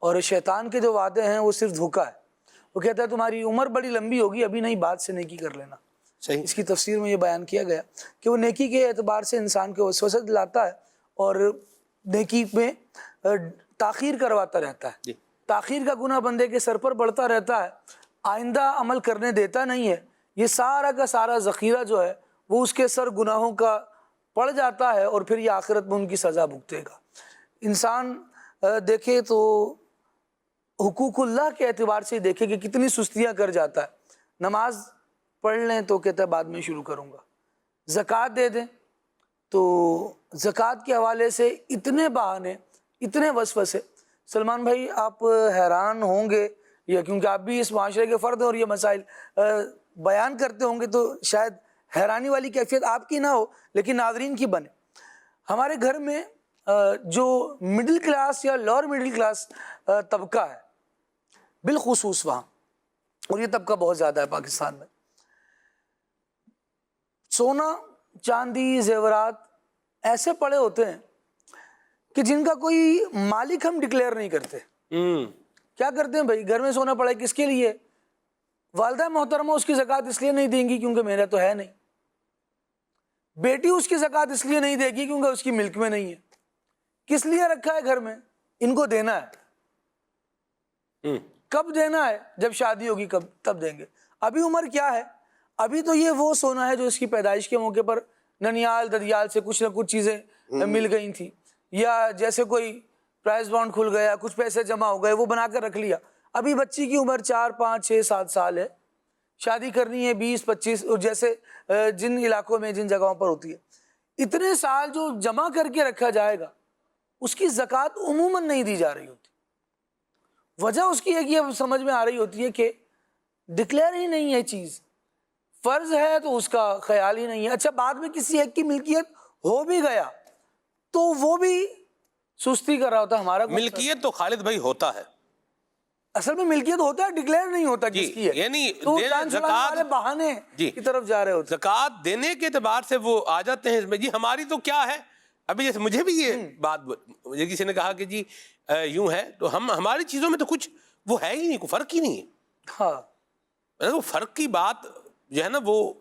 اور شیطان کے جو وعدے ہیں وہ صرف دھوکا ہے۔ وہ کہتا ہے تمہاری عمر بڑی لمبی ہوگی، ابھی نہیں، بعد سے نیکی کر لینا۔ اس کی تفسیر میں یہ بیان کیا گیا کہ وہ نیکی کے اعتبار سے انسان کے وسوسے دلاتا ہے اور نیکی میں تاخیر کرواتا رہتا ہے۔ تاخیر کا گناہ بندے کے سر پر بڑھتا رہتا ہے، آئندہ عمل کرنے دیتا نہیں ہے۔ یہ سارا کا سارا ذخیرہ جو ہے وہ اس کے سر گناہوں کا پڑ جاتا ہے، اور پھر یہ آخرت میں ان کی سزا بھگتے گا۔ انسان دیکھے تو حقوق اللہ کے اعتبار سے دیکھے کہ کتنی سستیاں کر جاتا ہے۔ نماز پڑھ لیں تو کہتا ہے بعد میں شروع کروں گا، زکوٰۃ دے دیں تو زکوٰۃ کے حوالے سے اتنے بہانے، اتنے وسوسے۔ سلمان بھائی آپ حیران ہوں گے، یا کیونکہ آپ بھی اس معاشرے کے فرد ہیں اور یہ مسائل بیان کرتے ہوں گے تو شاید حیرانی والی کیفیت آپ کی نہ ہو لیکن ناظرین کی بنے۔ ہمارے گھر میں جو مڈل کلاس یا لوور مڈل کلاس طبقہ ہے بالخصوص وہاں، اور یہ طبقہ بہت زیادہ ہے پاکستان میں، سونا چاندی زیورات ایسے پڑے ہوتے ہیں کہ جن کا کوئی مالک ہم ڈکلیئر نہیں کرتے۔ کیا کرتے ہیں بھائی، گھر میں سونا پڑا ہے، کس کے لیے؟ والدہ محترمہ اس کی زکوٰۃ اس لیے نہیں دیں گی کیونکہ میرا تو ہے نہیں، بیٹی اس کی زکوٰۃ اس لیے نہیں دے گی کیونکہ اس کی ملک میں نہیں ہے۔ کس لیے رکھا ہے گھر میں؟ ان کو دینا ہے۔ کب دینا ہے؟ جب شادی ہوگی کب تب دیں گے۔ ابھی عمر کیا ہے؟ ابھی تو یہ وہ سونا ہے جو اس کی پیدائش کے موقع پر ننیال ددیال سے کچھ نہ کچھ چیزیں مل گئی تھیں، یا جیسے کوئی پرائز بانڈ کھل گیا، کچھ پیسے جمع ہو گئے، وہ بنا کر رکھ لیا۔ ابھی بچی کی عمر 4 5 6 7 سال ہے، شادی کرنی ہے 20 25، اور جیسے جن علاقوں میں جن جگہوں پر ہوتی ہے، اتنے سال جو جمع کر کے رکھا جائے گا اس کی زکوٰۃ عموماً نہیں دی جا رہی ہوتی۔ وجہ اس کی ایک یہ سمجھ میں آ رہی ہوتی ہے کہ ڈکلیئر ہی نہیں ہے چیز، فرض ہے تو اس کا خیال ہی نہیں ہے۔ اچھا بعد میں کسی ایک کی ملکیت ہو بھی گیا تو وہ بھی سستی کر رہا ہوتا۔ ہمارا ملکیت تو خالد بھائی ہوتا ہے، اصل میں ملکیت ہوتا ہے، ڈکلیئر نہیں ہوتا کس کی ہے، یعنی زکوٰۃ بہانے کی طرف جا رہے ہوتے۔ زکوٰۃ دینے کے اعتبار سے وہ آ جاتے ہیں اس میں، جی ہماری تو کیا ہے۔ ابھی جیسے مجھے بھی یہ بات، مجھے کسی نے کہا کہ جی یوں ہے، تو ہماری چیزوں میں تو کچھ وہ ہے ہی نہیں، کوئی فرق ہی نہیں ہے۔ ہاں وہ فرق کی بات جو ہے نا، وہ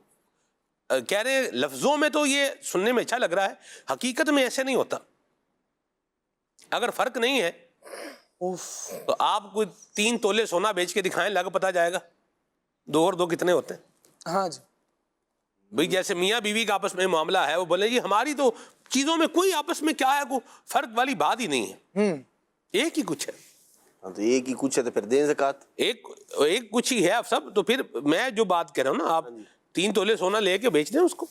کہہ رہے ہیں لفظوں میں تو یہ سننے میں اچھا لگ رہا ہے، حقیقت میں ایسے نہیں ہوتا۔ اگر فرق نہیں ہے تو آپ کوئی 3 تولے سونا بیچ کے دکھائیں، لگ پتہ جائے گا 2 اور 2 کتنے ہوتے ہیں۔ ہاں جی بھئی جیسے میاں بیوی کا آپس میں معاملہ ہے، وہ بولے جی ہماری تو چیزوں میں کوئی آپس میں کیا ہے، کوئی فرق والی بات ہی نہیں ہے، ایک ہی کچھ ہے۔ ہاں تو ایک ہی کچھ ہے تو پھر دیں زکوٰۃ، ایک کچھ ہی ہے اب سب۔ تو پھر میں جو بات کہہ رہا ہوں نا، آپ 3 تولے سونا لے کے بیچ دیں اس کو۔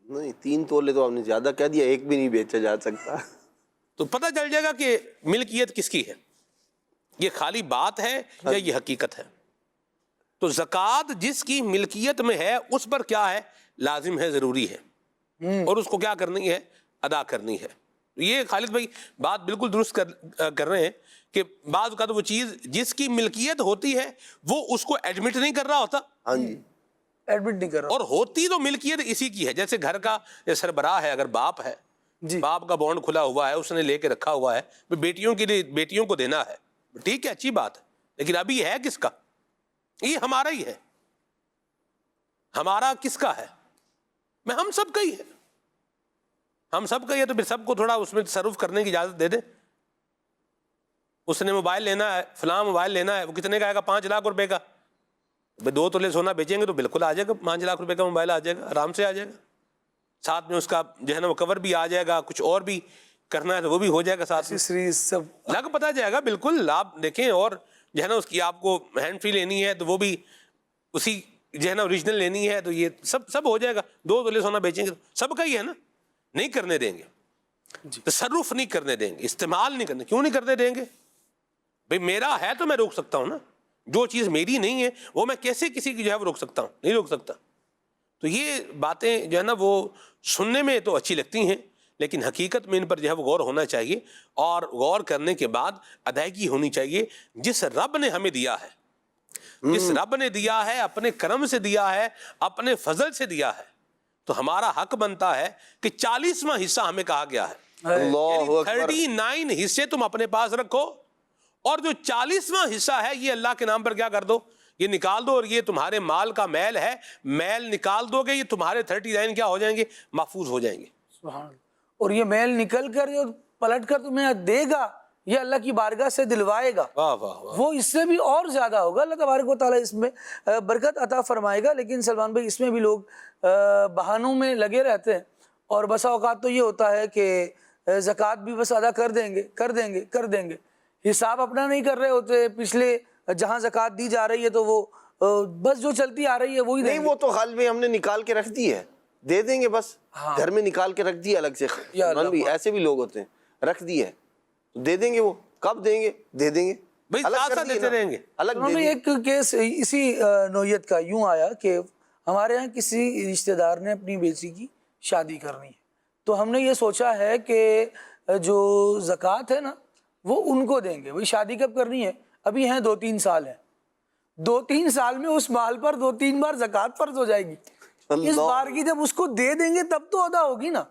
نہیں 3 تولے تو آپ نے زیادہ کہہ دیا، ایک بھی نہیں بیچا جا سکتا۔ تو پتہ چل جائے گا کہ ملکیت کس کی ہے، یہ خالی بات ہے یا یہ حقیقت ہے۔ تو زکوٰۃ جس کی ملکیت میں ہے اس پر کیا ہے، لازم ہے، ضروری ہے، اور اس کو کیا کرنی ہے، ادا کرنی ہے۔ یہ خالد بھائی بات بالکل درست کر رہے ہیں کہ بعض اوقات وہ چیز جس کی ملکیت ہوتی ہے وہ اس کو ایڈمٹ نہیں کر رہا ہوتا، ہاں جی ایڈمٹ نہیں کر رہا، اور ہوتی تو ملکیت اسی کی ہے۔ جیسے گھر کا سربراہ ہے، اگر باپ ہے، باپ کا بانڈ کھلا ہوا ہے، اس نے لے کے رکھا ہوا ہے، بیٹیوں کے لیے بیٹیوں کو دینا ہے، ٹھیک ہے، اچھی بات ہے، لیکن ابھی ہے کس کا؟ یہ ہمارا ہی ہے۔ ہمارا کس کا ہے؟ میں ہم سب کا ہی ہے، ہم سب کا ہی ہے، تو پھر سب کو تھوڑا اس میں تصرف کرنے کی اجازت دے دیں۔ اس نے موبائل لینا ہے، فلاں موبائل لینا ہے، وہ کتنے کا آئے گا؟ 5 لاکھ روپے کا۔ 2 تولے سونا بیچیں گے تو بالکل آ جائے گا، 5 لاکھ روپے کا موبائل آ جائے گا، آرام سے آ جائے گا، ساتھ میں اس کا جو ہے نا وہ کور بھی آ جائے گا، کچھ اور بھی کرنا ہے تو وہ بھی ہو جائے گا ساتھ میں، سیریز سب لگ پتہ جائے گا بالکل. آپ دیکھیں، اور جو ہے نا اس کی آپ کو ہینڈ فری لینی ہے تو وہ بھی اسی جو ہے نا اوریجنل لینی ہے تو یہ سب ہو جائے گا. 2 تولے سونا بیچیں گے سب کا ہی ہے نا. نہیں کرنے دیں گے، تصرف نہیں کرنے دیں گے، استعمال نہیں کرنے. کیوں نہیں کرنے دیں گے؟ بھئی میرا ہے تو میں روک سکتا ہوں نا. جو چیز میری نہیں ہے وہ میں کیسے کسی کی جو ہے وہ روک سکتا ہوں؟ نہیں روک سکتا. تو یہ باتیں جو ہے نا وہ سننے میں تو اچھی لگتی ہیں، لیکن حقیقت میں ان پر جو ہے وہ غور ہونا چاہیے، اور غور کرنے کے بعد ادائیگی ہونی چاہیے. جس رب نے ہمیں دیا ہے، جس رب نے دیا ہے، اپنے کرم سے دیا ہے، اپنے فضل سے دیا ہے، تو ہمارا حق بنتا ہے کہ 40واں حصہ ہمیں کہا گیا ہے. اللہ اکبر. 39 حصے تم اپنے پاس رکھو، اور جو 40واں حصہ ہے یہ اللہ کے نام پر کیا کر دو، یہ نکال دو. اور یہ تمہارے مال کا میل ہے، میل نکال دو گے، یہ تمہارے 39 کیا ہو جائیں گے؟ محفوظ ہو جائیں گے. سبحان اللہ. اور یہ میل نکل کر جو پلٹ کر تمہیں دے گا، یہ اللہ کی بارگاہ سے دلوائے گا. واہ واہ واہ. وہ اس سے بھی اور زیادہ ہوگا. اللہ تبارک و تعالیٰ اس میں برکت عطا فرمائے گا. لیکن سلمان بھائی اس میں بھی لوگ بہانوں میں لگے رہتے ہیں، اور بسا اوقات تو یہ ہوتا ہے کہ زکوٰۃ بھی بس ادا کر دیں گے، حساب اپنا نہیں کر رہے ہوتے. پچھلے جہاں زکوٰۃ دی جا رہی ہے تو وہ بس جو چلتی آ رہی ہے وہی نہیں، وہ تو حال میں ہم نے نکال کے رکھ دی ہے، دے دیں گے بس. گھر میں نکال کے رکھ دی الگ سے. ایسے بھی لوگ ہوتے ہیں، رکھ دی ہے دے دیں گے. وہ کب دیں گے؟ دے دیں گے، دیتے رہیں گے. ایک کیس اسی نوعیت کا یوں آیا کہ ہمارے یہاں کسی رشتہ دار نے اپنی بیٹی کی شادی کرنی ہے، تو ہم نے یہ سوچا ہے کہ جو زکوٰۃ ہے نا وہ ان کو دیں گے. وہی شادی کب کرنی ہے؟ ابھی ہیں 2-3 سال ہیں. 2-3 سال میں اس مال پر 2-3 بار زکوٰۃ فرض ہو جائے گی. اس بار کی جب اس کو دے دیں گے تب تو ادا ہوگی نا.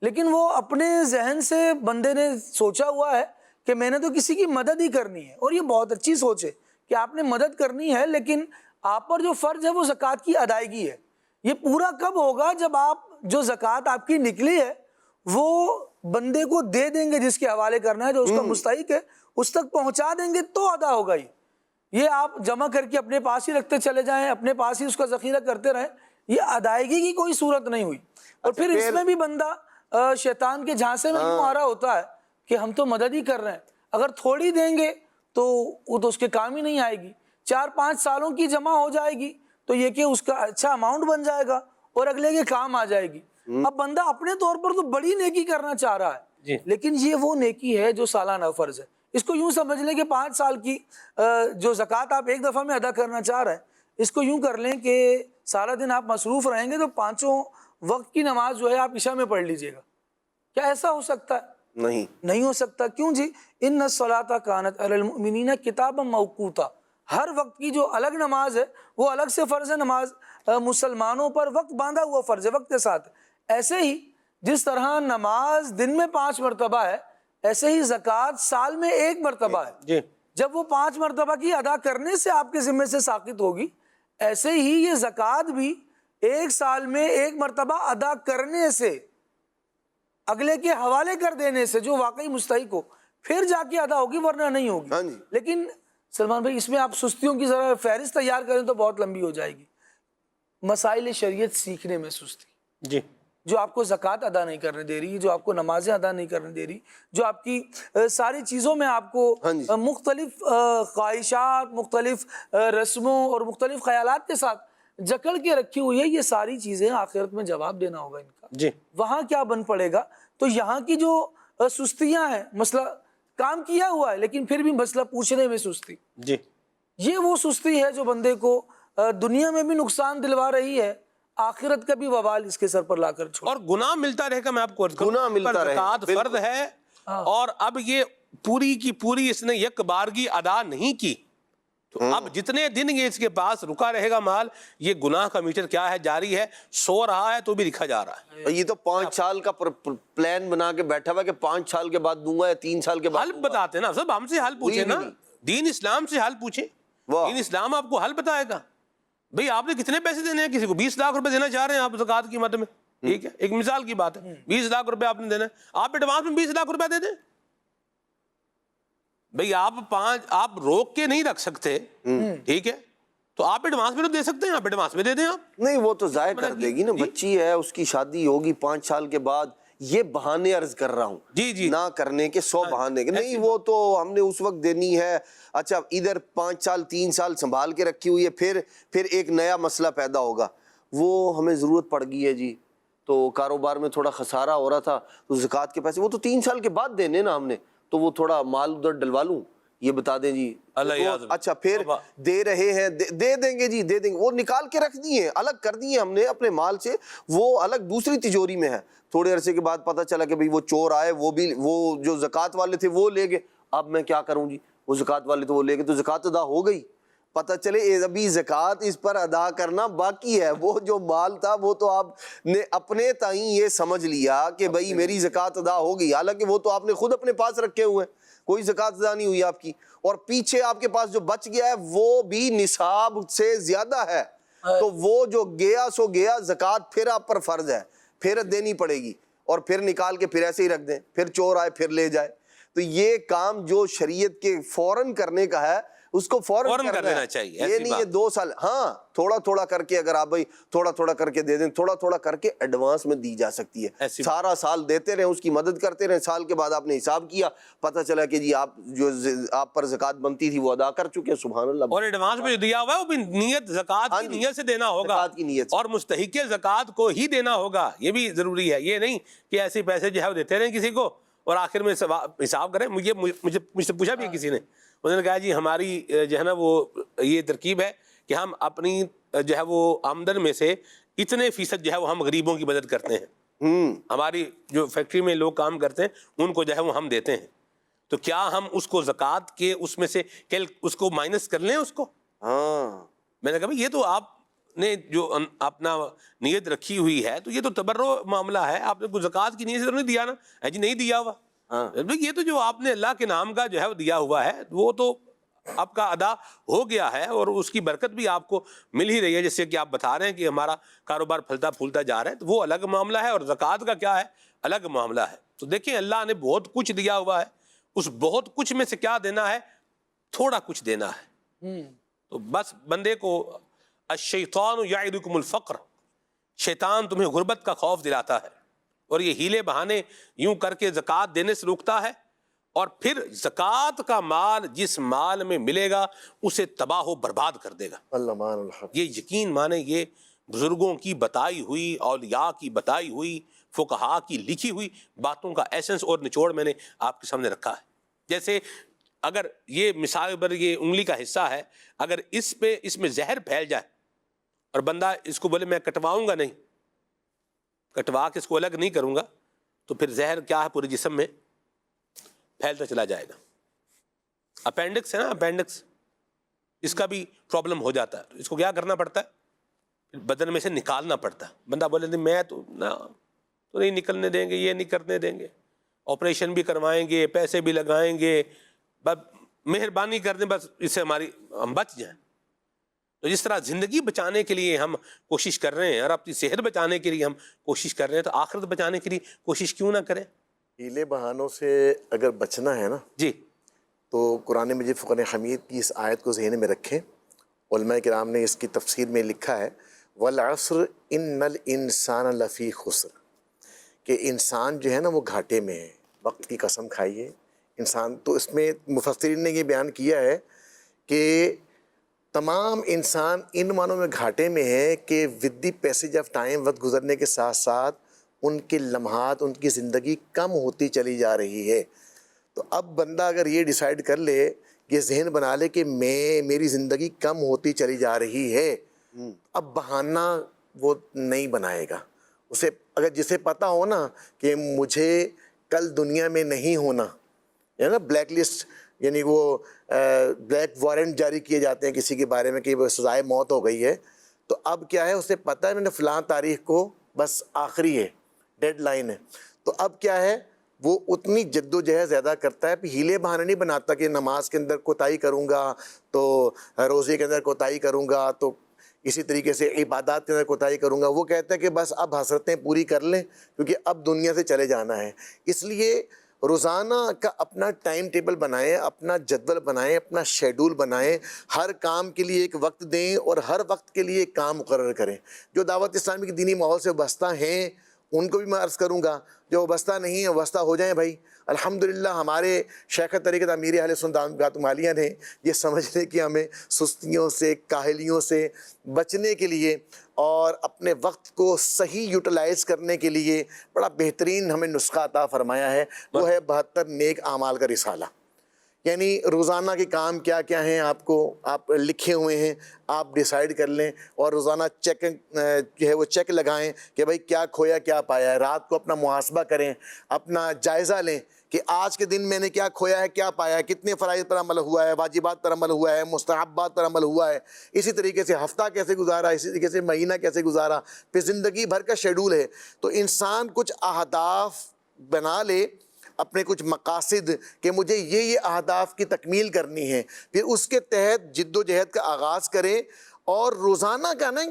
لیکن وہ اپنے ذہن سے بندے نے سوچا ہوا ہے کہ میں نے تو کسی کی مدد ہی کرنی ہے. اور یہ بہت اچھی سوچ ہے کہ آپ نے مدد کرنی ہے، لیکن آپ پر جو فرض ہے وہ زکوٰۃ کی ادائیگی ہے. یہ پورا کب ہوگا؟ جب آپ جو زکوٰۃ آپ کی نکلی ہے وہ بندے کو دے دیں گے جس کے حوالے کرنا ہے، جو اس کا مستحق ہے اس تک پہنچا دیں گے تو ادا ہوگا. یہ آپ جمع کر کے اپنے پاس ہی رکھتے چلے جائیں، اپنے پاس ہی اس کا ذخیرہ کرتے رہیں، یہ ادائیگی کی کوئی صورت نہیں ہوئی. اور پھر اس میں بھی بندہ شیطان کے جھانسے میں یوں آ رہا ہوتا ہے کہ ہم تو مدد ہی کر رہے ہیں، اگر تھوڑی دیں گے تو وہ تو اس کے کام ہی نہیں آئے گی. 4-5 سالوں کی جمع ہو جائے گی تو یہ کہ اس کا اچھا اماؤنٹ بن جائے گا اور اگلے کے کام آ جائے گی. اب بندہ اپنے طور پر تو بڑی نیکی کرنا چاہ رہا ہے، لیکن یہ وہ نیکی ہے جو سالانہ فرض ہے. اس کو یوں سمجھ لیں کہ 5 سال کی جو زکوٰۃ آپ ایک دفعہ میں ادا کرنا چاہ رہے ہیں، اس کو یوں کر لیں کہ سارا دن آپ مصروف رہیں گے تو 5 وقت کی نماز جو ہے آپ عشاء میں پڑھ لیجئے گا. کیا ایسا ہو سکتا ہے؟ نہیں ہو سکتا. کیوں جی؟ ان الصلاۃ کانت علی المؤمنین کتابا موقوتا. ہر وقت کی جو الگ نماز ہے وہ الگ سے فرض ہے. نماز مسلمانوں پر وقت باندھا ہوا فرض ہے، وقت کے ساتھ. ایسے ہی جس طرح نماز دن میں 5 مرتبہ ہے، ایسے ہی زکوٰۃ سال میں 1 مرتبہ ہے. جب وہ 5 مرتبہ کی ادا کرنے سے آپ کے ذمے سے ساقط ہوگی، ایسے ہی یہ زکوٰۃ بھی 1 سال میں 1 مرتبہ ادا کرنے سے، اگلے کے حوالے کر دینے سے جو واقعی مستحق ہو، پھر جا کے ادا ہوگی، ورنہ نہیں ہوگی. لیکن سلمان بھائی اس میں آپ سستیوں کی ذرا فہرست تیار کریں تو بہت لمبی ہو جائے گی. مسائل شریعت سیکھنے میں سستی، جو آپ کو زکوٰۃ ادا نہیں کرنے دے رہی، جو آپ کو نمازیں ادا نہیں کرنے دے رہی، جو آپ کی ساری چیزوں میں آپ کو مختلف خواہشات، مختلف رسموں اور مختلف خیالات کے ساتھ جکڑ کے رکھی ہوئی ہے، یہ ساری چیزیں آخرت میں جواب دینا ہوگا ان کا. وہاں کیا بن پڑے گا؟ تو یہاں کی جو سستیاں ہیں، مسئلہ کام کیا ہوا ہے لیکن پھر بھی مسئلہ پوچھنے میں سستی، یہ وہ سستی ہے جو بندے کو دنیا میں بھی نقصان دلوا رہی ہے، آخرت کا بھی وبال اس کے سر پر لا کر چھوڑ. اور گناہ ملتا رہے گا. میں آپ کو گناہ ملتا رہے، زکوٰۃ فرض ہے اور اب یہ پوری کی پوری اس نے یک بارگی ادا نہیں کی، تو اب جتنے دن یہ اس کے پاس رکا رہے گا مال، یہ گناہ کا میٹر کیا ہے؟ جاری ہے، سو رہا ہے تو بھی لکھا جا رہا ہے. یہ تو 5 سال کا پلان بنا کے بیٹھا ہوا کہ 5 سال کے بعد دوں گا یا 3 سال کے بعد. حل بتاتے نا سب، ہم سے حل پوچھیں نا، دین اسلام سے حل پوچھیں. دین اسلام آپ کو حل بتائے گا. بھئی آپ نے کتنے پیسے دینے ہیں؟ کسی کو 20 لاکھ روپے دینا چاہ رہے ہیں آپ زکوٰۃ کی مد میں، ٹھیک ہے، ایک مثال کی بات ہے، 20 لاکھ روپے آپ نے دینا ہے، آپ ایڈوانس میں 20 لاکھ روپے دے دیں. بھئی آپ روک کے نہیں رکھ سکتے، ٹھیک ہے، تو آپ ایڈوانس میں تو دے سکتے ہیں، آپ ایڈوانس میں دے دیں. آپ نہیں، وہ تو ضائع کر دے گی نا. بچی ہے، اس کی شادی ہوگی 5 سال کے بعد، یہ بہانے عرض کر رہا ہوں، جی نہ کرنے کے 100 بہانے کے نہیں، وہ تو ہم نے اس وقت دینی ہے، اچھا ادھر 5 سال 3 سال سنبھال کے رکھی ہوئی ہے، پھر ایک نیا مسئلہ پیدا ہوگا، وہ ہمیں ضرورت پڑ گئی ہے جی، تو کاروبار میں تھوڑا خسارہ ہو رہا تھا، تو زکوٰۃ کے پیسے وہ تو 3 سال کے بعد دینے نا ہم نے، تو وہ تھوڑا مال ادھر ڈلوا لوں، یہ بتا دیں جی، اچھا پھر دے رہے ہیں، دے دیں گے جی، دے دیں گے، وہ نکال کے رکھ دیے، الگ کر دیے ہم نے اپنے مال سے، وہ الگ دوسری تجوری میں ہے، تھوڑے عرصے کے بعد پتہ چلا کہ بھئی وہ چور آئے، وہ جو زکوٰۃ والے تھے وہ لے گئے، اب میں کیا کروں جی، وہ زکوٰۃ والے تو وہ لے گئے، تو زکوٰۃ ادا ہو گئی، پتہ چلے ابھی زکوٰۃ اس پر ادا کرنا باقی ہے، وہ جو مال تھا وہ تو آپ نے اپنے تائیں یہ سمجھ لیا کہ بھئی میری زکوٰۃ ادا ہو گئی، حالانکہ وہ تو آپ نے خود اپنے پاس رکھے ہوئے ہیں، کوئی زکوٰۃ ادا نہیں ہوئی آپ کی، اور پیچھے آپ کے پاس جو بچ گیا ہے وہ بھی نصاب سے زیادہ ہے، تو وہ جو گیا سو گیا، زکوٰۃ پھر آپ پر فرض ہے، پھر دینی پڑے گی، اور پھر نکال کے پھر ایسے ہی رکھ دیں، پھر چور آئے پھر لے جائے، تو یہ کام جو شریعت کے فوراً کرنے کا ہے اس کو فوراً کر لینا چاہیے، یہ نہیں یہ 2 سال، ہاں تھوڑا تھوڑا کر کے، اگر آپ بھائی تھوڑا تھوڑا کر کے دے دیں، تھوڑا تھوڑا کر کے ایڈوانس میں دی جا سکتی ہے، سارا سال دیتے رہیں، اس کی مدد کرتے رہیں، سال کے بعد آپ نے حساب کیا، پتہ چلا کہ جی آپ پر زکوٰۃ بنتی تھی وہ ادا کر چکے ہیں، سبحان اللہ، اور ایڈوانس میں جو دیا ہوا ہے وہ بھی نیت زکوٰۃ کی نیت سے دینا ہوگا، اور مستحق مستحق کو ہی دینا ہوگا، یہ بھی ضروری ہے، یہ نہیں کہ ایسے پیسے جو ہے وہ دیتے رہیں کسی کو اور آخر میں حساب کریں۔ مجھ سے پوچھا بھی کسی نے، انہوں نے کہا جی ہماری جو ہے نا وہ یہ ترکیب ہے کہ ہم اپنی جو ہے وہ آمدن میں سے اتنے فیصد جو ہے وہ ہم غریبوں کی مدد کرتے ہیں، ہماری جو فیکٹری میں لوگ کام کرتے ہیں ان کو جو ہے وہ ہم دیتے ہیں، تو کیا ہم اس کو زکوٰۃ کے اس میں سے اس کو مائنس کر لیں اس کو؟ میں نے کہا یہ تو آپ نے جو اپنا نیت رکھی ہوئی ہے تو یہ تو تبرع معاملہ ہے، آپ نے کوئی زکوٰۃ کی نیت سے تو نہیں دیا نا، جی نہیں دیا ہوا، یہ تو جو آپ نے اللہ کے نام کا جو ہے وہ دیا ہوا ہے وہ تو آپ کا ادا ہو گیا ہے، اور اس کی برکت بھی آپ کو مل ہی رہی ہے، جیسے کہ آپ بتا رہے ہیں کہ ہمارا کاروبار پھلتا پھولتا جا رہا ہے، تو وہ الگ معاملہ ہے، اور زکوٰۃ کا کیا ہے الگ معاملہ ہے۔ تو دیکھیں اللہ نے بہت کچھ دیا ہوا ہے، اس بہت کچھ میں سے کیا دینا ہے؟ تھوڑا کچھ دینا ہے۔ تو بس بندے کو الشیطان یعدکم الفقر، شیطان تمہیں غربت کا خوف دلاتا ہے، اور یہ ہیلے بہانے یوں کر کے زکوٰۃ دینے سے روکتا ہے، اور پھر زکوٰۃ کا مال جس مال میں ملے گا اسے تباہ و برباد کر دے گا۔ یہ یقین مانے، یہ بزرگوں کی بتائی ہوئی، اولیاء کی بتائی ہوئی، فقہاء کی لکھی ہوئی باتوں کا ایسنس اور نچوڑ میں نے آپ کے سامنے رکھا ہے۔ جیسے اگر یہ مثال پر یہ انگلی کا حصہ ہے، اگر اس میں زہر پھیل جائے اور بندہ اس کو بولے میں کٹواؤں گا نہیں، کٹوا کے اس کو الگ نہیں کروں گا، تو پھر زہر کیا ہے پورے جسم میں پھیلتا چلا جائے گا۔ اپینڈکس ہے نا، اپینڈکس، اس کا بھی پرابلم ہو جاتا ہے، اس کو کیا کرنا پڑتا ہے؟ بدن میں سے نکالنا پڑتا ہے۔ بندہ بولے نہیں میں تو نہیں نکلنے دیں گے، یہ نہیں کرنے دیں گے، آپریشن بھی کروائیں گے، پیسے بھی لگائیں گے، بس مہربانی کر دیں، بس اس سے ہم بچ جائیں۔ تو جس طرح زندگی بچانے کے لیے ہم کوشش کر رہے ہیں، اور اپنی صحت بچانے کے لیے ہم کوشش کر رہے ہیں، تو آخرت بچانے کے لیے کوشش کیوں نہ کریں؟ ہیلے بہانوں سے اگر بچنا ہے نا جی، تو قرآن مجید فرقان حمید کی اس آیت کو ذہن میں رکھیں۔ علماء کرام نے اس کی تفسیر میں لکھا ہے والعصر ان الانسان لفی خسر، کہ انسان جو ہے نا وہ گھاٹے میں ہے، وقت کی قسم کھائیے انسان۔ تو اس میں مفسرین نے یہ بیان کیا ہے کہ تمام انسان ان معنوں میں گھاٹے میں ہے کہ with the passage of time, وقت گزرنے کے ساتھ ساتھ ان کے لمحات، ان کی زندگی کم ہوتی چلی جا رہی ہے۔ تو اب بندہ اگر یہ ڈیسائیڈ کر لے، یہ ذہن بنا لے کہ میری زندگی کم ہوتی چلی جا رہی ہے، اب بہانہ وہ نہیں بنائے گا۔ اسے اگر جسے پتہ ہو نا کہ مجھے کل دنیا میں نہیں ہونا، ہے نا بلیک لسٹ، یعنی وہ بلیک وارنٹ جاری کیے جاتے ہیں کسی کے بارے میں کہ وہ سزائے موت ہو گئی ہے، تو اب کیا ہے اسے پتہ ہے میں نے فلاں تاریخ کو بس آخری ہے، ڈیڈ لائن ہے، تو اب کیا ہے وہ اتنی جد و جہد زیادہ کرتا ہے، پھر ہیلے بہانے نہیں بناتا کہ نماز کے اندر کوتاہی کروں گا تو روزے کے اندر کوتاہی کروں گا، تو اسی طریقے سے عبادات کے اندر کوتاہی کروں گا۔ وہ کہتا ہے کہ بس اب حسرتیں پوری کر لیں کیونکہ اب دنیا سے چلے جانا ہے۔ اس لیے روزانہ کا اپنا ٹائم ٹیبل بنائیں، اپنا جدول بنائیں، اپنا شیڈول بنائیں، ہر کام کے لیے ایک وقت دیں اور ہر وقت کے لیے ایک کام مقرر کریں۔ جو دعوت اسلامی کے دینی ماحول سے وابستہ ہیں ان کو بھی میں عرض کروں گا جو وابستہ نہیں ہیں وابستہ ہو جائیں بھائی. الحمدللہ ہمارے شیخ طریقت امیر اہل سنت گاتم عالیہ نے یہ سمجھنے کہ ہمیں سستیوں سے کاہلیوں سے بچنے کے لیے اور اپنے وقت کو صحیح یوٹیلائز کرنے کے لیے بڑا بہترین ہمیں نسخہ عطا فرمایا ہے. وہ ہے 72 نیک اعمال کا رسالہ. یعنی روزانہ کے کام کیا کیا ہیں آپ لکھے ہوئے ہیں, آپ ڈیسائیڈ کر لیں اور روزانہ چیک جو ہے وہ چیک لگائیں کہ بھائی کیا کھویا کیا پایا ہے. رات کو اپنا محاسبہ کریں, اپنا جائزہ لیں کہ آج کے دن میں نے کیا کھویا ہے کیا پایا ہے, کتنے فرائض پر عمل ہوا ہے, واجبات پر عمل ہوا ہے, مستحبات پر عمل ہوا ہے. اسی طریقے سے ہفتہ کیسے گزارا, اسی طریقے سے مہینہ کیسے گزارا, پھر زندگی بھر کا شیڈول ہے. تو انسان کچھ اہداف بنا لے, اپنے کچھ مقاصد کہ مجھے یہ اہداف کی تکمیل کرنی ہے, پھر اس کے تحت جد و جہد کا آغاز کرے اور روزانہ کا نا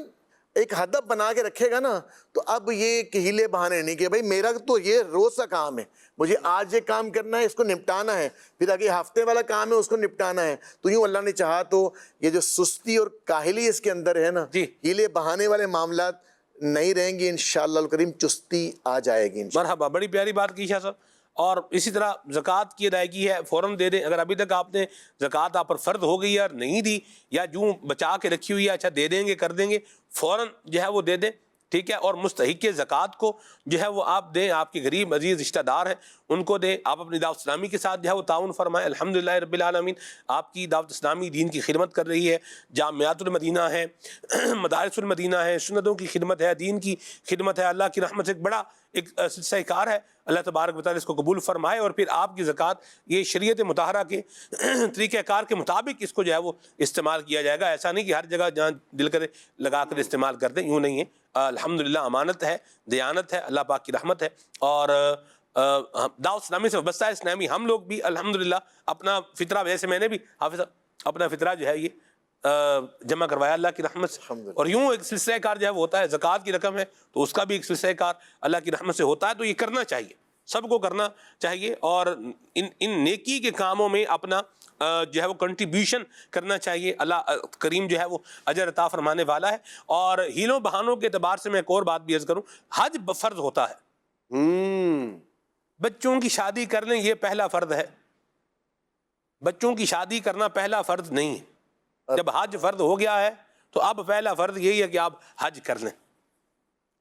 ایک ہدف بنا کے رکھے گا نا, تو اب یہ ہیلے بہانے نہیں کہ بھائی میرا تو یہ روز کا کام ہے, مجھے آج یہ کام کرنا ہے, اس کو نپٹانا ہے, پھر آگے ہفتے والا کام ہے اس کو نپٹانا ہے. تو یوں اللہ نے چاہا تو یہ جو سستی اور کاہلی اس کے اندر ہے نا, ہیلے بہانے والے معاملات نہیں رہیں گے انشاءاللہ الکریم, چستی آ جائے گی. مرحبا, بڑی پیاری بات کی شاہ صاحب. اور اسی طرح زکوٰۃ کی ادائیگی ہے, فوراً دے دیں. اگر ابھی تک آپ نے زکوٰۃ آپ پر فرض ہو گئی ہے اور نہیں دی, یا جو بچا کے رکھی ہوئی ہے اچھا دے دیں گے کر دیں گے, فوراً جو ہے وہ دے دیں, ٹھیک ہے. اور مستحق زکوٰۃ کو جو ہے وہ آپ دیں, آپ کے غریب عزیز رشتہ دار ہیں ان کو دیں. آپ اپنی دعوت اسلامی کے ساتھ جو ہے وہ تعاون فرمائیں. الحمدللہ رب العالمین آپ کی دعوت اسلامی دین کی خدمت کر رہی ہے. جامعات المدینہ ہے, مدارس المدینہ ہے, سنتوں کی خدمت ہے, دین کی خدمت ہے. اللہ کی رحمت سے ایک بڑا ایک سلسلہ کار ہے. اللہ تبارک و تعالیٰ اس کو قبول فرمائے, اور پھر آپ کی زکوٰۃ یہ شریعت مطہرہ کے طریقہ کار کے مطابق اس کو جو ہے وہ استعمال کیا جائے گا. ایسا نہیں کہ ہر جگہ جہاں دل کرے لگا کر استعمال کر دیں, یوں نہیں ہے. الحمدللہ امانت ہے, دیانت ہے, اللہ پاک کی رحمت ہے. اور دعوت اسلامی سے وابستہ اسلامی ہم لوگ بھی الحمدللہ اپنا فطرہ, ویسے میں نے بھی حافظ اپنا فطرہ جو ہے یہ جمع کروایا اللہ کی رحمت سے. اور یوں ایک سلسلہ کار جو ہے وہ ہوتا ہے, زکوٰۃ کی رقم ہے تو اس کا بھی ایک سلسلہ کار اللہ کی رحمت سے ہوتا ہے. تو یہ کرنا چاہیے, سب کو کرنا چاہیے, اور ان نیکی کے کاموں میں اپنا جو ہے وہ کنٹریبیوشن کرنا چاہیے. اللہ کریم جو ہے وہ اجر عطا فرمانے والا ہے. اور ہیلوں بہانوں کے اعتبار سے میں ایک اور بات بھی عرض کروں, حج فرض ہوتا ہے. بچوں کی شادی کر لیں, یہ پہلا فرض ہے. بچوں کی شادی کرنا پہلا فرض نہیں ہے. جب حج فرض ہو گیا ہے تو اب پہلا فرض یہی ہے کہ آپ حج کر لیں.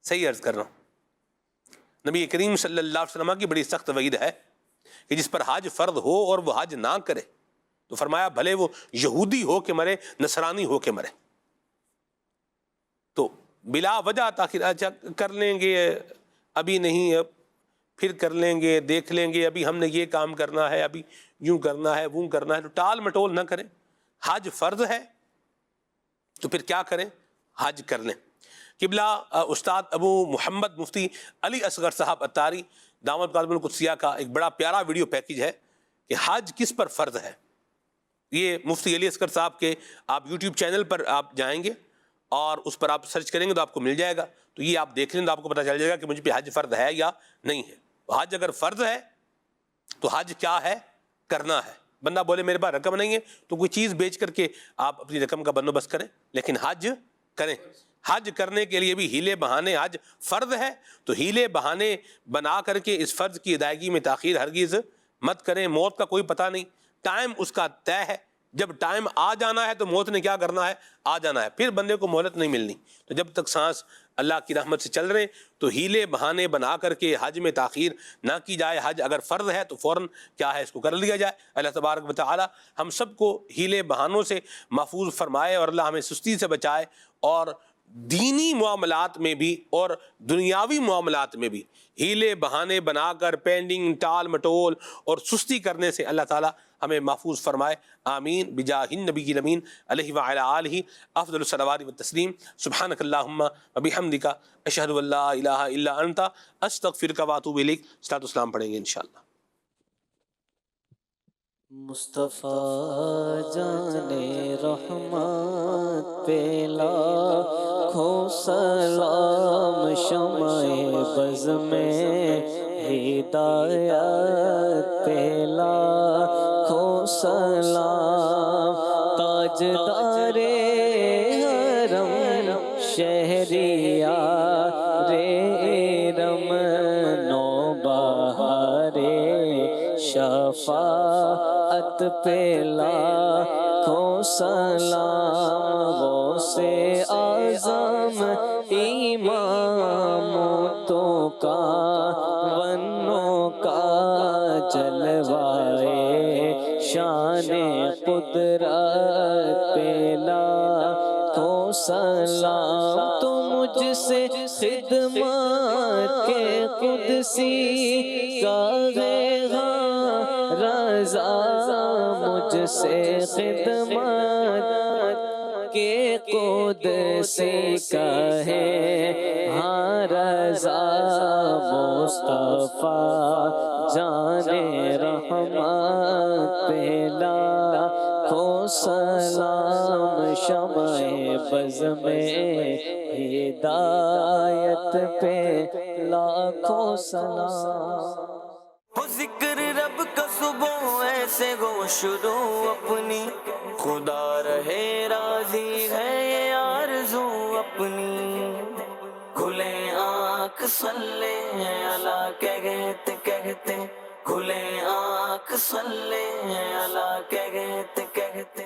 صحیح عرض کر رہا ہوں. نبی کریم صلی اللہ علیہ وسلم کی بڑی سخت وعید ہے کہ جس پر حج فرض ہو اور وہ حج نہ کرے تو فرمایا بھلے وہ یہودی ہو کے مرے, نصرانی ہو کے مرے. تو بلا وجہ تاخیر, اچھا کر لیں گے, ابھی نہیں, اب پھر کر لیں گے, دیکھ لیں گے, ابھی ہم نے یہ کام کرنا ہے, ابھی یوں کرنا ہے, وہ کرنا ہے. تو ٹال مٹول نہ کریں. حج فرض ہے تو پھر کیا کریں, حج کر لیں. قبلہ استاد ابو محمد مفتی علی اصغر صاحب اتاری دامت قدم القدسیہ کا ایک بڑا پیارا ویڈیو پیکیج ہے کہ حج کس پر فرض ہے. یہ مفتی علی اصغر صاحب کے آپ یوٹیوب چینل پر آپ جائیں گے اور اس پر آپ سرچ کریں گے تو آپ کو مل جائے گا. تو یہ آپ دیکھ لیں تو آپ کو پتہ چل جائے گا کہ مجھ پہ حج فرض ہے یا نہیں ہے. حج اگر فرض ہے تو حج کیا ہے, کرنا ہے. بندہ بولے میرے پاس رقم نہیں ہے تو کوئی چیز بیچ کر کے آپ اپنی رقم کا بندوبست کریں, لیکن حج کریں. حج کرنے کے لیے بھی ہیلے بہانے, حج فرض ہے تو ہیلے بہانے بنا کر کے اس فرض کی ادائیگی میں تاخیر ہرگز مت کریں. موت کا کوئی پتہ نہیں, ٹائم اس کا طے ہے. جب ٹائم آ جانا ہے تو موت نے کیا کرنا ہے, آ جانا ہے. پھر بندے کو مہلت نہیں ملنی. تو جب تک سانس اللہ کی رحمت سے چل رہے ہیں تو ہیلے بہانے بنا کر کے حج میں تاخیر نہ کی جائے. حج اگر فرض ہے تو فوراً کیا ہے, اس کو کر لیا جائے. اللہ تبارک و تعالی ہم سب کو ہیلے بہانوں سے محفوظ فرمائے اور اللہ ہمیں سستی سے بچائے, اور دینی معاملات میں بھی اور دنیاوی معاملات میں بھی ہیلے بہانے بنا کر پینڈنگ, ٹال مٹول اور سستی کرنے سے اللہ تعالی ہمیں محفوظ فرمائے. آمین بجاہ النبی الامین علیہ وعلی آلہ افضل الصلوات والتسلیم. سبحانک اللہم وبحمدک اشہد ان لا الہ الا انت استغفرک واتوب الیک. صلاۃ والسلام پڑھیں گے انشاءاللہ. مصطفیٰ جان رحمت پہ لاکھوں سلام, شمع بز میں ہدایت پہ لاکھوں سلام. تاجدار حرم شہریار ارم شفاعت پہ لاکھوں سلام، غوث اعظم امام تو کا ونوں کا جلوائے شان قدرت پہ لاکھوں سلام، تو مجھ سے خدمت کے قدسی کا رضا، مجھ سے خدمت کے قدسی کا ہے ہاں رضا، مصطفیٰ جان رحمت پہ لاکھوں سلام، شمع بز میں ہدایت پہ لاکھوں سلام۔ ہو ذکر رب کا صبح ایسے گو شروع اپنی، خدا رہے راضی ہے یہ آرزو اپنی، کھلے آنکھ صلی اللہ کہتے کہتے، کھلے آنکھ صلی اللہ کہتے کہتے